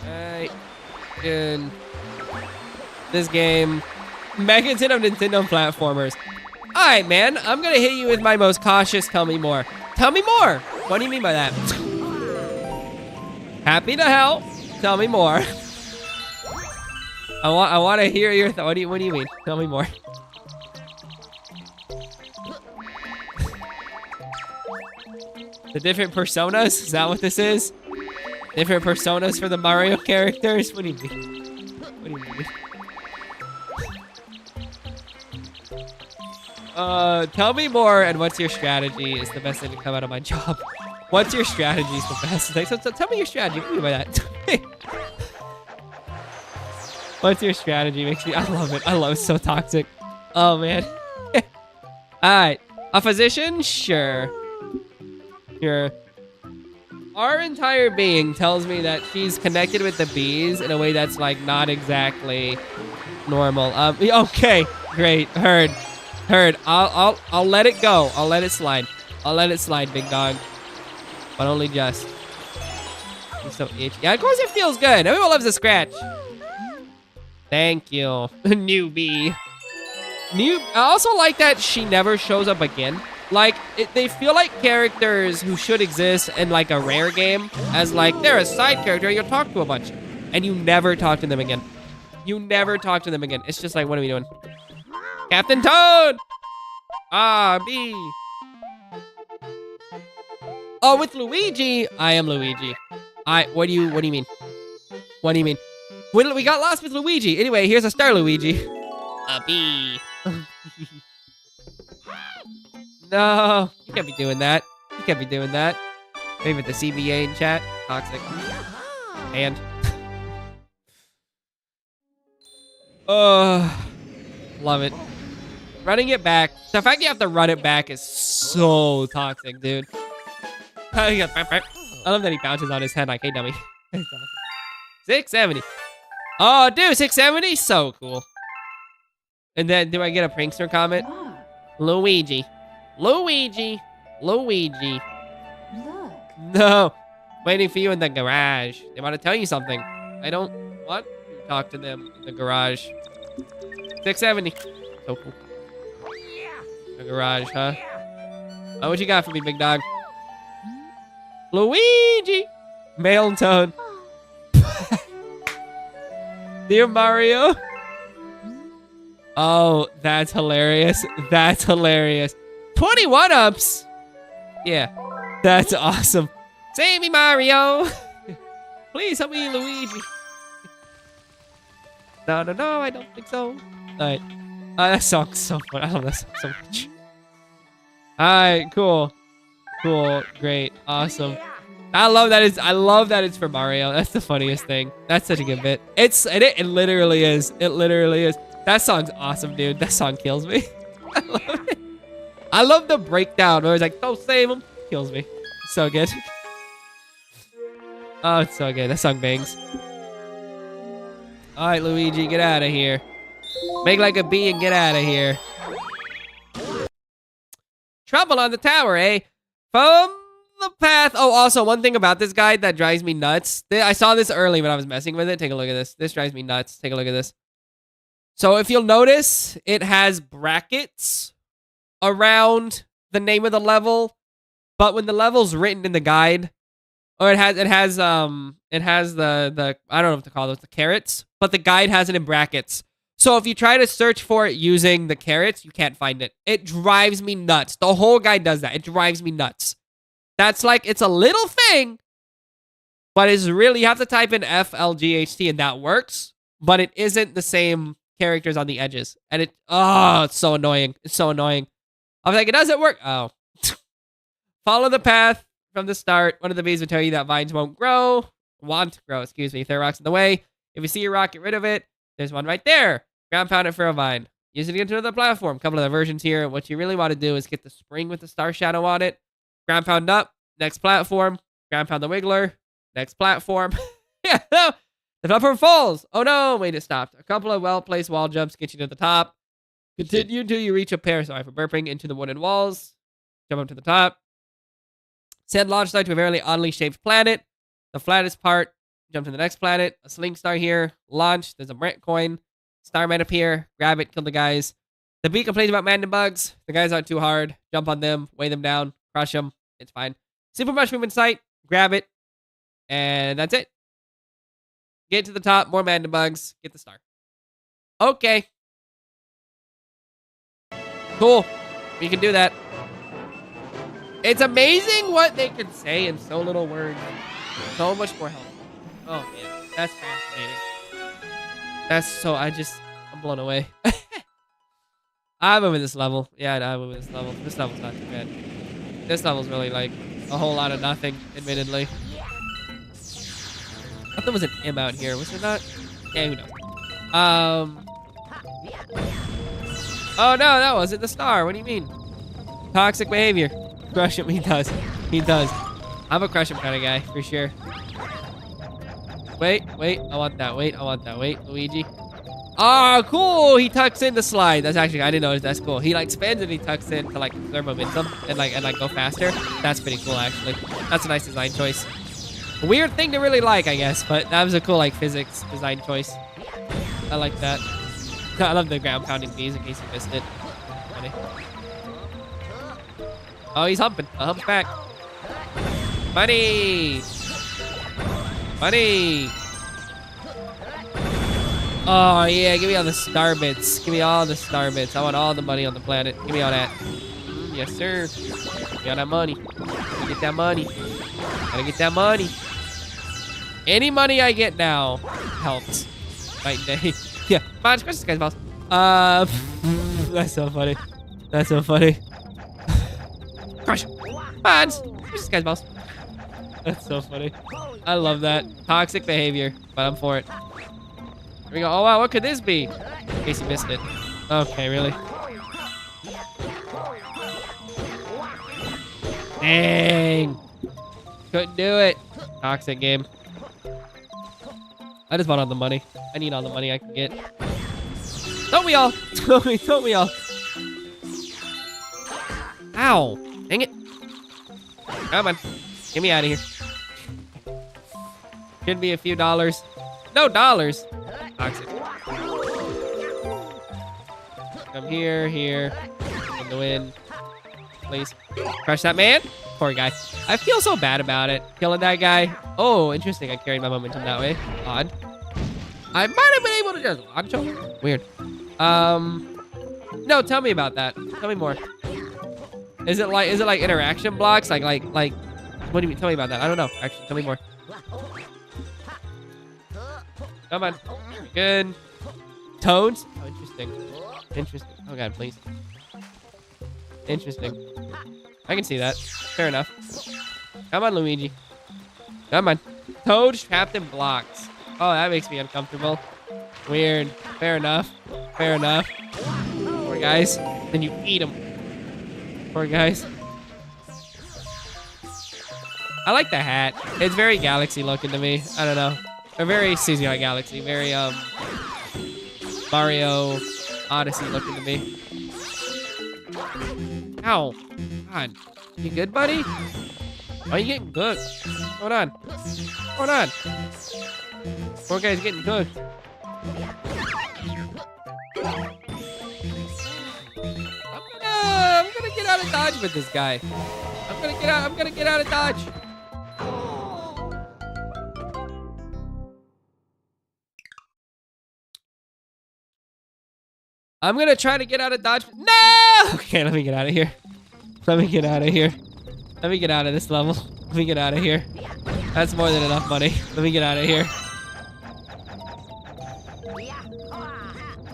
Speaker 1: Alright. Good. This game. Megaton of Nintendo platformers. Alright, man. I'm gonna hit you with my most cautious tell me more. Tell me more. What do you mean by that? Happy to help. Tell me more. I want to hear your thought. What do you mean? Tell me more. The different personas? Is that what this is? Different personas for the Mario characters? What do you mean? What do you mean? Tell me more, and what's your strategy is the best thing to come out of my job. What's your strategy is the best thing. So tell me your strategy. What do you mean by that? What's your strategy? Makes me, I love it. I love it. It's so toxic. Oh, man. All right. A physician? Sure. Sure. Our entire being tells me that she's connected with the bees in a way that's, like, not exactly normal. Okay. Great. Heard. I'll let it go. I'll let it slide. I'll let it slide, big dog. But only just. I'm so itchy. Yeah, of course it feels good. Everyone loves a scratch. Thank you, newbie. I also like that she never shows up again. Like, they feel like characters who should exist in, like, a rare game as, like, they're a side character you'll talk to a bunch. And you never talk to them again. You never talk to them again. It's just like, what are we doing? Captain Toad! Ah, B. Oh, with Luigi, I am Luigi. What do you mean? What do you mean? We got lost with Luigi. Anyway, here's a star Luigi. A B. No, you can't be doing that. You can't be doing that. Maybe with the CBA in chat. Toxic. And. Oh, love it. Running it back. The fact you have to run it back is so toxic, dude. I love that he bounces on his head like, hey, dummy. 670. Oh, dude, 670? So cool. And then, do I get a prankster comment? Luigi. Luigi. Luigi.
Speaker 3: Look.
Speaker 1: No. Waiting for you in the garage. They want to tell you something. I don't want to talk to them in the garage. 670. So cool. The garage, huh? Oh, what you got for me, big dog? Luigi! Male tone. Dear Mario. Oh, that's hilarious. That's hilarious. 21 ups. Yeah, that's awesome. Save me, Mario. Please help me, Luigi. No, I don't think so. All right. That song's so fun. I love that song so much. All right, cool. Cool, great, awesome. I love that it's for Mario. That's the funniest thing. That's such a good bit. It literally is. It literally is. That song's awesome, dude. That song kills me. I love it. I love the breakdown where it's like, don't save him. Kills me. It's so good. Oh, it's so good. That song bangs. All right, Luigi, get out of here. Make like a bee and get out of here. Trouble on the tower, eh? From the path. Oh, also, one thing about this guide that drives me nuts. I saw this early when I was messing with it. Take a look at this. This drives me nuts. Take a look at this. So if you'll notice, it has brackets around the name of the level. But when the level's written in the guide, or it has the I don't know what to call those, the carrots, but the guide has it in brackets. So if you try to search for it using the carrots, you can't find it. It drives me nuts. The whole guide does that. It drives me nuts. That's like, it's a little thing, but it's really, you have to type in FLGHT and that works, but it isn't the same characters on the edges. And it's so annoying. It's so annoying. I was like, it doesn't work. Oh. Follow the path from the start. One of the bees will tell you that vines won't grow. Excuse me. If there are rocks in the way. If you see a rock, get rid of it. There's one right there. Ground pound it for a vine. Use it to get to another platform. A couple of the versions here. What you really want to do is get the spring with the star shadow on it. Ground pound up. Next platform. Ground pound the wiggler. Next platform. Yeah, no. The platform falls. Oh no, wait, it stopped. A couple of well-placed wall jumps get you to the top. Continue until you reach a pair. Sorry for burping into the wooden walls. Jump up to the top. Send launch site to a very oddly shaped planet. The flattest part. Jump to the next planet. A sling star here. Launch. There's a Brent coin. Starmen appear. Grab it. Kill the guys. The bee complains about man bugs. The guys aren't too hard. Jump on them. Weigh them down. Crush them. It's fine. Super mushroom in sight. Grab it. And that's it. Get to the top. More man bugs. Get the star. Okay. Cool. We can do that. It's amazing what they can say in so little words. So much more helpful. Oh, man. That's fascinating. That's so... I'm blown away. I'm over this level. Yeah, I'm over this level. This level's not too bad. This level's really like a whole lot of nothing, admittedly. I thought there was an M out here. Was there not? Yeah, who knows? Oh, no, that wasn't the star. What do you mean? Toxic behavior. Crush him. He does. He does. I'm a crush him kind of guy, for sure. Wait. I want that. Wait. Luigi. Oh, cool. He tucks in the slide. That's actually, I didn't notice. That's cool. He like spins and he tucks in to like conserve momentum and like go faster. That's pretty cool, actually. That's a nice design choice. Weird thing to really like, I guess, but that was a cool like physics design choice. I like that. I love the ground pounding bees in case you missed it. Funny. Oh, he's humping. A hump's back. Money! Money! Oh, yeah. Give me all the star bits. Give me all the star bits. I want all the money on the planet. Give me all that. Yes, sir. Give me all that money. Gotta get that money. Gotta get that money. Any money I get now helps. Night and day. Yeah. Come on, crush this guy's balls. That's so funny. That's so funny. Crush him. Come on. Crush this guy's balls. That's so funny. I love that. Toxic behavior, but I'm for it. Here we go. Oh, wow. What could this be? In case you missed it. Okay, really? Dang. Couldn't do it. Toxic game. I just want all the money. I need all the money I can get. Don't we all? Don't we all? Ow. Dang it. Come on. Get me out of here. Should be a few dollars. No dollars. Toxic. Come here. In the wind. Please. Crush that man. Poor guy. I feel so bad about it. Killing that guy. Oh, interesting. I carried my momentum that way. Odd. I might have been able to just launch over. Weird. No, tell me about that. Tell me more. Is it like interaction blocks? Like, what do you mean? Tell me about that. I don't know. Actually, tell me more. Come on. Good. Toads? Oh, interesting. Interesting. Oh, God, please. Interesting. I can see that. Fair enough. Come on, Luigi. Come on. Toad trapped in blocks. Oh, that makes me uncomfortable. Weird. Fair enough. Fair enough. Poor guys. Then you eat them. Poor guys. I like the hat. It's very Galaxy looking to me. I don't know. Or very CZI Galaxy. Very, Mario Odyssey looking to me. Ow. God. You good, buddy? Why are you getting cooked? What's going on? What's going on? Poor guy's getting cooked. I'm gonna get out of dodge with this guy. I'm gonna get out of dodge. I'm gonna try to get out of dodge. No! Okay, let me get out of here. Let me get out of here. Let me get out of this level. Let me get out of here. That's more than enough money. Let me get out of here.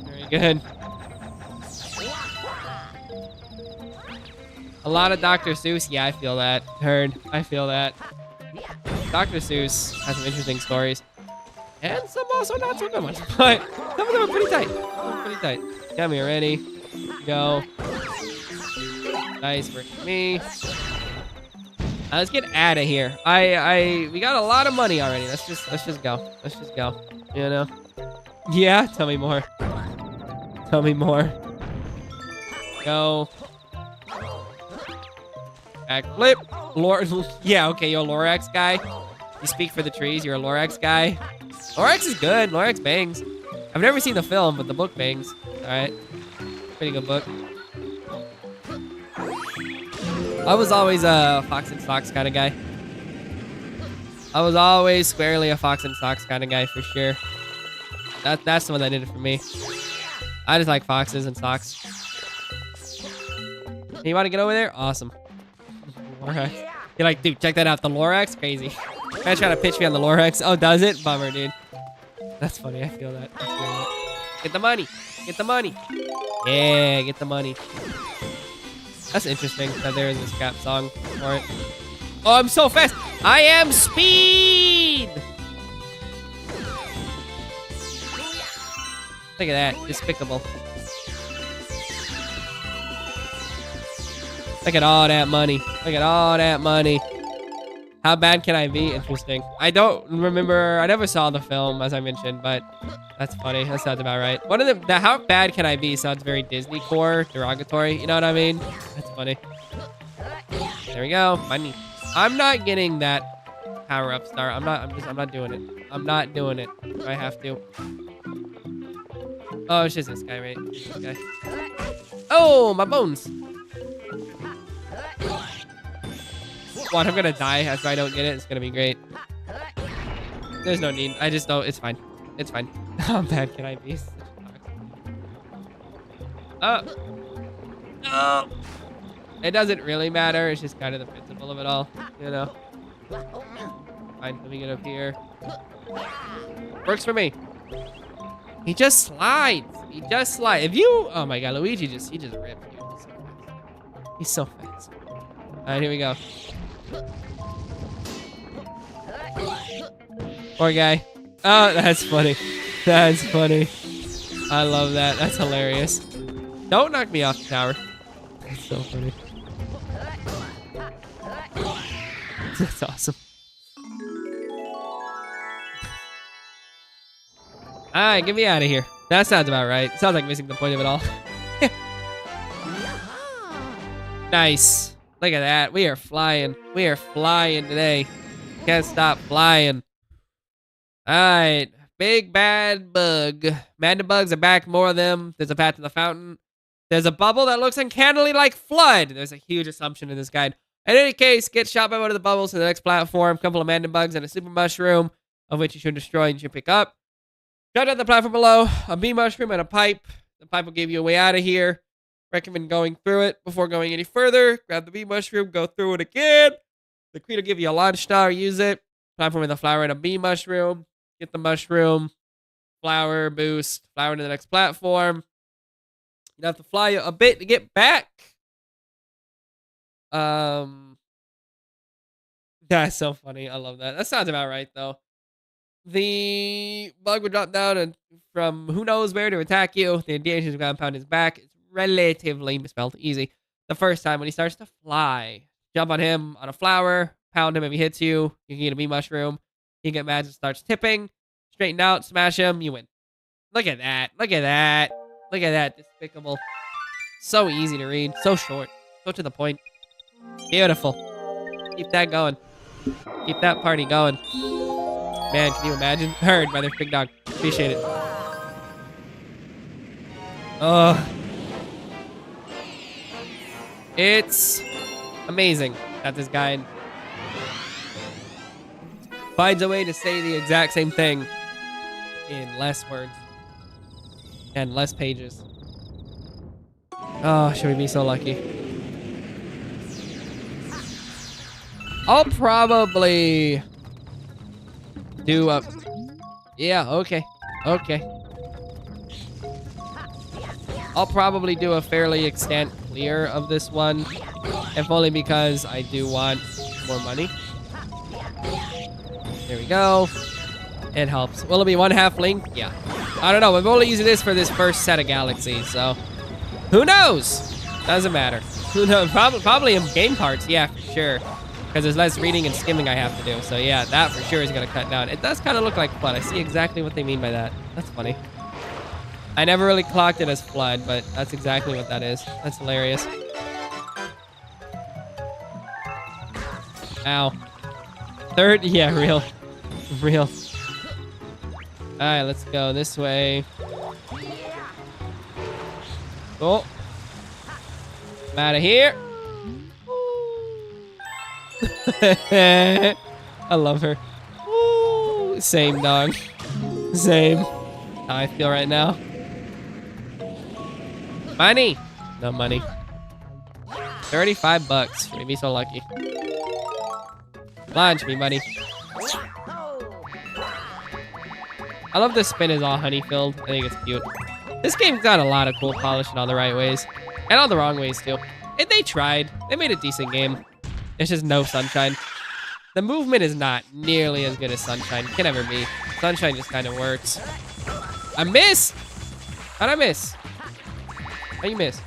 Speaker 1: Very good. A lot of Dr. Seuss. Yeah, I feel that. Heard. I feel that. Dr. Seuss has some interesting stories. And some also not so good ones. But some of them are pretty tight. Pretty tight. Come here, ready. Go. Nice work for me. Let's get out of here. We got a lot of money already. Let's just go. Let's just go. You know? Yeah, tell me more. Tell me more. Go. Backflip. Yeah, okay, you're a Lorax guy. You speak for the trees. You're a Lorax guy. Lorax is good. Lorax bangs. I've never seen the film, but the book bangs. All right. Pretty good book. I was always a Fox and Socks kind of guy. I was always squarely a Fox and Socks kind of guy for sure. That's the one that did it for me. I just like foxes and socks. You want to get over there? Awesome. Lorax. You're like, dude, check that out. The Lorax? Crazy. Man's trying to pitch me on the Lorax. Oh, does it? Bummer, dude. That's funny. I feel that. Get the money. Get the money. Yeah, get the money. That's interesting that there is a scrap song for it. Oh, I'm so fast. I am speed. Look at that. Despicable. Look at all that money. Look at all that money. How bad can I be? Interesting. I don't remember. I never saw the film, as I mentioned, but that's funny. That sounds about right. One of the how bad can I be sounds very Disney core, derogatory. You know what I mean? That's funny. There we go. Money. I'm not getting that power up star. I'm not doing it. I'm not doing it. I have to. Oh, it's just this guy, right? This guy. Oh, my bones. What? I'm gonna die after I don't get it. It's gonna be great. There's no need. I just don't. It's fine. It's fine. How bad can I be? Oh. It doesn't really matter. It's just kind of the principle of it all, you know. Fine. Let me get up here. Works for me. He just slides. He just slides. If you, oh my God, Luigi he just ripped you. He's so fast. All right, here we go. Poor guy. Oh, that's funny. That's funny. I love that. That's hilarious. Don't knock me off the tower. That's so funny. That's awesome. All right, get me out of here. That sounds about right. Sounds like missing the point of it all. Nice. Look at that. We are flying. We are flying today. Can't stop flying. All right. Big bad bug. Manda bugs are back. More of them. There's a path to the fountain. There's a bubble that looks uncannily like flood. There's a huge assumption in this guide. In any case, get shot by one of the bubbles to the next platform. A couple of Manda bugs and a super mushroom, of which you should destroy and you should pick up. Shut down the platform below. A bee mushroom and a pipe. The pipe will give you a way out of here. Recommend going through it before going any further. Grab the bee mushroom, go through it again. The creed will give you a launch star, use it. Platform with a flower and a bee mushroom. Get the mushroom, flower, boost, flower to the next platform. You have to fly a bit to get back. That's so funny. I love that. That sounds about right, though. The bug will drop down and from who knows where to attack you. The endangered compound is back. It's relatively misspelled easy. The first time when he starts to fly, jump on him on a flower, pound him if he hits you. You can get a bee mushroom. He get mad and starts tipping. Straighten out, smash him, you win. Look at that. Look at that. Look at that. Despicable. So easy to read. So short. So to the point. Beautiful. Keep that going. Keep that party going. Man, can you imagine? Heard by their big dog. Appreciate it. Oh. It's amazing that this guy finds a way to say the exact same thing in less words and less pages. Oh, should we be so lucky? I'll probably do a... Yeah, okay. Okay. I'll probably do a fairly extent clear of this one, if only because I do want more money. There we go. It helps. Will it be 1/2 length? Yeah. I don't know. I'm only using this for this first set of galaxies, so who knows? Doesn't matter. Who knows? Probably in game parts. Yeah, for sure. because there's less reading and skimming I have to do. So yeah, that for sure is going to cut down. It does kind of look like flood. I see exactly what they mean by that. That's funny. I never really clocked it as flood, but that's exactly what that is. That's hilarious. Ow. Third, yeah, real. Real. All right, let's go this way. Oh. I'm out of here. I love her. Woo. Same, dog. Same. How I feel right now. Money. No money. 35 bucks. You'd be so lucky. Launch me, buddy. I love the spin is all honey filled. I think it's cute. This game's got a lot of cool polish in all the right ways. And all the wrong ways, too. And they tried. They made a decent game. It's just no Sunshine. The movement is not nearly as good as Sunshine. Can never be. Sunshine just kind of works. I missed! How'd I miss? How you miss?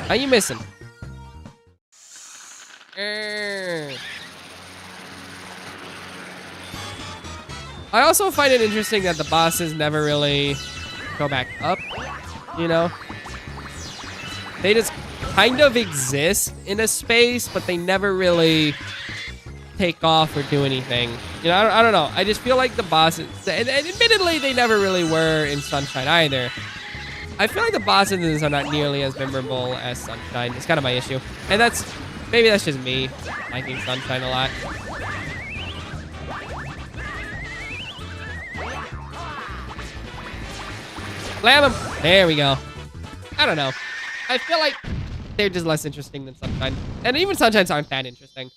Speaker 1: How you missing? I also find it interesting that the bosses never really go back up, you know? They just kind of exist in a space, but they never really take off or do anything. You know, I don't know. I just feel like the bosses, and admittedly, they never really were in Sunshine either. I feel like the bosses are not nearly as memorable as Sunshine. It's kind of my issue. And maybe that's just me liking Sunshine a lot. Slam him. There we go. I don't know. I feel like they're just less interesting than Sunshine. And even Sunshines aren't that interesting.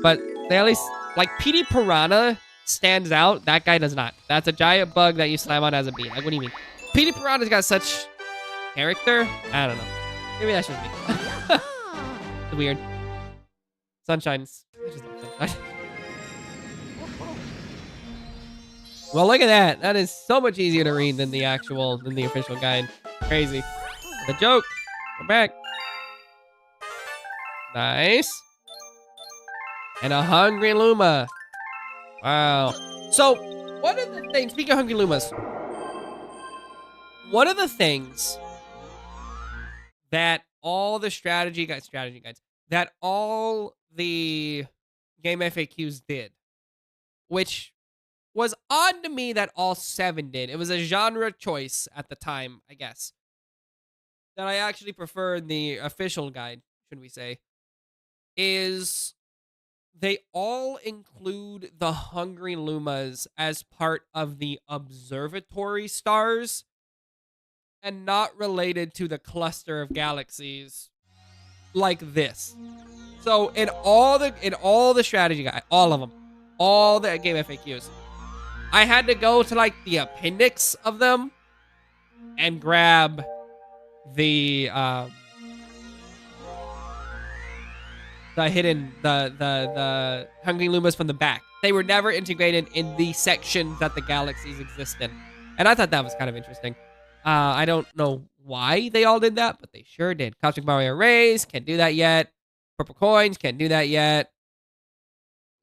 Speaker 1: But they at least, like, PD Piranha stands out. That guy does not. That's a giant bug that you slam on as a beat. Like, what do you mean? PD Piranha's got such character. I don't know. Maybe that's just me. It's weird. Sunshine's. I just love Sunshine. Well, look at that. That is so much easier to read than the official guide. Crazy. The joke. We're back. Nice. And a Hungry Luma. Wow. So, one of the things, speaking of Hungry Lumas, one of the things that all the strategy guides, that all the game FAQs did, which was odd to me that all 7 did. It was a genre choice at the time, I guess, that I actually preferred the official guide, should we say, is they all include the Hungry Lumas as part of the observatory stars and not related to the cluster of galaxies like this. So in all the strategy guide, all of them, all the game FAQs, I had to go to like the appendix of them and grab the hidden the Hungry Lumas from the back. They were never integrated in the sections that the galaxies exist in, and I thought that was kind of interesting. I don't know why they all did that, but they sure did. Cosmic Mario Rays can't do that yet. Purple Coins can't do that yet.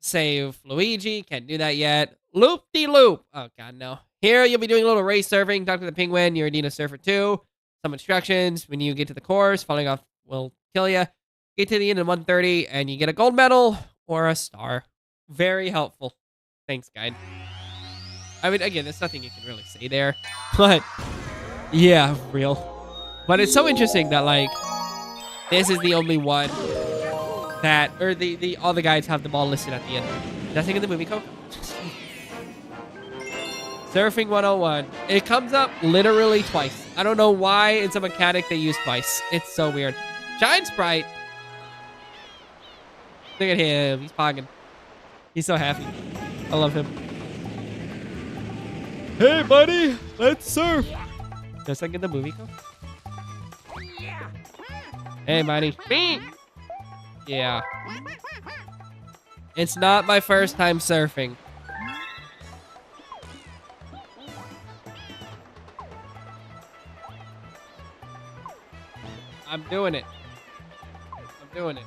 Speaker 1: Save Luigi can't do that yet. Loop-de-loop. Oh, God, no. Here, you'll be doing a little race surfing. Talk to the penguin. You're a surfer, too. Some instructions. When you get to the course, falling off will kill you. Get to the end in 130, and you get a gold medal or a star. Very helpful. Thanks, guide. I mean, again, there's nothing you can really say there. But, yeah, real. But it's so interesting that, like, this is the only one that, or all the guides have them all listed at the end. Nothing in the movie, Coco. Surfing 101. It comes up literally twice. I don't know why it's a mechanic they use twice. It's so weird. Giant Sprite. Look at him. He's pogging. He's so happy. I love him. Hey, buddy. Let's surf. Just like in the movie, Coco. Hey, buddy. Yeah. It's not my first time surfing. I'm doing it. I'm doing it.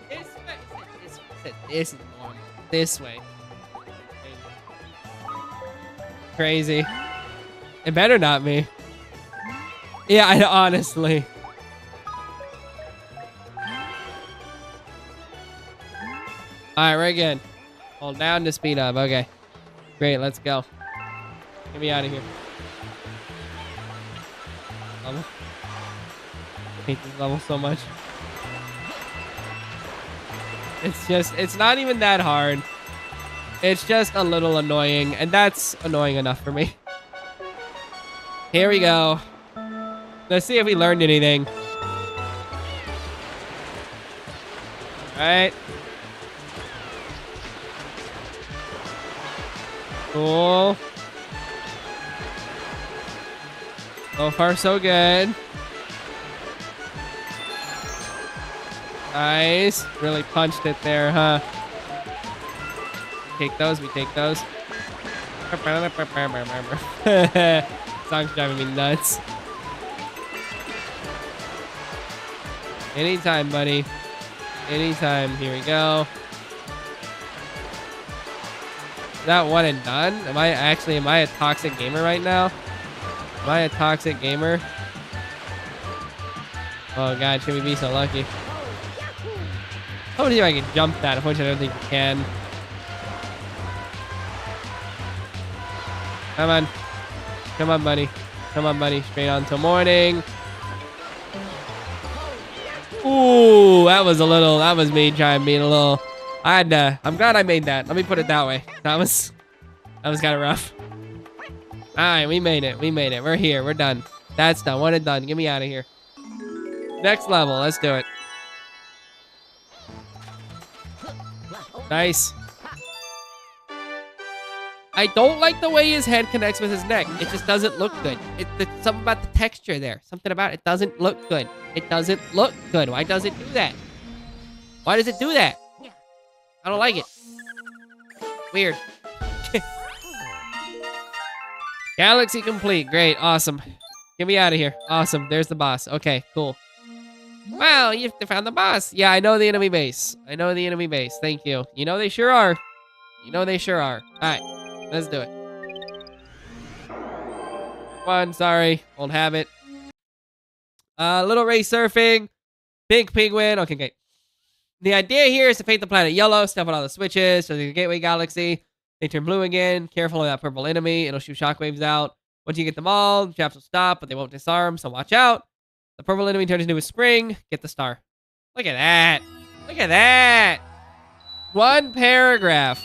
Speaker 1: This way. This is normal. This way. Crazy. It better not be. Yeah, honestly. Alright, we're good. Hold down to speed up. Okay. Great, let's go. Get me out of here. I hate this level so much. It's not even that hard. It's just a little annoying, and that's annoying enough for me. Here we go. Let's see if we learned anything. Alright. Cool. So far, so good. Nice. Really punched it there, huh? Take those. We take those. Song's driving me nuts. Anytime, buddy. Anytime. Here we go. Is that one and done? Am I a toxic gamer right now? Am I a toxic gamer? Oh god, should we be so lucky? I want to see if I can jump that. Unfortunately, I don't think you can. Come on. Come on, buddy. Come on, buddy. Straight on till morning. Ooh, that was me trying to be a little... I'm glad I made that. Let me put it that way. That was kind of rough. Alright, we made it. We're here. We're done. That's done. One and done. Get me out of here. Next level. Let's do it. Nice. I don't like the way his head connects with his neck. It just doesn't look good. It's something about the texture there. Something about it doesn't look good. It doesn't look good. Why does it do that? Why does it do that? I don't like it. Weird. Galaxy complete. Great. Awesome. Get me out of here. Awesome. There's the boss. Okay, cool. Wow, you found the boss. Yeah, I know the enemy base. Thank you. You know they sure are. All right. Let's do it. One, sorry. Old habit. Little race surfing. Big penguin. Okay, great. The idea here is to paint the planet yellow, step on all the switches, so the gateway galaxy. They turn blue again. Careful of that purple enemy. It'll shoot shockwaves out. Once you get them all, the traps will stop, but they won't disarm, so watch out. The purple enemy turns into a spring. Get the star. Look at that. Look at that. One paragraph.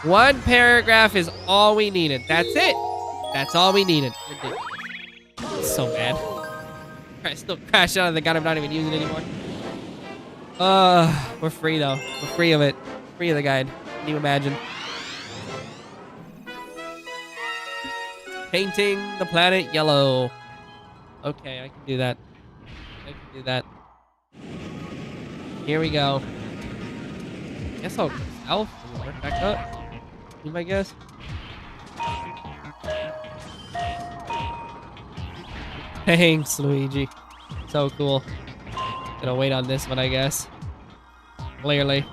Speaker 1: One paragraph is all we needed. That's it. That's all we needed. Ridiculous. So bad. I still crashed out of the gun. I'm not even using it anymore. We're free though. We're free of it. Free of the guide. Can you imagine? Painting the planet yellow. Okay, I can do that. Here we go. Guess I'll go south and work back up. Be my guess. Thanks, Luigi. So cool. Gonna wait on this one, I guess. Clearly.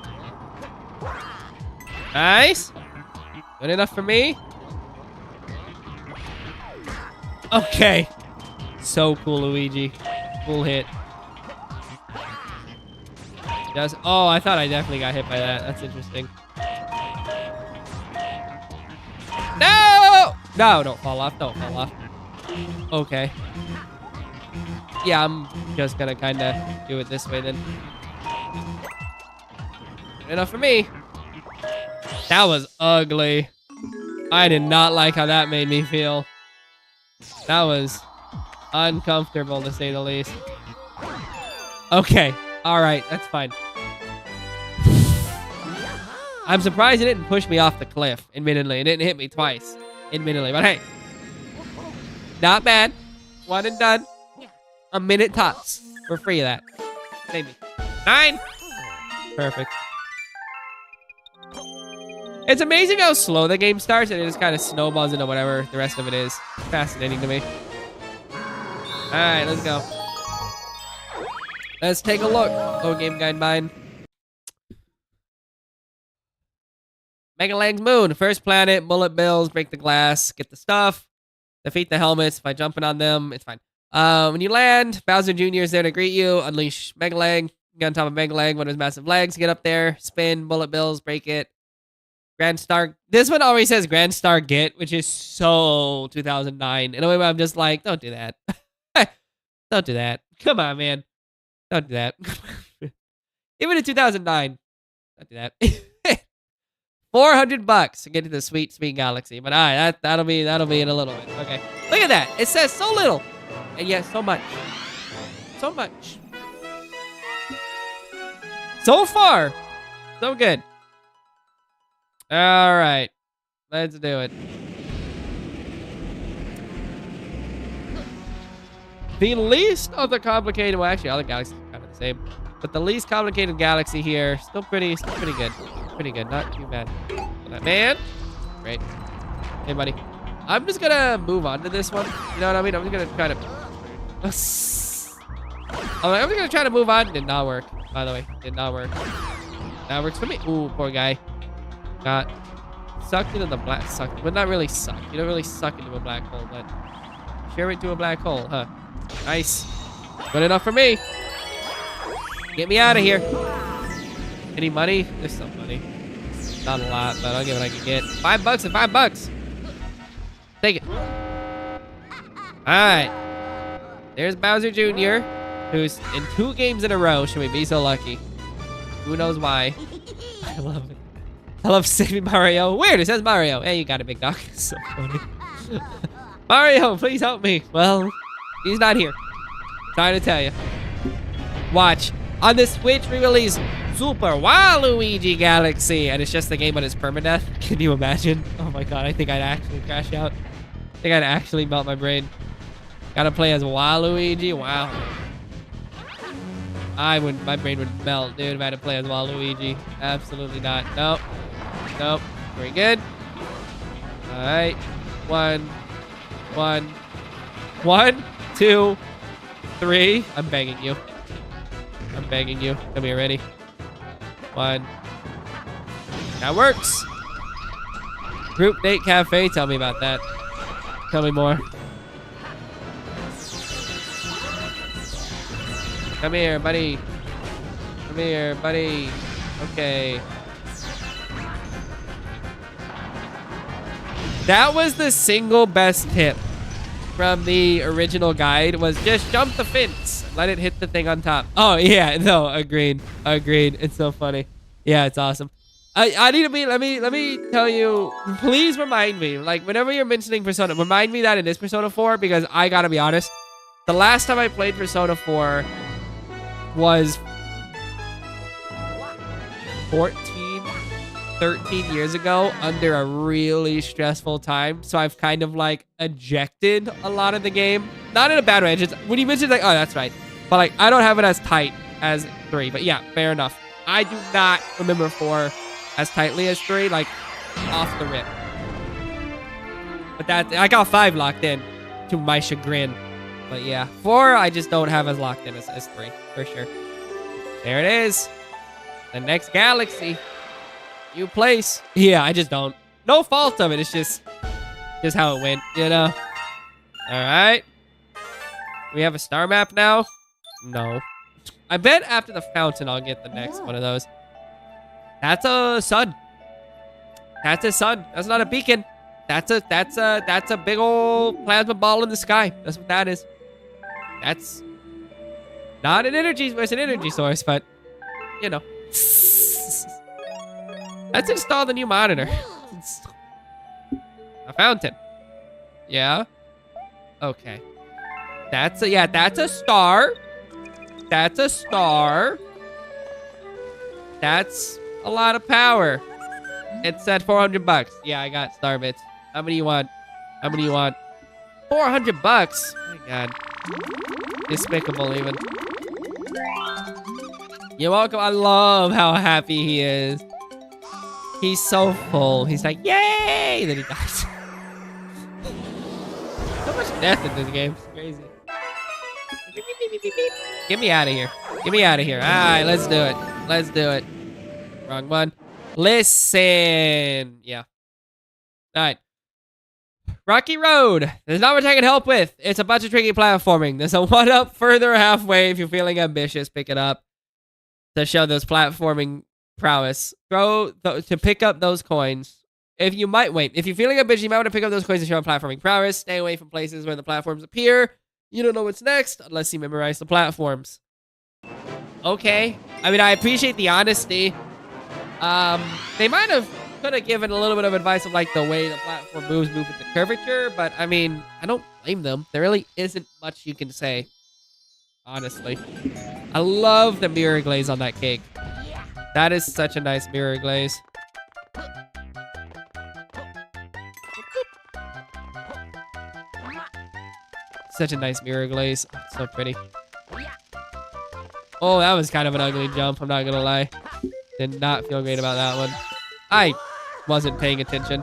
Speaker 1: Nice. Good enough for me. Okay. So cool, Luigi. Cool hit. Does oh, I thought I definitely got hit by that. That's interesting. No! No, don't fall off. Don't fall off. Okay. Yeah, I'm just gonna kind of do it this way then. Good enough for me. That was ugly. I did not like how that made me feel. That was uncomfortable to say the least. Okay. All right. That's fine. I'm surprised it didn't push me off the cliff, admittedly. It didn't hit me twice, admittedly. But hey, not bad. One and done. A minute tops. We're free of that. Save me. 9. Perfect. It's amazing how slow the game starts and it just kind of snowballs into whatever the rest of it is. Fascinating to me. All right, let's go. Let's take a look. Oh, game guide mine. Mega Lang's moon. First planet, bullet bills, break the glass, get the stuff, defeat the helmets by jumping on them. It's fine. When you land, Bowser Jr. is there to greet you. Unleash Mega Lang. Get on top of Mega Lang, one of his massive legs. Get up there, spin, bullet bills, break it. Grand Star. This one always says Grand Star Get, which is so 2009. In a way where I'm just like, don't do that. Don't do that. Come on, man. Don't do that. Even in 2009, don't do that. $400 to get to the sweet, sweet galaxy. But all right, that'll be in a little bit. Okay. Look at that. It says so little, and yet so much. So much. So far, so good. All right, let's do it. The least of the complicated, well, actually, all the galaxies are kind of the same, but the least complicated galaxy here, still pretty good. Pretty good, not too bad. Man, great. Hey, buddy. I'm just gonna move on to this one. You know what I mean? I'm just gonna try to. I'm just gonna try to move on. Did not work. By the way, did not work. That works for me. Ooh, poor guy. Got sucked into the black. Sucked, but not really sucked. You don't really suck into a black hole, but share it to a black hole, huh? Nice. Good enough for me. Get me out of here. Any money? There's some money. Not a lot, but I'll give what I can get. $5 and $5. Take it. All right. There's Bowser Jr., who's in 2 games in a row. Should we be so lucky? Who knows why? I love it. I love saving Mario. Weird, it says Mario. Hey, you got it, big dog. It's so funny. Mario, please help me. Well, he's not here. Trying to tell you. Watch. On the Switch re-release, Super Waluigi Galaxy. And it's just the game, but it's permadeath. Can you imagine? Oh my god, I think I'd actually crash out. I think I'd actually melt my brain. Gotta play as Waluigi? Wow. My brain would melt, dude, if I had to play as Waluigi. Absolutely not. Nope. Nope. Very good. Alright. 1, 2, 3. I'm begging you. I'm begging you. Come here, ready? 1. That works. Group Date Cafe. Tell me about that. Tell me more. Come here, buddy. Come here, buddy. Okay. That was the single best tip from the original guide, was just jump the fence. Let it hit the thing on top. Oh, yeah. No, agreed. Agreed. It's so funny. Yeah, it's awesome. I need to be, let me tell you, please remind me, like, whenever you're mentioning Persona, remind me that it is Persona 4, because I gotta be honest, the last time I played Persona 4 was 13 years ago under a really stressful time. So I've kind of like ejected a lot of the game. Not in a bad way. Just when you mentioned like, oh, that's right. But like, I don't have it as tight as 3. But yeah, fair enough. I do not remember 4 as tightly as 3, like off the rip. But that, I got 5 locked in to my chagrin. But yeah, 4 I just don't have as locked in as 3, for sure. There it is. The next galaxy. New place. Yeah, I just don't. No fault of it. It's just how it went, you know? Alright. We have a star map now? No. I bet after the fountain I'll get the next one of those. That's a sun. That's a sun. That's not a beacon. That's a big old plasma ball in the sky. That's what that is. That's not an energy, it's an energy source, but you know. Let's install the new monitor. A fountain. Yeah. Okay. That's a star. That's a star. That's a lot of power. It's at $400. Yeah, I got star bits. How many you want? How many you want? $400. Oh my god. Despicable even. You're welcome. I love how happy he is. He's so full. He's like, yay! Then he dies. So much death in this game. It's crazy. Get me out of here. Get me out of here. All right, let's do it. Let's do it. Wrong one. Listen. Yeah. All right. Rocky Road. There's not much I can help with. It's a bunch of tricky platforming. There's a one-up further halfway if you're feeling ambitious. Pick it up to show those platforming prowess. To pick up those coins. If you're feeling ambitious, you might want to pick up those coins to show platforming prowess. Stay away from places where the platforms appear. You don't know what's next unless you memorize the platforms. Okay. I mean, I appreciate the honesty. They could have given a little bit of advice of like the way the platform move with the curvature, but I mean, I don't blame them. There really isn't much you can say, honestly. I love the mirror glaze on that cake. That is such a nice mirror glaze. Such a nice mirror glaze. Oh, so pretty. Oh, that was kind of an ugly jump. I'm not gonna lie. Did not feel great about that one. I wasn't paying attention.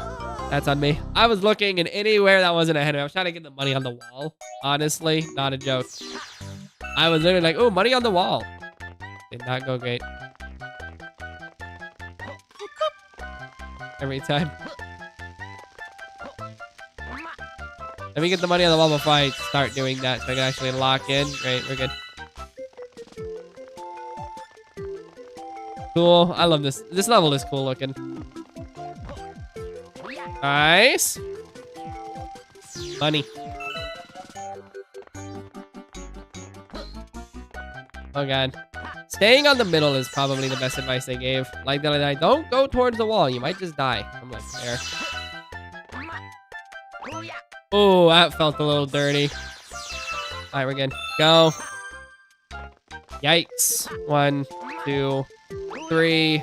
Speaker 1: That's on me. I was looking and anywhere that wasn't ahead of me. I was trying to get the money on the wall. Honestly, not a joke. I was literally like, oh, money on the wall. Did not go great. Every time. Let me get the money on the wall before I start doing that so I can actually lock in. Great, we're good. Cool. I love this. This level is cool looking. Nice. Money. Oh, God. Staying on the middle is probably the best advice they gave. Like the other night, don't go towards the wall. You might just die. I'm like, there. Oh, that felt a little dirty. All right, we're good. Go. Yikes. 1, 2, 3.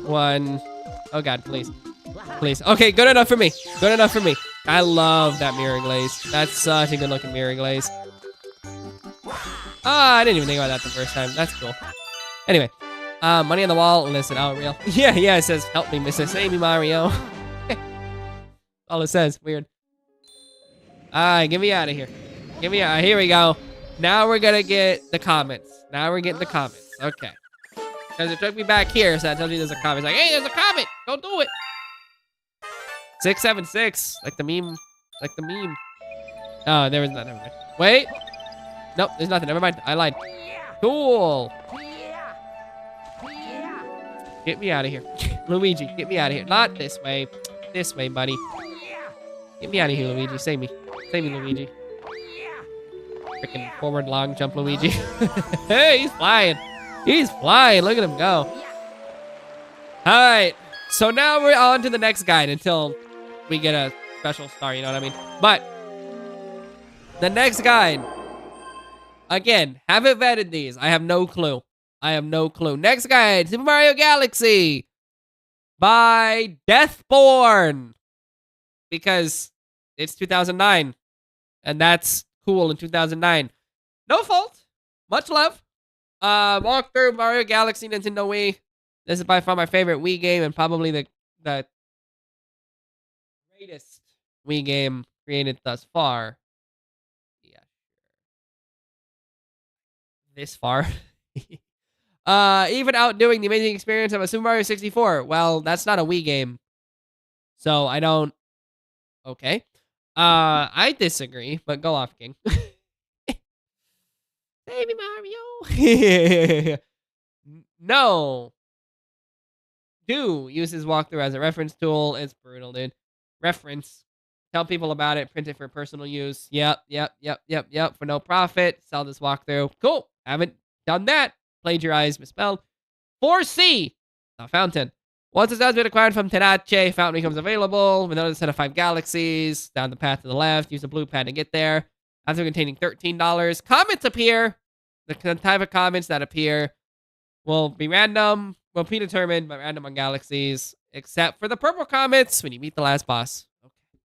Speaker 1: 1. Oh, God, please. Please. Okay, good enough for me. Good enough for me. I love that mirror glaze. That's such a good looking mirror glaze. Ah, I didn't even think about that the first time. That's cool. Anyway, money on the wall. Listen, oh, real. Yeah, it says, help me, Mrs. Save me, Mario. All it says. Weird. Get me out of here. Get me out. Here we go. Now we're gonna get the comments. Now we're getting the comments. Okay. Because it took me back here, so that tells me there's a comment. It's like, hey, there's a comment. Go do it. 676. Like the meme. Like the meme. Oh, there was not. Never mind. Wait. Nope, there's nothing. Never mind. I lied. Cool. Get me out of here. Luigi, get me out of here. Not this way. This way, buddy. Get me out of here, Luigi. Save me. Save me, Luigi. Freaking forward long jump, Luigi. Hey, he's flying. He's flying. Look at him go. All right. So now we're on to the next guide until we get a special star. You know what I mean? But the next guide. Again, haven't vetted these. I have no clue. I have no clue. Next guide, Super Mario Galaxy by Deathborn. Because it's 2009. And that's cool in 2009. No fault. Much love. Walk through Mario Galaxy Nintendo Wii. This is by far my favorite Wii game and probably the greatest Wii game created thus far. Yeah. This far. Even outdoing the amazing experience of a Super Mario 64. Well, that's not a Wii game. So I don't... Okay. I disagree, but go off, King. Baby Mario. No. Do use his walkthrough as a reference tool. It's brutal, dude. Reference. Tell people about it. Print it for personal use. Yep. For no profit. Sell this walkthrough. Cool. Haven't done that. Plagiarized. Misspelled. 4C. A fountain. Once the has been acquired from Tenace, fountain becomes available. With another set of 5 galaxies. Down the path to the left. Use the blue pad to get there. After containing $13. Comments appear. The type of comments that appear will be random. Will be determined by random on galaxies. Except for the purple comments when you meet the last boss. Okay.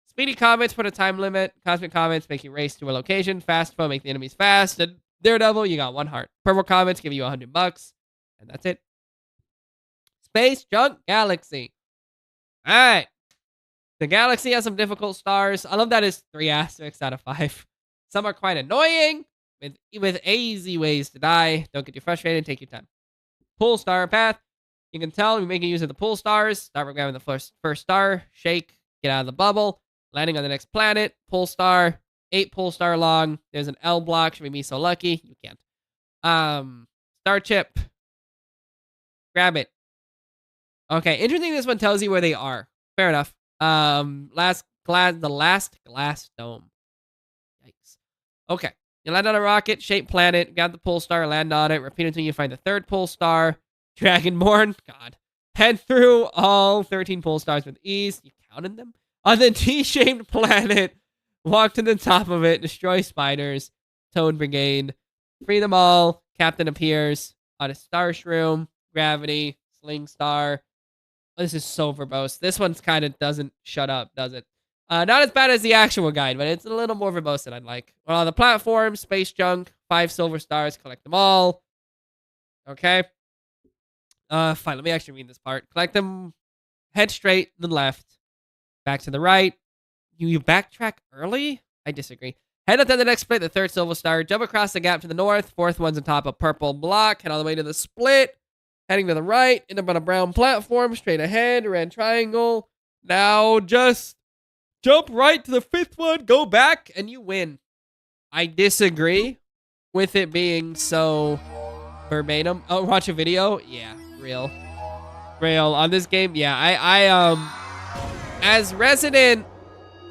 Speaker 1: Speedy comments put a time limit. Cosmic comments make you race to a location. Fast foe make the enemies fast. And Daredevil, you got 1 heart. Purple comments give you $100. And that's it. Space Junk Galaxy. Alright. The galaxy has some difficult stars. I love that it's 3 asterisks out of 5. Some are quite annoying. With easy ways to die. Don't get too frustrated. Take your time. Pull star path. You can tell we're making use of the pool stars. Start by grabbing the first star. Shake. Get out of the bubble. Landing on the next planet. Pull star. 8 pull star long. There's an L block. Should we be so lucky? You can't. Star chip. Grab it. Okay, interesting. This one tells you where they are. Fair enough. The last glass dome. Yikes. Okay. You land on a rocket-shaped planet. Grab the pull star. Land on it. Repeat until you find the 3rd pull star. Dragonborn. God. Head through all 13 pull stars with ease. You counted them? On the T-shaped planet. Walk to the top of it. Destroy spiders. Toad Brigade. Free them all. Captain appears on a star shroom. Gravity. Sling star. This is so verbose. This one's kind of doesn't shut up, does it? Not as bad as the actual guide, but it's a little more verbose than I'd like. Well, on the platform, space junk, 5 silver stars, collect them all. Okay. Fine, let me actually read this part. Collect them, head straight, then left. Back to the right. You backtrack early? I disagree. Head up to the next split, the 3rd silver star. Jump across the gap to the north. 4th one's on top of purple block. Head all the way to the split. Heading to the right. End up on a brown platform. Straight ahead. Red triangle. Now just jump right to the 5th one. Go back and you win. I disagree with it being so verbatim. Oh, watch a video? Yeah, real. On this game? Yeah, I as resident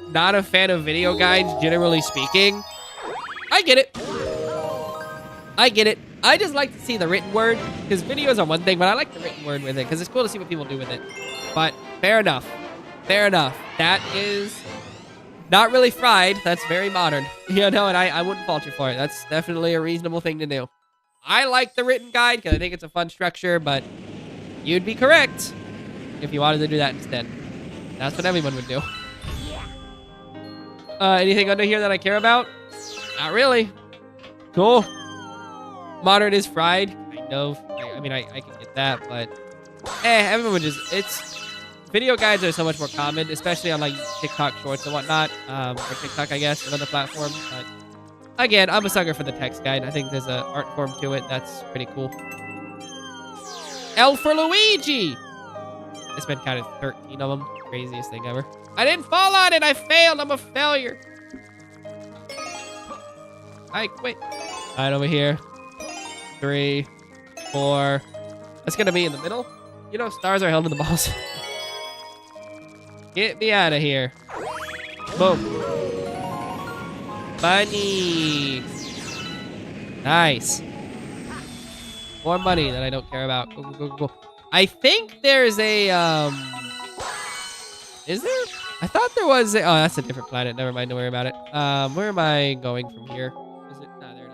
Speaker 1: not a fan of video guides, generally speaking, I get it. I just like to see the written word, because videos are one thing, but I like the written word with it, because it's cool to see what people do with it. But fair enough. That is not really fried. That's very modern. You know, and I wouldn't fault you for it. That's definitely a reasonable thing to do. I like the written guide, because I think it's a fun structure, but you'd be correct if you wanted to do that instead. That's what everyone would do. Anything under here that I care about? Not really. Cool. Modern is fried. Kind of. I mean, I can get that, but everyone would just, video guides are so much more common, especially on like TikTok shorts and whatnot, or TikTok, I guess, and other platforms. But again, I'm a sucker for the text guide. I think there's an art form to it that's pretty cool. L for Luigi! I spent kind of 13 of them. Craziest thing ever. I didn't fall on it. I failed. I'm a failure. I quit. All right, over here. 3, 4. That's gonna be in the middle. You know, stars are held in the balls. Get me out of here. Boom. Money. Nice. More money that I don't care about. Go. I think there's a, is there? I thought there was a, oh, that's a different planet. Never mind, don't worry about it. Where am I going from here? Is it? Nah, there it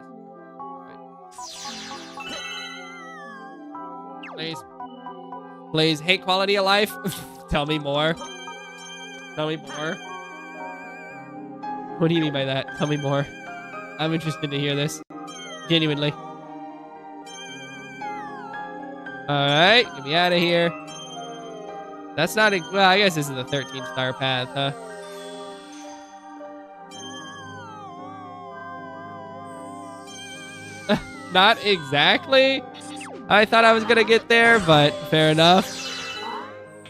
Speaker 1: is. Right. Please. Hate quality of life. Tell me more. Tell me more. What do you mean by that? Tell me more. I'm interested to hear this. Genuinely. Alright, get me out of here. That's not a, well, I guess this is the 13-star path, huh? Not exactly. I thought I was gonna get there, but fair enough.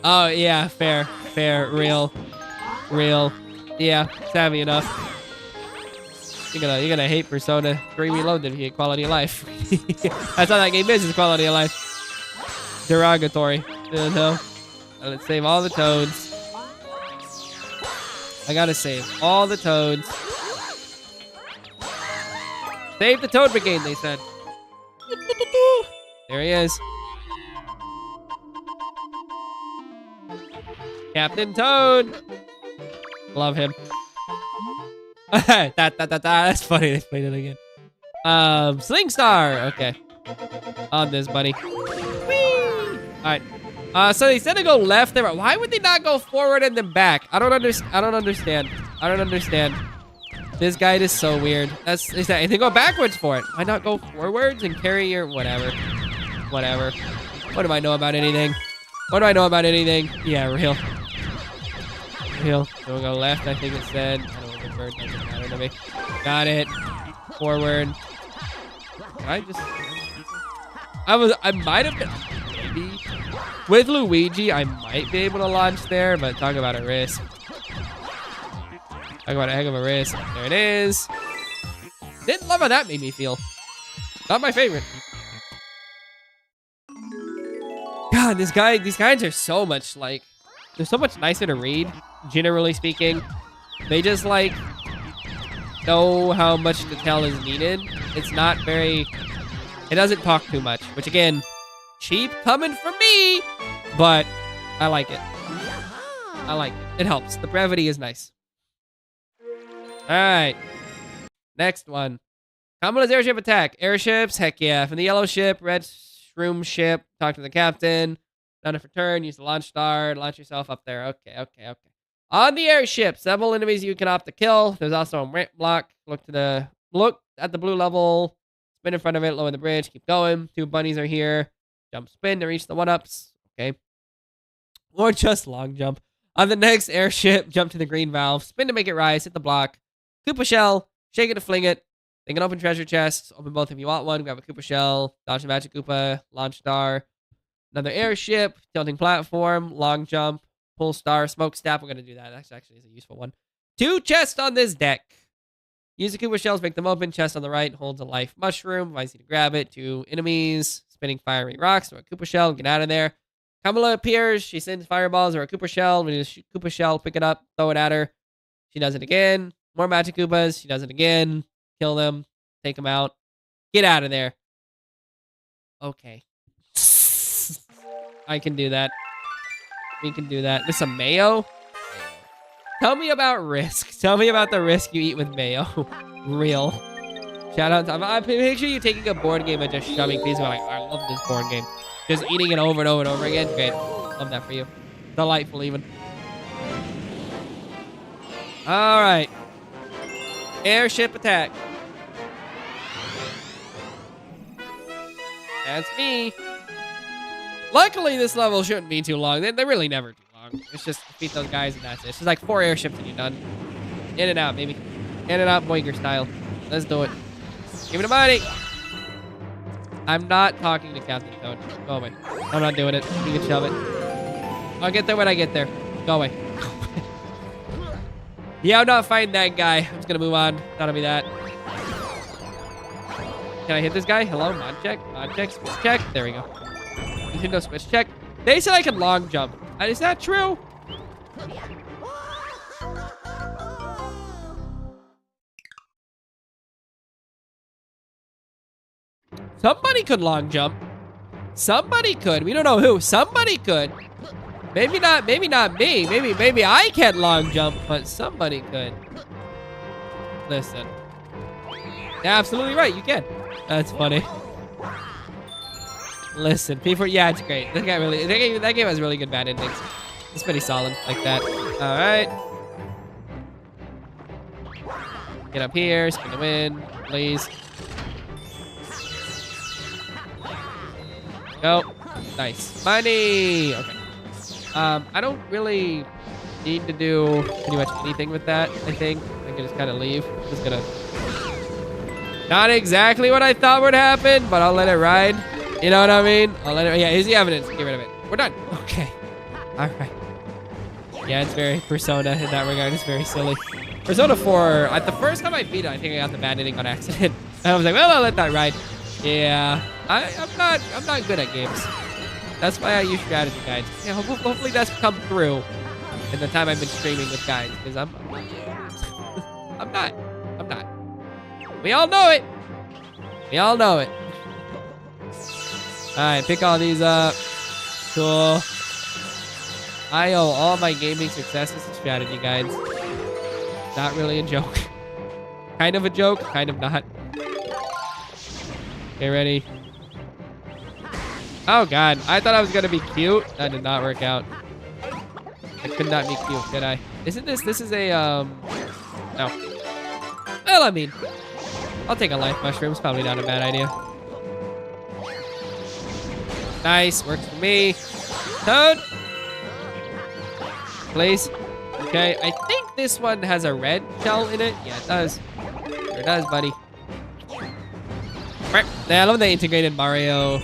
Speaker 1: Oh, yeah, fair, real. Yeah, savvy enough. You're gonna hate Persona 3 Reloaded if you get quality of life. That's how that game is quality of life. Derogatory. You know? Let's save all the toads. I gotta save all the toads. Save the Toad Brigade, they said. There he is. Captain Toad. Love him. That's funny. They played it again. Sling Star. Okay. On this, buddy. Whee! Alright. So they said to go left there. Why would they not go forward and then back? I don't understand. This guide is so weird. Is that they go backwards for it? Why not go forwards and carry your whatever? What do I know about anything? Yeah, real. Don't go left, I think it said. I don't remember. It doesn't matter to me. Got it. Forward. Did I might have been, maybe. With Luigi, I might be able to launch there, but talk about a risk. Talk about a heck of a risk. There it is. Didn't love how that made me feel. Not my favorite. God, these guys are so much like, they're so much nicer to read, generally speaking. They just like know how much detail is needed. It's not very, it doesn't talk too much, which again, cheap coming from me, but I like it. I like it. It helps. The brevity is nice. All right. Next one. Kamala's airship attack. Airships, heck yeah. From the yellow ship, red shroom ship, talk to the captain. Down for turn, use the launch star, launch yourself up there. Okay. On the airship, several enemies you can opt to kill. There's also a ramp block. Look at the blue level. Spin in front of it, lower the bridge, keep going. 2 bunnies are here. Jump spin to reach the 1-ups. Okay. Or just long jump. On the next airship, jump to the green valve. Spin to make it rise, hit the block. Koopa shell, shake it to fling it. They can open treasure chests. Open both if you want one. Grab a Koopa shell. Dodge the magic Koopa. Launch star. Another airship. Tilting platform. Long jump. Pull star. Smoke staff. We're going to do that. That actually is a useful one. 2 chests on this deck. Use the Koopa shells. Make them open. Chest on the right. Holds a life mushroom. Advise you to grab it. 2 enemies. Spinning fiery rocks. Or a Koopa shell. Get out of there. Kamala appears. She sends fireballs or a Koopa shell. When you shoot Koopa shell, pick it up. Throw it at her. She does it again. More magic Koopas. She does it again. Kill them. Take them out. Get out of there. Okay. I can do that. We can do that. This a mayo? Tell me about risk. Tell me about the risk you eat with mayo. Real. Shout out to... I picture you taking a board game and just shoving pieces. Like, I love this board game. Just eating it over and over and over again. Great. Love that for you. Delightful even. All right. Airship attack. That's me. Luckily, this level shouldn't be too long. They're really never too long. It's just defeat those guys and that's it. It's just like 4 airships and you're done. In and out, baby. In and out, Boinger style. Let's do it. Give me the money. I'm not talking to Captain Toad. Go away. I'm not doing it. You can shove it. I'll get there when I get there. Go away. Yeah, I'm not fighting that guy. I'm just gonna move on. That'll be that. Can I hit this guy? Hello? Mod check? Mod check? Switch check? There we go. Nintendo Switch check. They said I could long jump. Is that true? Somebody could long jump. Somebody could. We don't know who. Somebody could. Maybe not me. Maybe I can't long jump, but somebody could. Listen. Yeah, absolutely right. You can. That's funny. Listen, people. Yeah, it's great. That game has really good bad endings. It's pretty solid like that. All right. Get up here. Spin the wind, please. Go. Nice. Money. Okay. I don't really need to do pretty much anything with that, I think. I can just kind of leave. Just gonna... Not exactly what I thought would happen, but I'll let it ride. You know what I mean? I'll let it... Yeah, here's the evidence. Get rid of it. We're done. Okay. All right. Yeah, it's very Persona in that regard. It's very silly. Persona 4, the first time I beat it, I think I got the bad ending on accident. And I was like, well, I'll let that ride. Yeah. I'm not good at games. That's why I use strategy guides. Yeah, hopefully that's come through in the time I've been streaming with guides, because I'm not. We all know it. We all know it. All right, pick all these up. Cool. I owe all my gaming successes to strategy guides. Not really a joke. Kind of a joke, kind of not. Okay, ready? Oh god, I thought I was gonna be cute. That did not work out. I could not be cute, did I? Isn't this is a, no. Well, I mean, I'll take a life mushroom. It's probably not a bad idea. Nice, works for me. Toad! Please. Okay, I think this one has a red shell in it. Yeah, it does. Sure it does, buddy. Yeah, I love the integrated Mario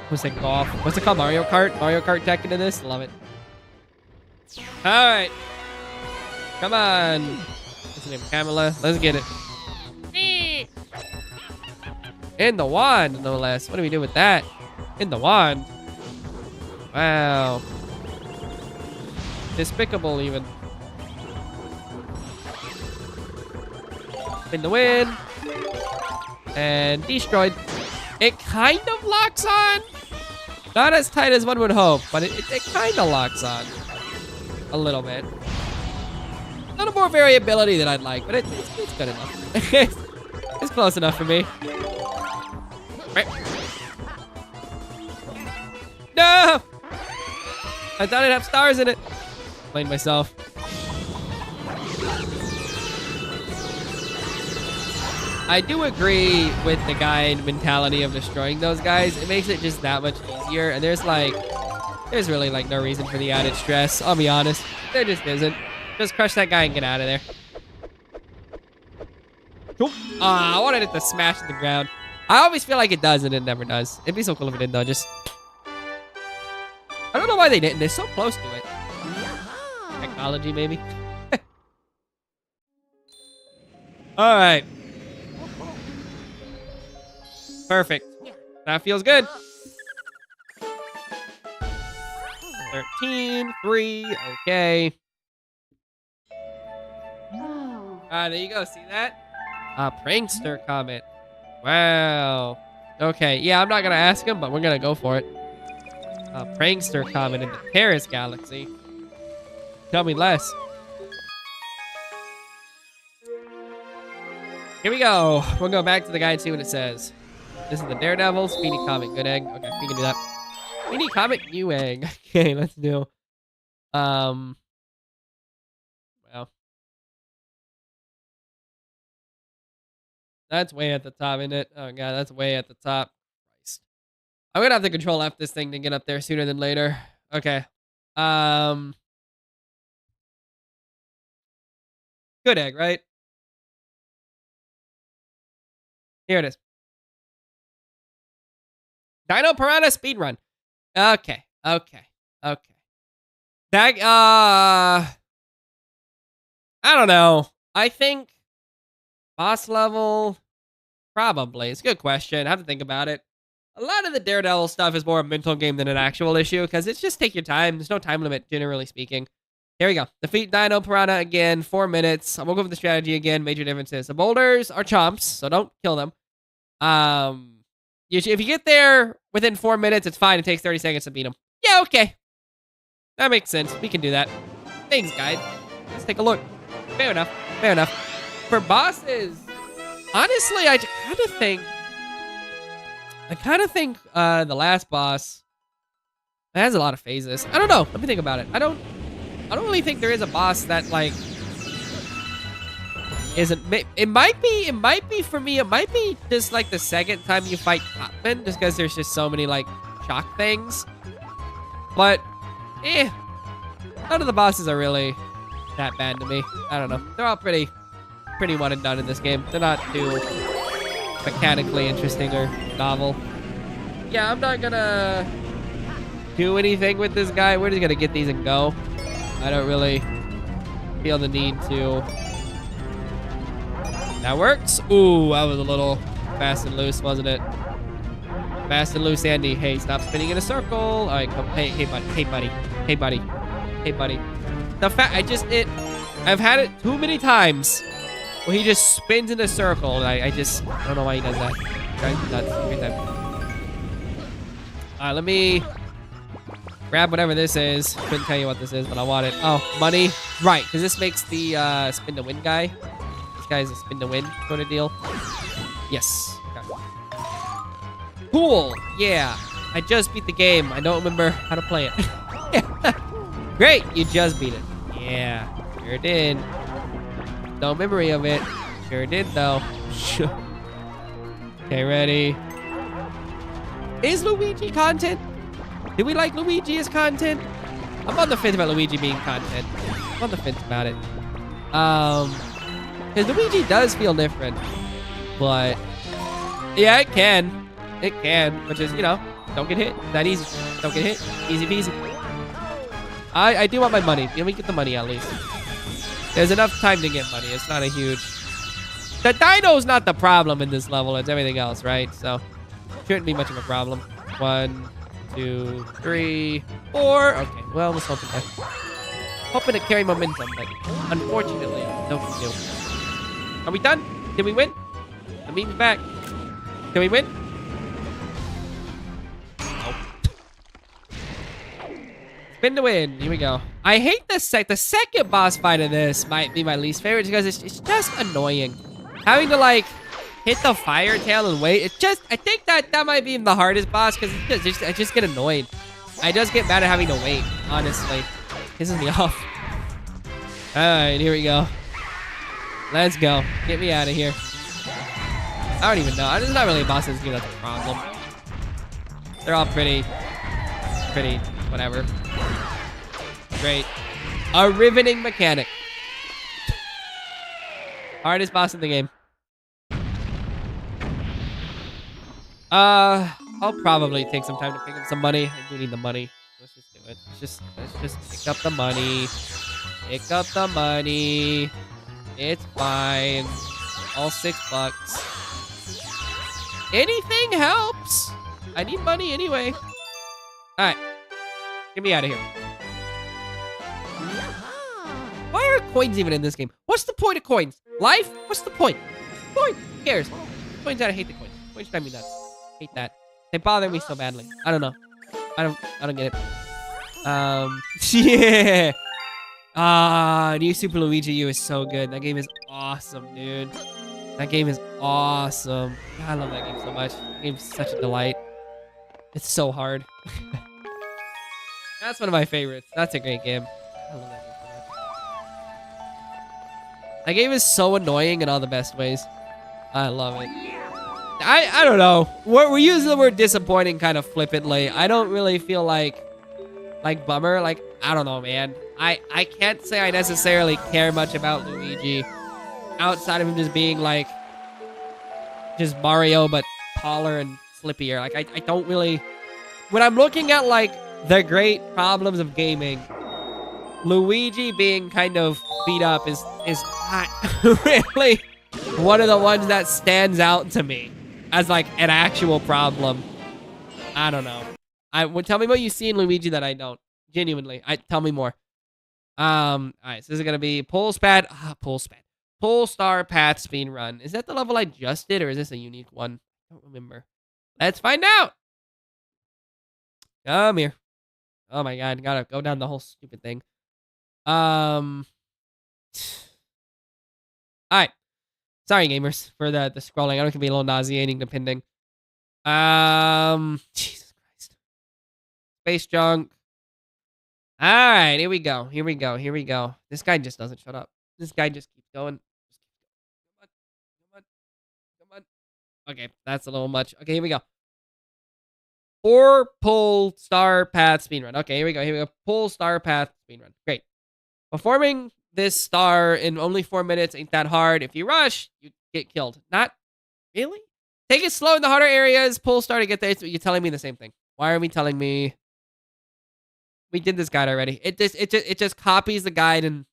Speaker 1: What's it golf? What's it called? Mario Kart? Mario Kart tech into this? Love it. All right. Come on. What's the name? Kamala. Let's get it. In the wand, no less. What do we do with that? In the wand. Wow. Despicable, even. In the wind. And destroyed. It kind of locks on. Not as tight as one would hope, but it kind of locks on. A little bit. A little more variability than I'd like, but it's good enough. It's close enough for me. Right. No! I thought it'd have stars in it. Playing myself. I do agree with the guide mentality of destroying those guys. It makes it just that much easier. And there's really like no reason for the added stress. I'll be honest. There just isn't. Just crush that guy and get out of there. I wanted it to smash the ground. I always feel like it does and it never does. It'd be so cool if it did though. Just, I don't know why they didn't. They're so close to it. Technology maybe. All right. Perfect. That feels good. 13, 3, okay. There you go. See that? Prankster comment. Wow. Okay. Yeah, I'm not gonna ask him, but we're gonna go for it. Prankster comment in the Paris Galaxy. Tell me less. Here we go. We'll go back to the guide and see what it says. This is the Daredevil. Speedy Comet. Good egg. Okay, we can do that. Speedy Comet. New egg. Okay, let's do. Well. That's way at the top, isn't it? Oh, God, that's way at the top. Christ. I'm going to have to control F this thing to get up there sooner than later. Okay. Good egg, right? Here it is. Dino Piranha speedrun. Okay. That, I don't know. I think boss level, probably. It's a good question. I have to think about it. A lot of the Daredevil stuff is more a mental game than an actual issue because it's just take your time. There's no time limit, generally speaking. Here we go. Defeat Dino Piranha again, 4 minutes. I'm going to go over the strategy again. Major differences. The boulders are chomps, so don't kill them. If you get there within 4 minutes, it's fine. It takes 30 seconds to beat them. Yeah, okay. That makes sense. We can do that. Thanks, guide. Let's take a look. Fair enough. For bosses, honestly, I kind of think the last boss has a lot of phases. I don't know. Let me think about it. I don't really think there is a boss that like isn't. It might be for me. It might be just like the second time you fight Topman, just because there's just so many like shock things. But none of the bosses are really that bad to me. I don't know. They're all pretty one and done in this game. They're not too mechanically interesting or novel. Yeah, I'm not gonna do anything with this guy. We're just gonna get these and go. I don't really feel the need to. That works. Ooh, that was a little fast and loose, wasn't it? Fast and loose, Andy. Hey, stop spinning in a circle. All right, come. Hey, buddy. The fact I've had it too many times where he just spins in a circle. And I don't know why he does that. Drives me nuts every time. All right, let me grab whatever this is. Couldn't tell you what this is, but I want it. Oh, money. Right, because this makes the spin to win guy. This guy's a spin to win sort of deal. Yes. Okay. Cool. Yeah. I just beat the game. I don't remember how to play it. Great. You just beat it. Yeah. Sure did. No memory of it. Sure did, though. Okay, ready. Is Luigi content? Do we like Luigi as content? I'm on the fence about Luigi being content. I'm on the fence about it. Because Luigi does feel different. But, yeah, it can. It can. Which is, you know, Don't get hit. That easy. Don't get hit. Easy peasy. I do want my money. Let me get the money at least. There's enough time to get money. It's not a huge... The dino's not the problem in this level. It's everything else, right? So, shouldn't be much of a problem. 1, 2, 3, 4. Okay, well, let's hope it. Hoping to carry momentum, but unfortunately, no big deal. Are we done? Did we win? The meme's back. Can we win? Nope. Spin to win. Here we go. I hate the second boss fight of this might be my least favorite because it's just annoying. Having to like hit the fire tail and wait. It's just, I think that might be the hardest boss because I just get annoyed. I just get mad at having to wait, honestly. Pisses me off. All right, here we go. Let's go. Get me out of here. I don't even know. There's not really a boss in this game that's a problem. They're all pretty, whatever. Great. A riveting mechanic. Hardest boss in the game. I'll probably take some time to pick up some money. I do need the money. Let's just do it. Let's just pick up the money. Pick up the money. It's fine. All $6. Anything helps. I need money anyway. All right. Get me out of here. Why are coins even in this game? What's the point of coins? Life? What's the point? What's the point? Who cares? Coins out. I hate the coins. Coins drive me nuts. Hate that. They bother me so badly. I don't know. I don't get it. Yeah. New Super Luigi U is so good. That game is awesome, dude. That game is awesome. God, I love that game so much. That game's such a delight. It's so hard. That's one of my favorites. That's a great game. I love that game so much. That game is so annoying in all the best ways. I love it. I don't know. We're using the word disappointing kind of flippantly. I don't really feel like bummer. Like, I don't know, man. I can't say I necessarily care much about Luigi outside of him just being like just Mario but taller and slippier. Like, I don't really, when I'm looking at like the great problems of gaming, Luigi being kind of beat up is not really one of the ones that stands out to me as like an actual problem. I don't know. Tell me what you see in Luigi that I don't. Genuinely, tell me more. All right, so this is gonna be pull star path speed run. Is that the level I just did, or is this a unique one? I don't remember. Let's find out. Come here. Oh my god, gotta go down the whole stupid thing. All right. Sorry, gamers, for the scrolling. I know it can be a little nauseating depending. Jesus Christ. Space junk. All right, here we go. Here we go. Here we go. This guy just doesn't shut up. This guy just keeps going. Come on. Come on. Okay, that's a little much. Okay, here we go. 4 pull star path speedrun. Okay, here we go. Here we go. Pull star path speedrun. Great. Performing this star in only 4 minutes ain't that hard. If you rush, you get killed. Not really? Take it slow in the harder areas. Pull star to get there. You're telling me the same thing. Why are we telling me? We did this guide already. It just copies the guide and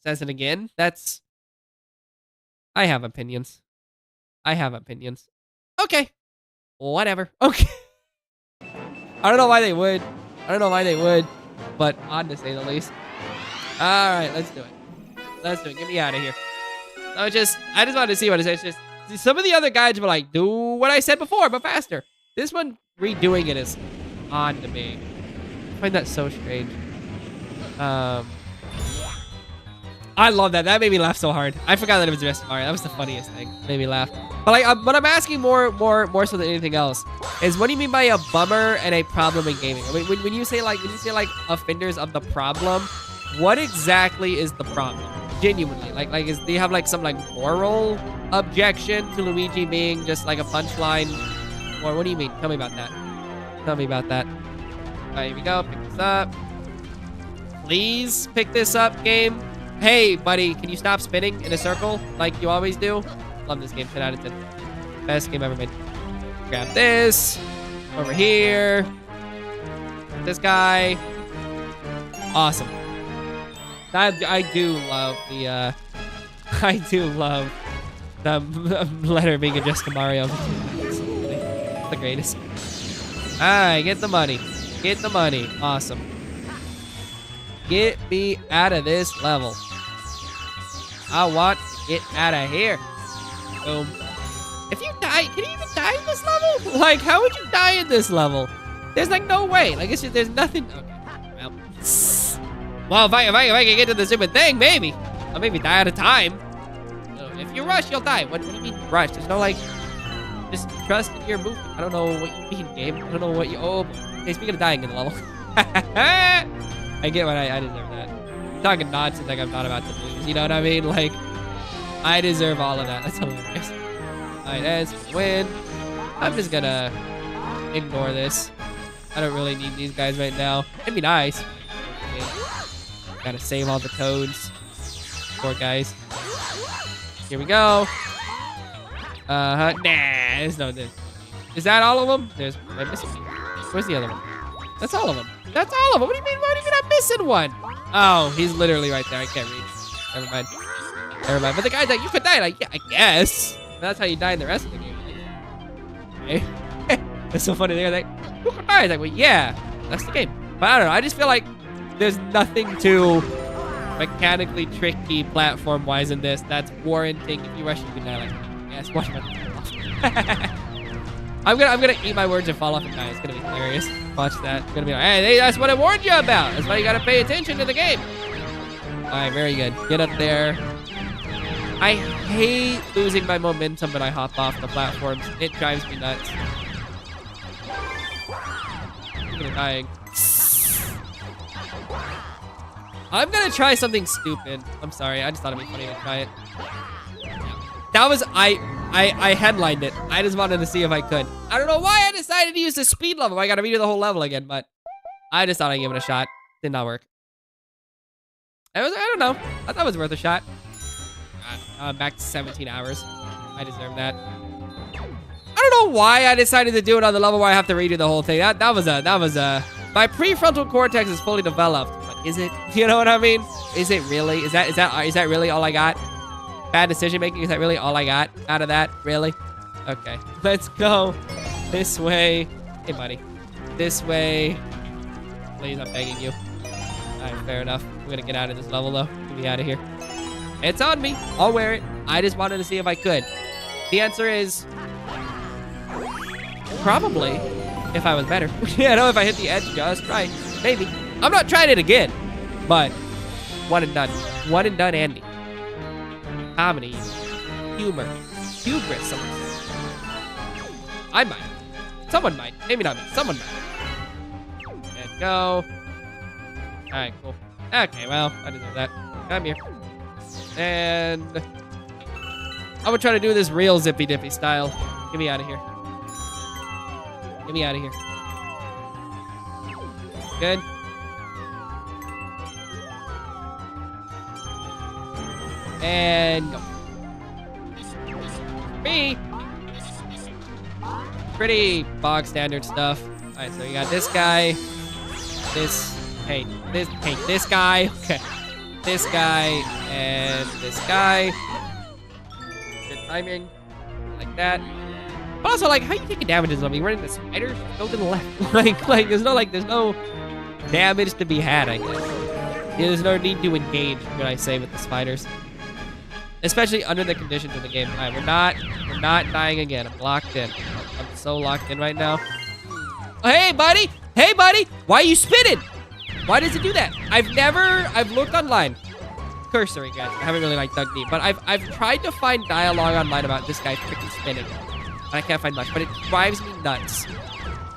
Speaker 1: says it again. That's... I have opinions. Okay. Whatever. Okay. I don't know why they would. But odd to say the least. Alright, let's do it. Get me out of here. I just wanted to see what it says. It's just some of the other guides were like, do what I said before, but faster. This one, redoing it is odd to me. I find that so strange. I love that. That made me laugh so hard. I forgot that it was dressed Mario. That was the funniest thing. Made me laugh. But like, what I'm asking more so than anything else is, what do you mean by a bummer and a problem in gaming? I mean, when you say like offenders of the problem, what exactly is the problem? Genuinely, do you have like some like moral objection to Luigi being just like a punchline, or what do you mean? Tell me about that. All right, here we go. Pick this up. Please pick this up, game. Hey, buddy, can you stop spinning in a circle like you always do? Love this game. 10 out of 10. Best game ever made. Grab this. Over here. This guy. Awesome. I do love the, I do love the letter being addressed to Mario. It's the greatest. All right, get the money. Get the money. Awesome. Get me out of this level. I want to get out of here. Boom. If you die, can you even die in this level? Like, how would you die in this level? There's like no way. Like, it's just, there's nothing. Okay. Well, if I can get to the stupid thing, maybe. I'll maybe die at a time. If you rush, you'll die. What do you mean rush? There's no like, just trust in your movement. I don't know what you mean, game. I don't know what you, oh. Hey, speaking of dying in the level. I get what I deserve that. I'm talking nonsense like I'm not about to lose. You know what I mean? Like, I deserve all of that. That's hilarious. Alright, as win. I'm just gonna ignore this. I don't really need these guys right now. It'd be nice. Okay. Gotta save all the toads. Poor guys. Here we go. Nah, there's no this. Is that all of them? There's, am I missing? Where's the other one? That's all of them. That's all of them. What do you mean? What do you mean I'm missing one? Oh, he's literally right there. I can't read. Never mind. Never mind. But the guy's like, you could die. Like, yeah, I guess. That's how you die in the rest of the game. Okay. That's so funny. They're like, you could die. It's like, well, yeah, that's the game. But I don't know. I just feel like there's nothing too mechanically tricky platform-wise in this that's warranting if you rush, you can die. Like, yes, watch my. I'm gonna eat my words and fall off and die. It's gonna be hilarious. Watch that. It's gonna be like, hey, that's what I warned you about. That's why you gotta pay attention to the game. All right, very good. Get up there. I hate losing my momentum when I hop off the platforms. It drives me nuts. I'm gonna dying. I'm gonna try something stupid. I'm sorry. I just thought it'd be funny to try it. That was I headlined it. I just wanted to see if I could. I don't know why I decided to use the speed level. I gotta redo the whole level again, but I just thought I'd give it a shot. Did not work. I don't know. I thought it was worth a shot. I'm back to 17 hours. I deserve that. I don't know why I decided to do it on the level where I have to redo the whole thing. That was a. My prefrontal cortex is fully developed, but is it? You know what I mean? Is it really? Is that really all I got? Bad decision making. Is that really all I got out of that? Really? Okay. Let's go this way. Hey, buddy. This way. Please, I'm begging you. All right, fair enough. I'm gonna get out of this level though. Get me out of here. It's on me. I'll wear it. I just wanted to see if I could. The answer is probably if I was better. You know, if I hit the edge just right. Maybe. I'm not trying it again, but one and done. One and done, Andy. Comedy, humor, hubris. Someone says. I might. Someone might. Maybe not me. Someone might. Let's go. All right, cool. Okay, well, I deserve that. Come here. And I'm gonna try to do this real zippy dippy style. Get me out of here. Get me out of here. Good. And go. Me. Pretty bog standard stuff. All right, so you got this guy. This guy. Okay. This guy and this guy. Good timing. Like that. But also, like, how you taking damages on me? Running the spiders? Go to the left. like, there's no damage to be had, I guess. There's no need to engage, should I say, with the spiders. Especially under the conditions of the game. All right, we're not dying again. I'm locked in. I'm so locked in right now. Oh, hey, buddy. Hey, buddy. Why are you spinning? Why does it do that? I've looked online. Cursory, guys. I haven't really like dug deep, but I've tried to find dialogue online about this guy freaking spinning. And I can't find much, but it drives me nuts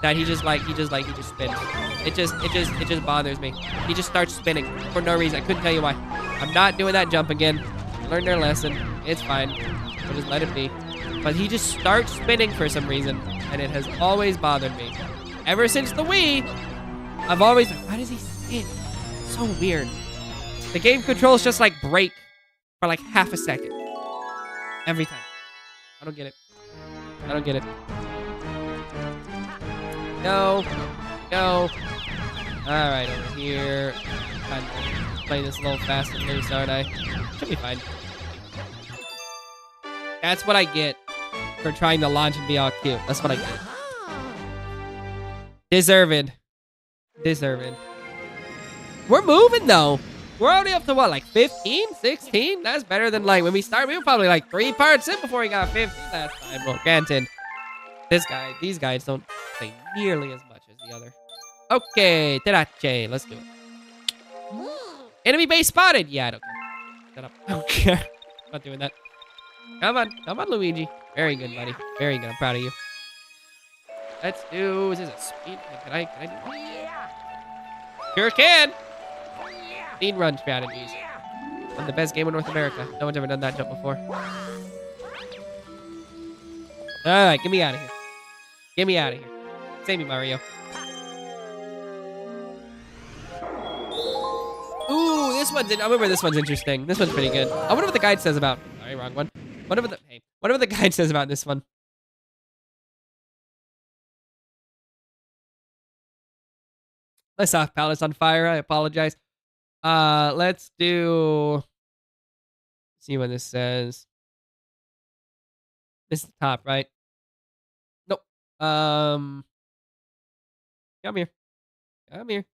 Speaker 1: that he just spins. It just bothers me. He just starts spinning for no reason. I couldn't tell you why. I'm not doing that jump again. Learn their lesson. It's fine. We'll just let it be. But he just starts spinning for some reason, and it has always bothered me. Ever since the Wii, I've always, why does he spin? So weird. The game controls just like break for like half a second. Every time. I don't get it. I don't get it. Go. Go. All right, over here. Kind of play this a little fast and loose, aren't I? Should be fine. That's what I get for trying to launch and be all cute. That's what I get. Deserved. Deserved. We're moving, though. We're already up to, what, like 15, 16? That's better than, like, when we started. We were probably, like, 3 parts in before we got 15 last time. Well, granted, these guys don't play nearly as much as the other. Okay, Terache. Let's do it. Enemy base spotted. Yeah, I don't care. Shut up. I don't care. I'm not doing that. Come on, Luigi. Very good, buddy. Very good. I'm proud of you. Let's do. Is this a speed? Can I do it? Sure can. Speed run strategies. I'm the best game in North America. No one's ever done that jump before. All right, get me out of here. Get me out of here. Save me, Mario. Ooh, this one's. I remember this one's interesting. This one's pretty good. I wonder what the guide says about. Sorry, wrong one. Whatever the guide says about this one. My soft palate's on fire. I apologize. Let's do. See what this says. This is the top, right? Nope. Come here. Come here.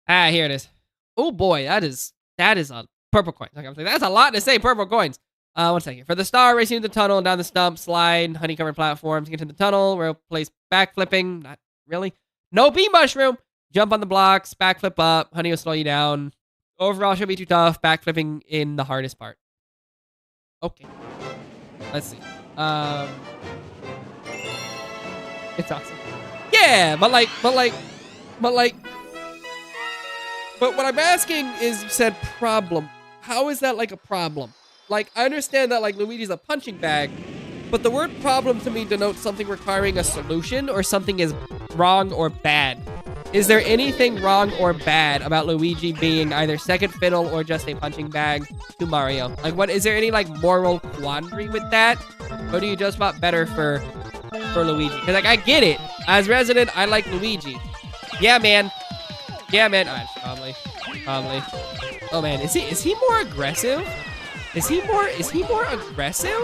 Speaker 1: Ah, here it is. Oh boy, that is a purple coin. Okay, I was like, that's a lot to say, purple coins. 1 second. For the star, racing through the tunnel and down the stump, slide, honey-covered platforms, get to the tunnel, where place backflipping. Not really. No bee mushroom. Jump on the blocks, backflip up, honey will slow you down. Overall, should be too tough. Backflipping in the hardest part. Okay. Let's see. It's awesome. Yeah, but what I'm asking is, you said problem. How is that like a problem? Like, I understand that like Luigi's a punching bag, but the word problem to me denotes something requiring a solution or something is wrong or bad. Is there anything wrong or bad about Luigi being either second fiddle or just a punching bag to Mario? Like, what is there any like moral quandary with that? Or do you just want better for Luigi? Because like I get it. As resident, I like Luigi. Yeah, man. Yeah, man. Alright, calmly. Oh man, is he more aggressive? Is he more aggressive?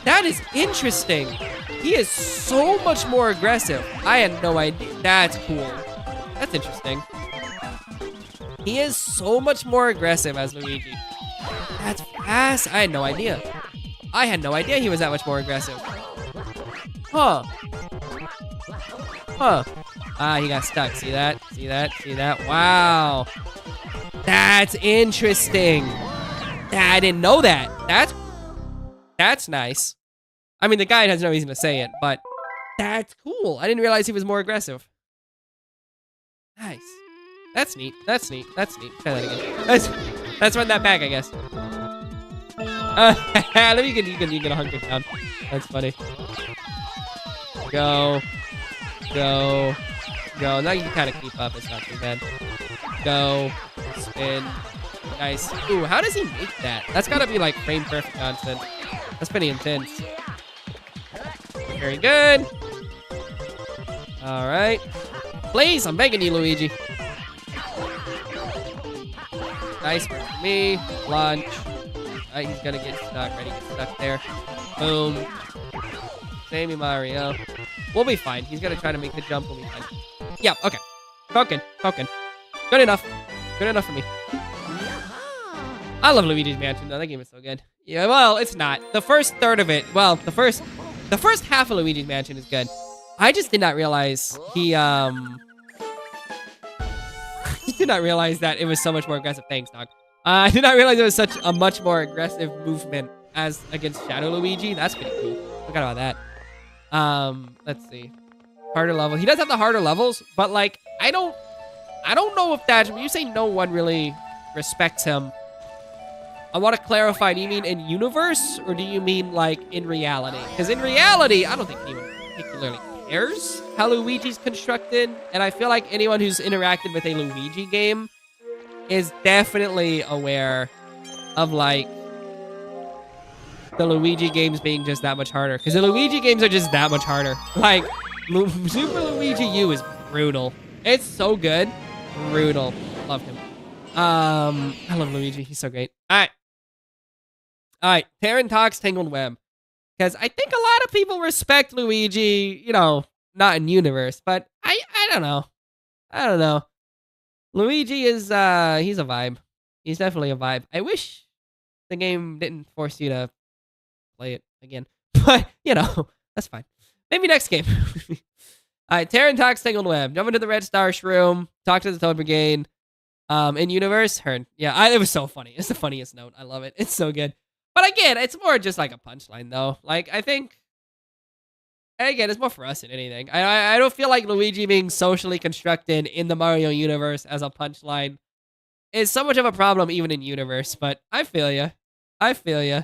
Speaker 1: That is interesting. He is so much more aggressive. I had no idea. That's cool. That's interesting. He is so much more aggressive as Luigi. That's fast. I had no idea. I had no idea he was that much more aggressive. Huh. Ah, he got stuck. See that? See that? See that? Wow. That's interesting. I didn't know that. That's nice. I mean, the guide has no reason to say it, but that's cool. I didn't realize he was more aggressive. Nice. That's neat. That's neat. That's neat. Try that again. Let's run that back, I guess. Let me get you can 100 down. That's funny. Go. Now you can kind of keep up. It's not too bad. Go. Spin. Nice. Ooh, how does he make that? That's gotta be like frame perfect nonsense. That's pretty intense. Very good. All right. Please, I'm begging you, Luigi. Nice work for me. Launch. All right, he's gonna get stuck. Ready? Get stuck there. Boom. Save me, Mario. We'll be fine. He's gonna try to make the jump. We'll be fine. Yeah. Okay. Poking. Good enough. Good enough for me. I love Luigi's Mansion though. That game is so good. Yeah. Well, it's not. The first third of it. Well, the first half of Luigi's Mansion is good. I just did not realize he did not realize that it was so much more aggressive. Thanks, dog. I did not realize it was such a much more aggressive movement as against Shadow Luigi. That's pretty cool. Forgot about that. Let's see. Harder level. He does have the harder levels, but like I don't know if that's when you say no one really respects him. I want to clarify, do you mean in universe or do you mean like in reality? Because in reality, I don't think anyone particularly cares how Luigi's constructed. And I feel like anyone who's interacted with a Luigi game is definitely aware of like the Luigi games being just that much harder. Because the Luigi games are just that much harder. Like Super Luigi U is brutal. It's so good. Brutal. Love him. I love Luigi. He's so great. All right. Terran Talks Tangled Web. Because I think a lot of people respect Luigi, you know, not in universe, but I don't know. I don't know. Luigi is, he's a vibe. He's definitely a vibe. I wish the game didn't force you to play it again. But, you know, that's fine. Maybe next game. All right, Terran Talks Tangled Web. Jump into the Red Star Shroom. Talk to the Toad Brigade. In universe, Hearn. Yeah, it was so funny. It's the funniest note. I love it. It's so good. But again, it's more just like a punchline, though. Like, I think, and again, it's more for us than anything. I don't feel like Luigi being socially constructed in the Mario universe as a punchline is so much of a problem even in universe. But I feel ya. I feel ya.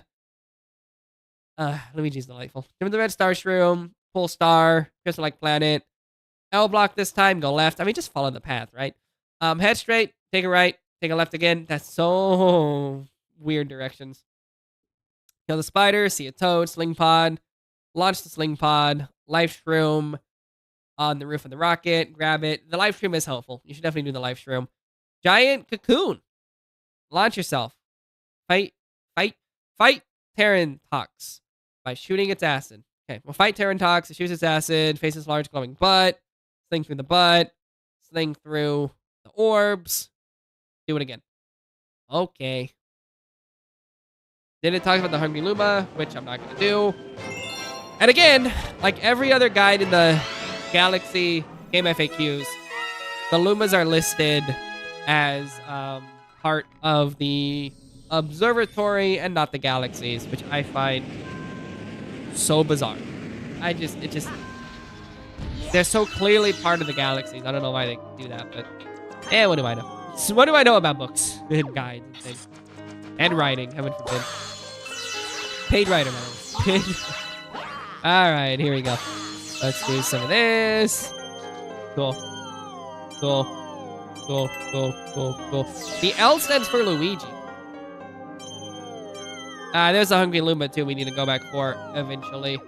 Speaker 1: Luigi's delightful. Jump into the Red Star Shroom. Pull star. Crystal-like planet. L block this time. Go left. I mean, just follow the path, right? Head straight. Take a right. Take a left again. That's so weird directions. Kill the spider. See a toad. Sling pod. Launch the sling pod. Life shroom on the roof of the rocket. Grab it. The life shroom is helpful. You should definitely do the life shroom. Giant cocoon. Launch yourself. Fight Terran Tox by shooting its acid. Okay, we'll fight Terran Tox. It shoots its acid. Faces large glowing butt. Sling through the butt. Sling through the orbs. Do it again. Okay. Then it talks about the Hungry Luma, which I'm not going to do. And again, like every other guide in the Galaxy game FAQs, the Lumas are listed as part of the observatory and not the galaxies, which I find so bizarre. They're so clearly part of the galaxies. I don't know why they do that, but what do I know? So what do I know about books and guides and things? And writing, heaven forbid. Paid writer, man. All right, here we go. Let's do some of this. Cool. The L stands for Luigi. There's a Hungry Luma, too, we need to go back for eventually.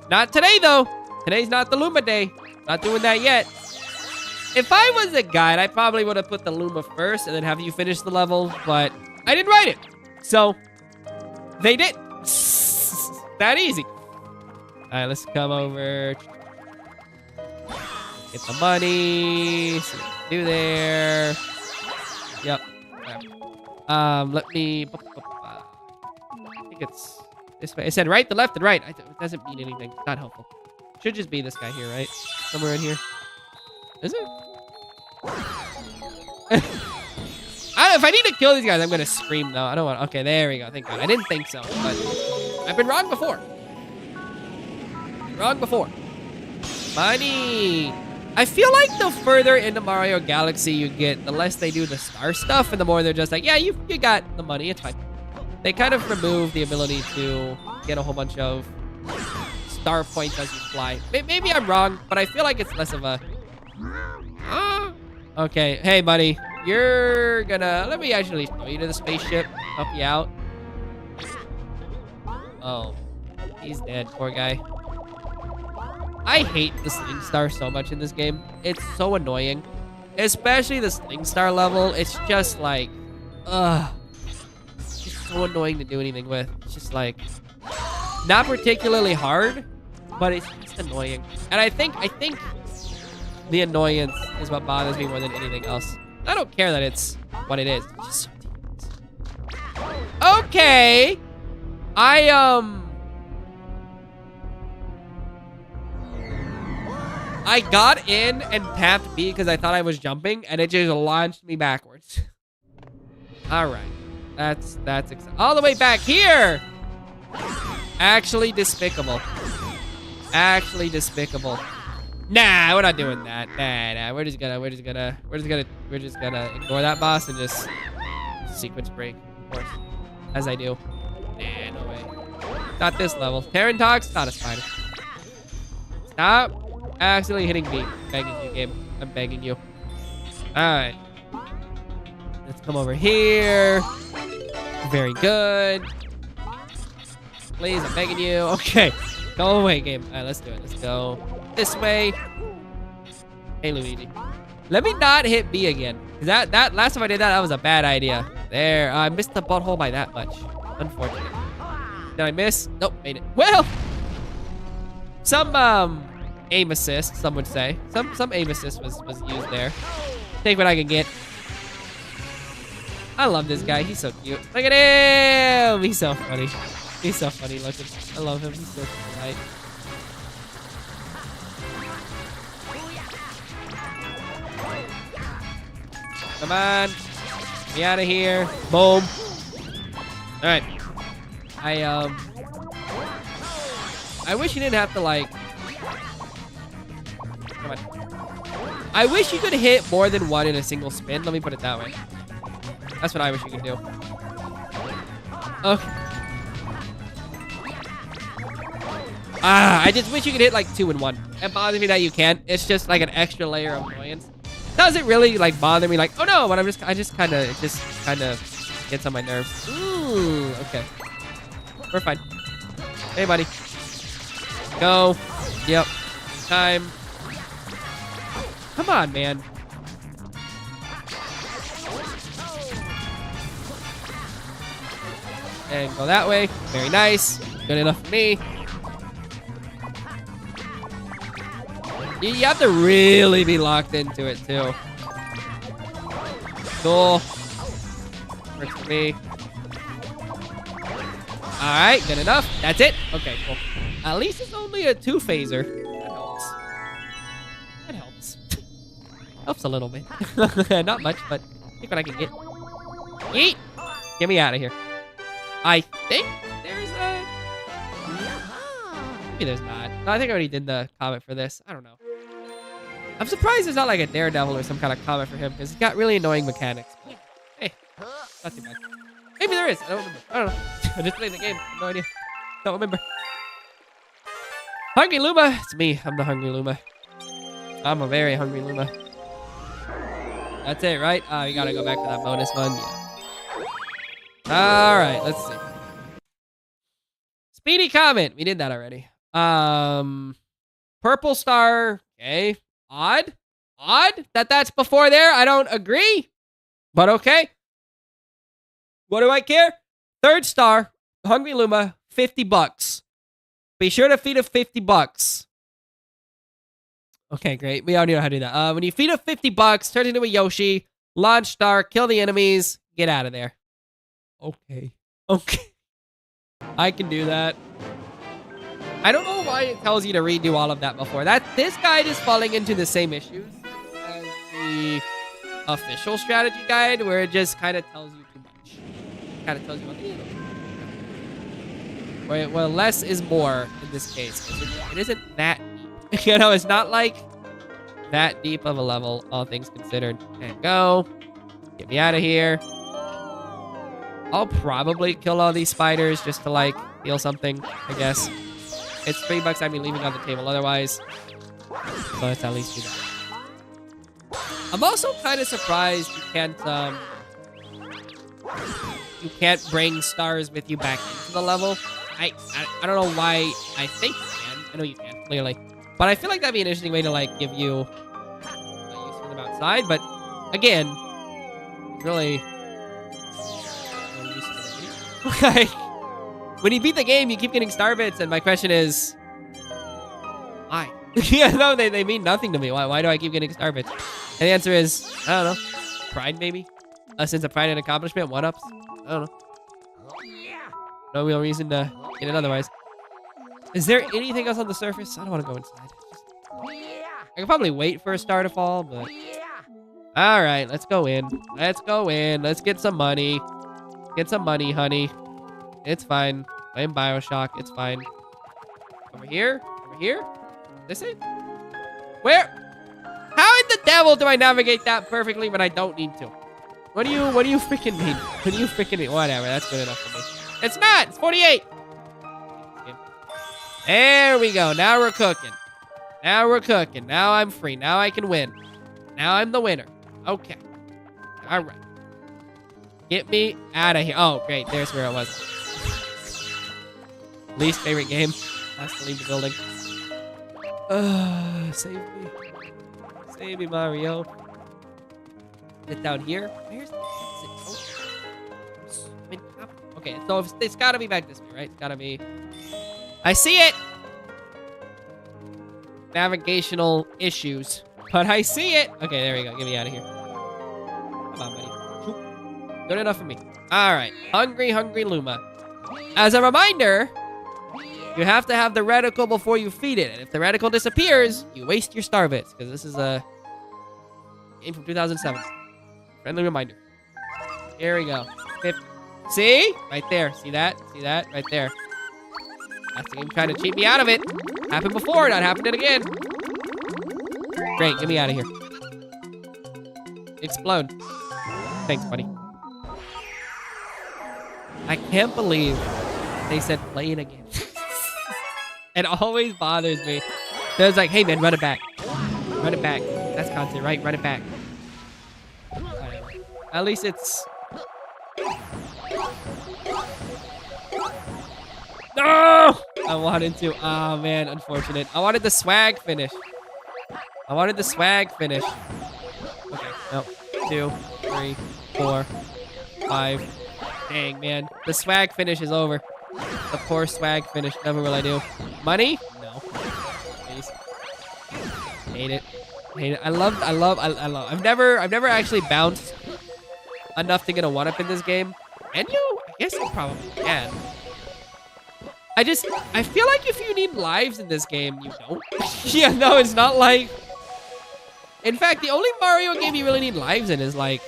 Speaker 1: Not today, though. Today's not the Luma day. Not doing that yet. If I was a guide, I probably would have put the Luma first and then have you finish the level, but I didn't write it. So, they did. That easy. All right, let's come over. Get the money. See what we can do there. Yep. Let me... I think it's this way. It said right, the left, and right. It doesn't mean anything. It's not helpful. Should just be this guy here, right? Somewhere in here. Is it? If I need to kill these guys, I'm gonna scream though. I don't want. Okay, there we go. Thank God. I didn't think so, but I've been wrong before. Money. I feel like the further into Mario Galaxy you get, the less they do the star stuff, and the more they're just like, yeah, you got the money. It's fine. They kind of remove the ability to get a whole bunch of star points as you fly. Maybe I'm wrong, but I feel like it's less of a... Okay, hey, buddy. You're gonna... Let me actually throw you to the spaceship. Help you out. Oh. He's dead, poor guy. I hate the Sling Star so much in this game. It's so annoying. Especially the Sling Star level. It's just like... Ugh. It's just so annoying to do anything with. It's just like... Not particularly hard, but it's just annoying. And I think the annoyance is what bothers me more than anything else. I don't care that it's what it is. It's just so tedious. Okay. I got in and tapped B because I thought I was jumping, and it just launched me backwards. All right. That's all the way back here. Actually despicable. Nah, we're not doing that. Nah. We're just gonna ignore that boss and just sequence break, of course, as I do. Nah, no way. Not this level. Terran Tox, not a spider. Stop accidentally hitting me. I'm begging you, game. I'm begging you. All right. Let's come over here. Very good. Please, I'm begging you. Okay. Go away, game. All right, let's do it. Let's go this way. Hey, Luigi. Let me not hit B again. That last time I did that, that was a bad idea. There, I missed the butthole by that much. Unfortunate. Did I miss? Nope, made it. Well, some aim assist, some would say. Some aim assist was used there. Take what I can get. I love this guy. He's so cute. Look at him. He's so funny. He's so funny looking. I love him. He's so polite. Come on. Get out of here. Boom. All right. I wish you didn't have to like. Come on. I wish you could hit more than one in a single spin. Let me put it that way. That's what I wish you could do. Okay. I just wish you could hit like 2 in 1. It bothers me that you can't. It's just like an extra layer of annoyance. Doesn't really like bother me like, oh no, but I just kind of gets on my nerves. Ooh, okay. We're fine. Hey, buddy. Go. Yep. Time. Come on, man. And go that way. Very nice. Good enough for me. You have to really be locked into it, too. Cool. Works for me. Alright, good enough. That's it. Okay, cool. At least it's only a 2-phaser. That helps. That helps. Helps a little bit. Not much, but take what I can get. Yeet! Get me out of here. I think there's a... Maybe there's not. No, I think I already did the comment for this. I don't know. I'm surprised there's not like a Daredevil or some kind of comment for him because he's got really annoying mechanics. But, hey, not too bad. Maybe there is. I don't remember. I don't know. I just played the game. No idea. Don't remember. Hungry Luma. It's me. I'm the Hungry Luma. I'm a very hungry Luma. That's it, right? You gotta go back to that bonus one. Yeah. All right. Let's see. Speedy comment. We did that already. Purple star. Okay. Odd that that's before there. I don't agree, but okay. What do I care? 3rd star, Hungry Luma, $50. Be sure to feed a $50. Okay, great. We already know how to do that. When you feed a $50, turn into a Yoshi, launch star, kill the enemies, get out of there. Okay. I can do that. I don't know why it tells you to redo all of that before. This guide is falling into the same issues as the official strategy guide, where it just kind of tells you too much. It kind of tells you what to do. Well, less is more in this case. It isn't that deep. You know, it's not like that deep of a level, all things considered. And go. Get me out of here. I'll probably kill all these spiders just to, like, feel something, I guess. It's $3 I'd be leaving on the table otherwise. So let's at least do that. I'm also kind of surprised you can't bring stars with you back into the level. I don't know why. I think you can. I know you can, clearly. But I feel like that'd be an interesting way to, like, give you a use for them outside. But again, really no use for them. Like, when you beat the game, you keep getting star bits, and my question is, why? Yeah, no, they mean nothing to me. Why do I keep getting star bits? And the answer is, I don't know, pride maybe? A sense of pride and accomplishment, 1-ups? I don't know. No real reason to get it otherwise. Is there anything else on the surface? I don't want to go inside. I could probably wait for a star to fall, but... All right, let's go in. Let's go in. Let's get some money. Get some money, honey. It's fine. I'm Bioshock. It's fine. Over here? Over here? This it? Where? How in the devil do I navigate that perfectly when I don't need to? What do you freaking mean? What do you freaking mean? Whatever. That's good enough for me. It's not. It's 48. There we go. Now we're cooking. Now we're cooking. Now I'm free. Now I can win. Now I'm the winner. Okay. All right. Get me out of here. Oh, great. There's where it was. Least favorite game. Has to leave the building. Save me. Save me, Mario. Get down here. Where's the exit? Okay, so it's gotta be back this way, right? It's gotta be. I see it! Navigational issues. But I see it! Okay, there we go. Get me out of here. Come on, buddy. Good enough for me. Alright. Hungry, hungry Luma. As a reminder, you have to have the reticle before you feed it. And if the reticle disappears, you waste your star bits. Because this is a game from 2007. Friendly reminder. Here we go. 50. See? Right there. See that? See that? Right there. That's the game trying to cheat me out of it. Happened before, not happening again. Great, get me out of here. Explode. Thanks, buddy. I can't believe they said play it again. It always bothers me. They're like, hey man, run it back. Run it back. That's content, right? Run it back. At least it's... No! I wanted to. Oh, man. Unfortunate. I wanted the swag finish. I wanted the swag finish. Okay. No. 2, 3, 4, 5. Dang, man. The swag finish is over. The poor swag finish. Never will I do. Money? No. Please. Hate it. Hate it. I love. I've never actually bounced enough to get a 1-up in this game. Can you? I guess you probably can. I feel like if you need lives in this game, you don't. Yeah, no, it's not like... In fact, the only Mario game you really need lives in is like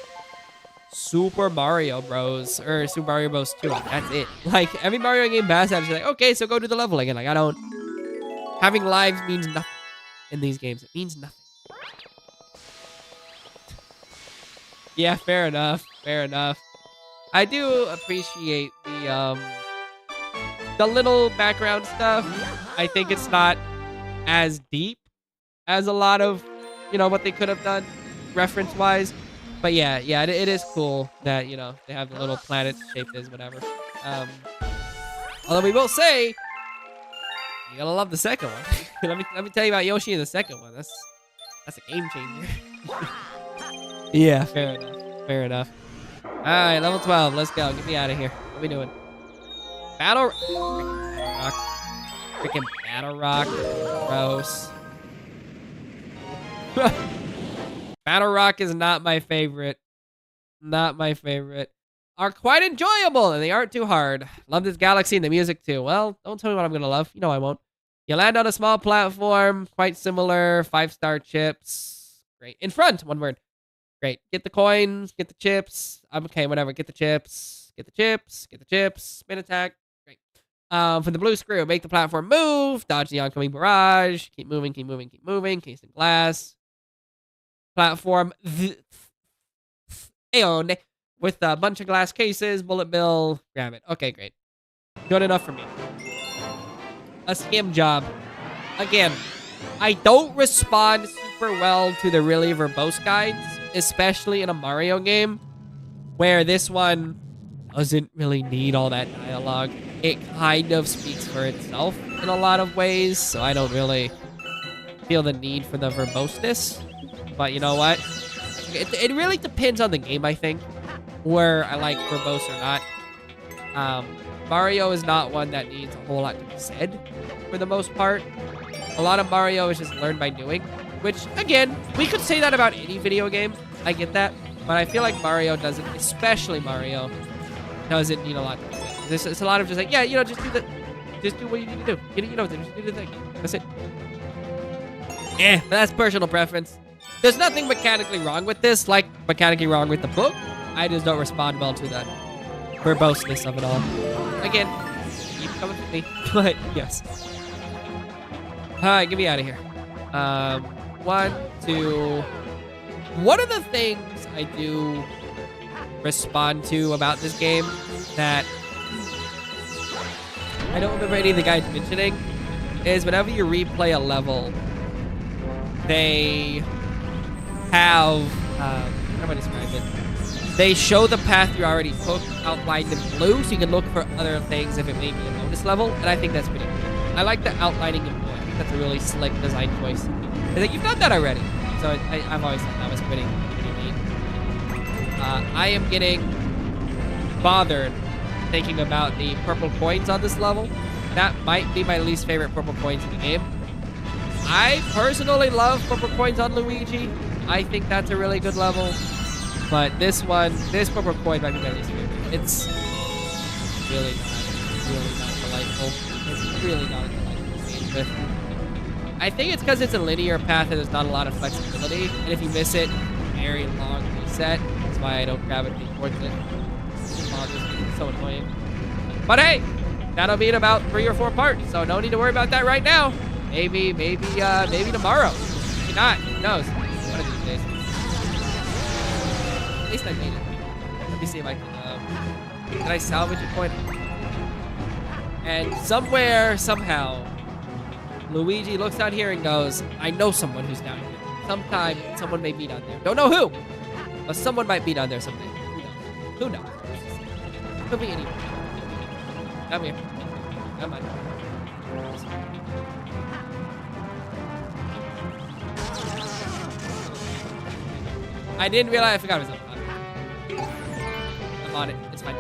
Speaker 1: Super Mario Bros. Or Super Mario Bros. 2. Like, that's it. Like, every Mario game past that is like, okay, so go do the level again. Like, I don't... Having lives means nothing in these games. It means nothing. Yeah, fair enough. Fair enough. I do appreciate the little background stuff. I think it's not as deep as a lot of, you know, what they could have done reference-wise. But yeah, it is cool that, you know, they have the little planets shaped as whatever. Although we will say, you gotta love the second one. let me tell you about Yoshi in the second one. That's a game changer. Yeah, fair enough. Fair enough. All right, level 12. Let's go. Get me out of here. What are we doing? Battle Rock. Freaking Battle Rock. Gross. Battle Rock is not my favorite. Not my favorite. Are quite enjoyable, and they aren't too hard. Love this galaxy and the music, too. Well, don't tell me what I'm going to love. You know I won't. You land on a small platform. Quite similar. 5-star chips. Great. In front. One word. Great. Get the coins. Get the chips. Okay, whatever. Get the chips. Get the chips. Get the chips. Spin attack. Great. For the blue screw, make the platform move. Dodge the oncoming barrage. Keep moving, keep moving, keep moving. Case in glass. Platform. Aeon. With a bunch of glass cases. Bullet bill. Grab it. Okay, great. Good enough for me. A skim job. Again, I don't respond super well to the really verbose guides, especially in a Mario game, where this one doesn't really need all that dialogue. It kind of speaks for itself in a lot of ways, so I don't really feel the need for the verboseness. But you know what? It really depends on the game, I think, where I like verbose or not. Mario is not one that needs a whole lot to be said, for the most part. A lot of Mario is just learned by doing, which, again, we could say that about any video game. I get that. But I feel like Mario doesn't, especially Mario, doesn't need a lot to be said. It's a lot of just like, yeah, you know, just do what you need to do. You know, just do the thing. That's it. Yeah, but that's personal preference. There's nothing mechanically wrong with this, like mechanically wrong with the book. I just don't respond well to the verboseness of it all. Again, keep coming with me. But, yes. Alright, get me out of here. 1, 2... One of the things I do respond to about this game that I don't remember any of the guys mentioning is whenever you replay a level, they have, how do I describe it? They show the path you already took outlined in blue, so you can look for other things if it may be a bonus level, and I think that's pretty cool. I like the outlining in blue. I think that's a really slick design choice. I think you've done that already. So I've always thought that was pretty neat. I am getting bothered thinking about the purple coins on this level. That might be my least favorite purple coins in the game. I personally love purple coins on Luigi. I think that's a really good level. But this purple coin might be my least favorite. It's really not delightful. It's really not a delightful scene with. I think it's because it's a linear path and there's not a lot of flexibility. And if you miss it, very long reset. That's why I don't gravitate towards it. It bothers me. It's so annoying. But hey, that'll be in about 3 or 4 parts, so no need to worry about that right now. Maybe tomorrow. Maybe not. Who knows? One of these days. At least I made it. Let me see if I can I salvage a coin? And somewhere, somehow, Luigi looks down here and goes, I know someone who's down here. Sometime, someone may be down there. Don't know who, but someone might be down there someday. Who knows? Could be anyone. Come here. Come on. I didn't realize I forgot I was on it. I'm on it. It's fine.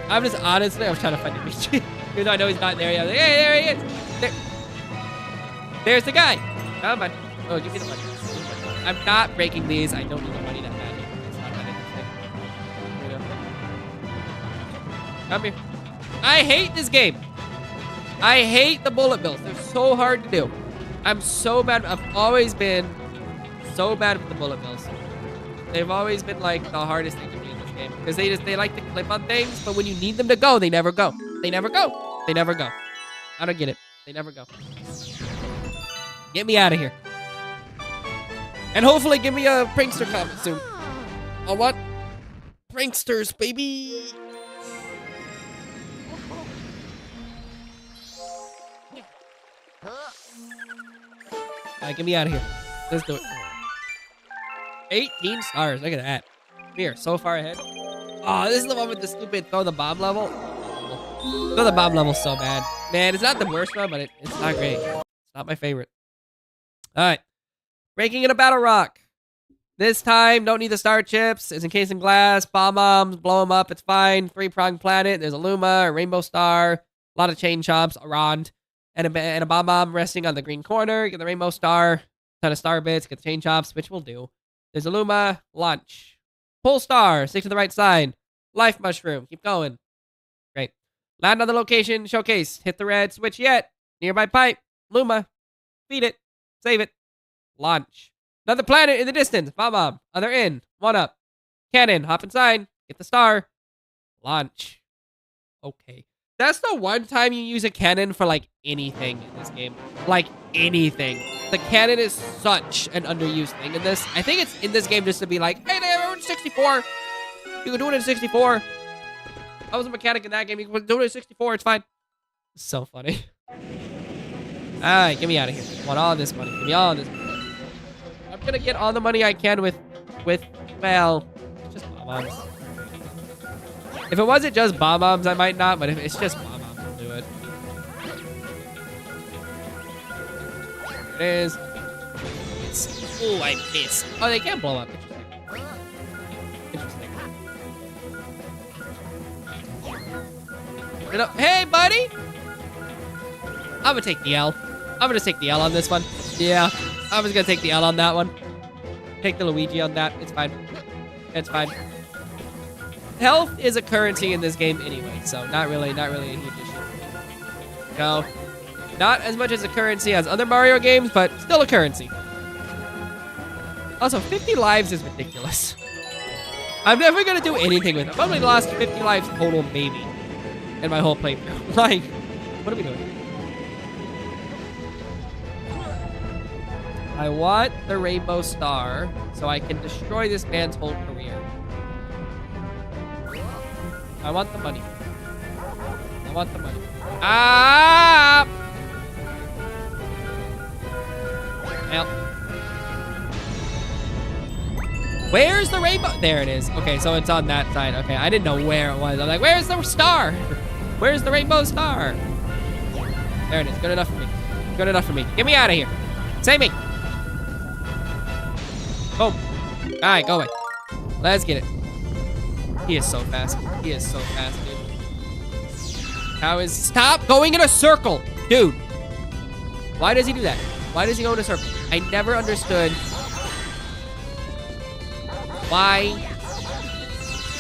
Speaker 1: I'm just honestly, I was trying to find Luigi. Even though I know he's not there yet. I was like, hey, there he is. There. There's the guy. Come on. Oh, give me the money. I'm not breaking these. I don't need the money that bad. It's not that interesting. Come here. I hate this game. I hate the bullet bills. They're so hard to do. I'm so bad. I've always been so bad with the bullet bills. They've always been like the hardest thing to do in this game because they like to clip on things, but when you need them to go, they never go. They never go. They never go. I don't get it. They never go. Get me out of here. And hopefully give me a prankster comment soon. I want pranksters, baby. Get me out of here. Let's do it. 18 stars. Look at that. We are so far ahead. Oh, this is the one with the stupid throw the bomb level. Throw the bomb level's so bad. Man, it's not the worst one, but it's not great. It's not my favorite. All right. Breaking in a battle rock. This time, don't need the star chips. It's encased in glass. Bomb bombs. Blow them up. It's fine. 3-pronged planet. There's a Luma, a rainbow star, a lot of chain chomps around, and a bomb bomb resting on the green corner. Get the rainbow star. Ton of star bits. Get the chain chomps, which will do. There's a Luma. Launch. Pull star. Stick to the right side. Life mushroom. Keep going. Great. Land on the location. Showcase. Hit the red switch yet. Nearby pipe. Luma. Feed it. Save it. Launch. Another planet in the distance. Bomb bomb. Other end. 1 up. Cannon. Hop inside. Get the star. Launch. Okay. That's the one time you use a cannon for, like, anything in this game. Like, anything. The cannon is such an underused thing in this. I think it's in this game just to be like, hey, they're in 64. You can do it in 64. I was a mechanic in that game. You can do it in 64. It's fine. It's so funny. Alright, get me out of here. I want all this money. Give me all this money. I'm gonna get all the money I can with well, just bomb bombs. If it wasn't just bomb bombs, I might not, but if it's just bomb bombs, I'll do it. There it is. Oh, I missed. Oh, they can't blow up. Interesting. Hey, buddy! I'm gonna take the L. I'm gonna take the L on this one. Yeah, I was gonna take the L on that one. Take the Luigi on that. It's fine. It's fine. Health is a currency in this game anyway, so not really a huge issue. No, not as much as a currency as other Mario games, but still a currency. Also, 50 lives is ridiculous. I'm never gonna do anything with it. I've only lost 50 lives total, maybe, in my whole playthrough. Like, what are we doing? I want the rainbow star so I can destroy this man's whole career. I want the money. I want the money. Ah! Well. Where's the rainbow? There it is. Okay, so it's on that side. Okay, I didn't know where it was. I'm like, where's the star? Where's the rainbow star? There it is. Good enough for me. Good enough for me. Get me out of here. Save me. Boom. All right, go away. Let's get it. He is so fast. He is so fast, dude. How is... Stop going in a circle, dude. Why does he do that? Why does he go in a circle? I never understood why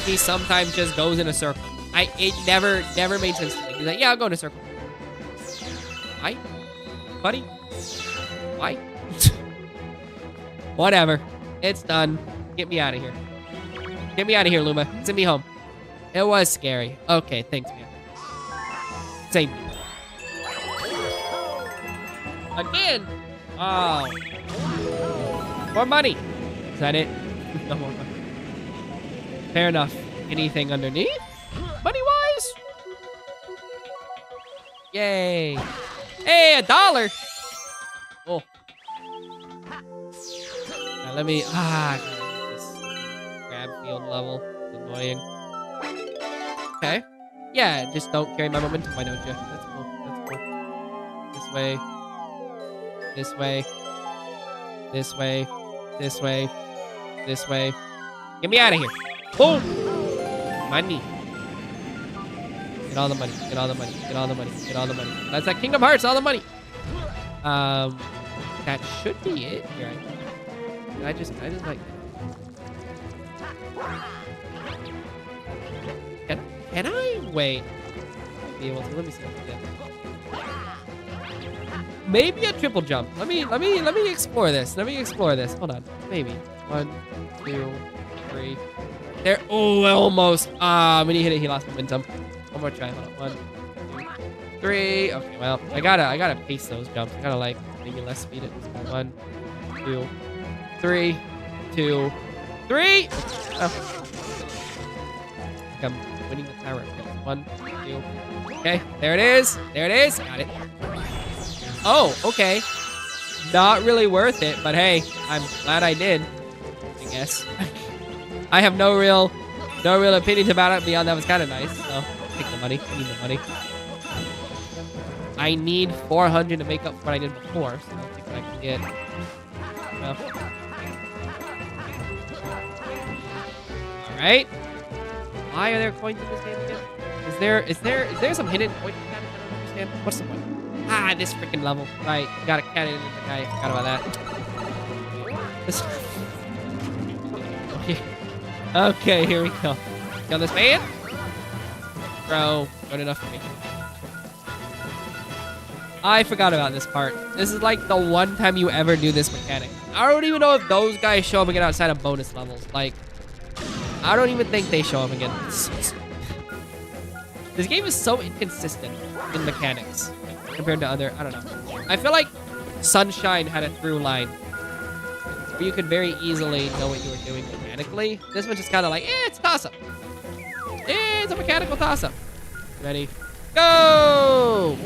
Speaker 1: he sometimes just goes in a circle. It never made sense to me. He's like, yeah, I'll go in a circle. Why? Buddy? Why? Whatever. It's done. Get me out of here. Get me out of here, Luma. Send me home. It was scary. Okay, thanks, man. Same. Again? Oh. More money. Is that it? No more money. Fair enough. Anything underneath? Money-wise? Yay. Hey, $1. Oh. Now let me... this grab field level. It's annoying. Okay. Yeah, just don't carry my momentum, why don't you? That's cool. That's cool. This way. This way. This way. This way. This way. Get me out of here. Boom! Money. Get all the money. Get all the money. Get all the money. Get all the money. That's that Kingdom Hearts. All the money. That should be it. Here, I just like... Can I? Wait. Be able to. Let me see if I can. Maybe a triple jump. Let me explore this. Let me explore this. Hold on. Maybe. 1, 2, 3. There. Oh, almost. When he hit it, he lost momentum. One more try. Hold on. 1, 2, 3. Okay, well, I gotta pace those jumps. I gotta like maybe less speed it. 1, 2, 3, 2, 3. Oh. I'm winning the tower. 1, 2. Okay, there it is. There it is. Got it. Oh, okay. Not really worth it, but hey, I'm glad I did. I guess. I have no real opinions about it beyond that was kind of nice. So take the money. I need the money. I need 400 to make up for what I did before, so I'll think what I can get. Well. All right. Why are there coins in this game again? Is there some hidden point mechanic I don't understand? What's the point? Ah, this freaking level. Right, you got a cannon in the guy. I forgot about that. This. Okay, here we go. Kill this man. Bro, good enough for me. I forgot about this part. This is like the one time you ever do this mechanic. I don't even know if those guys show up again outside of bonus levels. Like, I don't even think they show up again. This game is so inconsistent in mechanics compared to other, I don't know. I feel like Sunshine had a through line where you could very easily know what you were doing mechanically. This one's just kind of like, it's a toss-up. It's a mechanical toss-up. Ready? Go!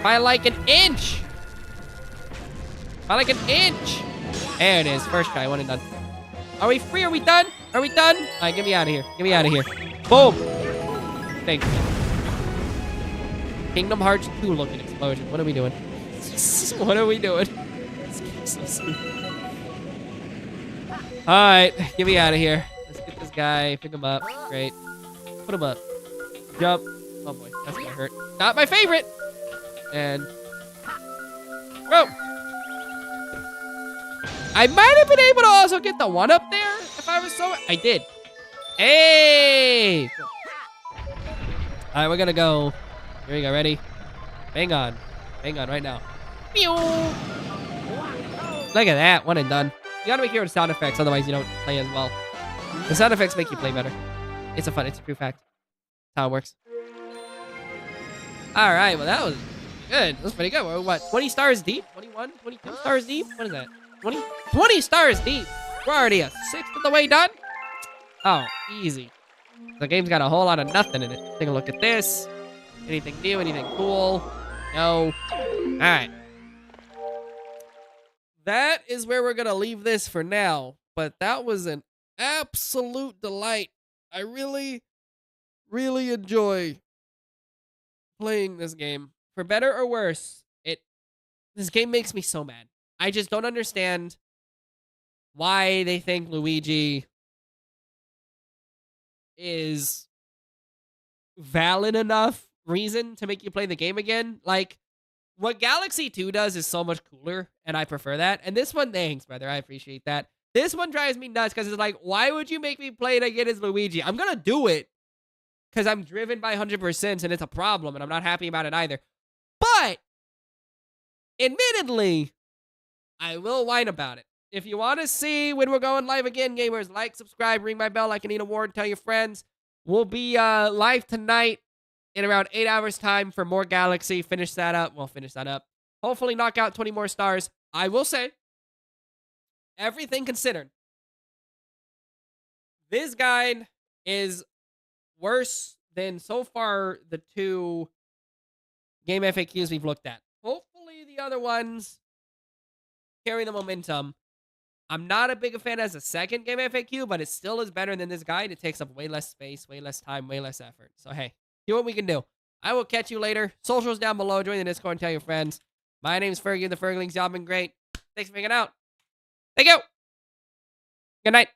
Speaker 1: By like an inch. By like an inch. There it is. First try, one and done. Are we free? Are we done? Are we done? All right, get me out of here. Get me out of here. Boom. Thanks. Kingdom Hearts 2 looking explosion. What are we doing? What are we doing? All right, get me out of here. Let's get this guy. Pick him up. Great. Put him up. Jump. Oh boy, that's gonna hurt. Not my favorite. And whoa. I might have been able to also get the one up there if I was so. I did. Hey. Cool. All right, we're gonna go. Here we go. Ready? Bang on. Bang on right now. Pew. Look at that. One and done. You gotta make your own sound effects, otherwise you don't play as well. The sound effects make you play better. It's a true fact. That's how it works. All right. Well, that was good. That was pretty good. We're, what? 20 stars deep? 21? 22 stars deep? What is that? 20 stars deep. We're already a sixth of the way done. Oh, easy. The game's got a whole lot of nothing in it. Take a look at this. Anything new? Anything cool? No. All right. That is where we're going to leave this for now. But that was an absolute delight. I really, really enjoy playing this game. For better or worse, this game makes me so mad. I just don't understand why they think Luigi is valid enough reason to make you play the game again. Like, what Galaxy 2 does is so much cooler, and I prefer that. And this one, thanks, brother. I appreciate that. This one drives me nuts because it's like, why would you make me play it again as Luigi? I'm going to do it because I'm driven by 100% and it's a problem, and I'm not happy about it either. But, admittedly, I will whine about it. If you want to see when we're going live again, gamers, like, subscribe, ring my bell like I need a award, tell your friends. We'll be live tonight in around 8 hours time for more Galaxy. Finish that up. We'll finish that up. Hopefully knock out 20 more stars. I will say, everything considered, this guide is worse than so far the 2 game FAQs we've looked at. Hopefully the other ones carry the momentum. I'm not a big fan as a second game FAQ, but it still is better than this guide. It takes up way less space, way less time, way less effort. So, hey, see what we can do. I will catch you later. Socials down below. Join the Discord and tell your friends. My name's Ferg. The Ferglings. Y'all been great. Thanks for hanging out. Thank you. Good night.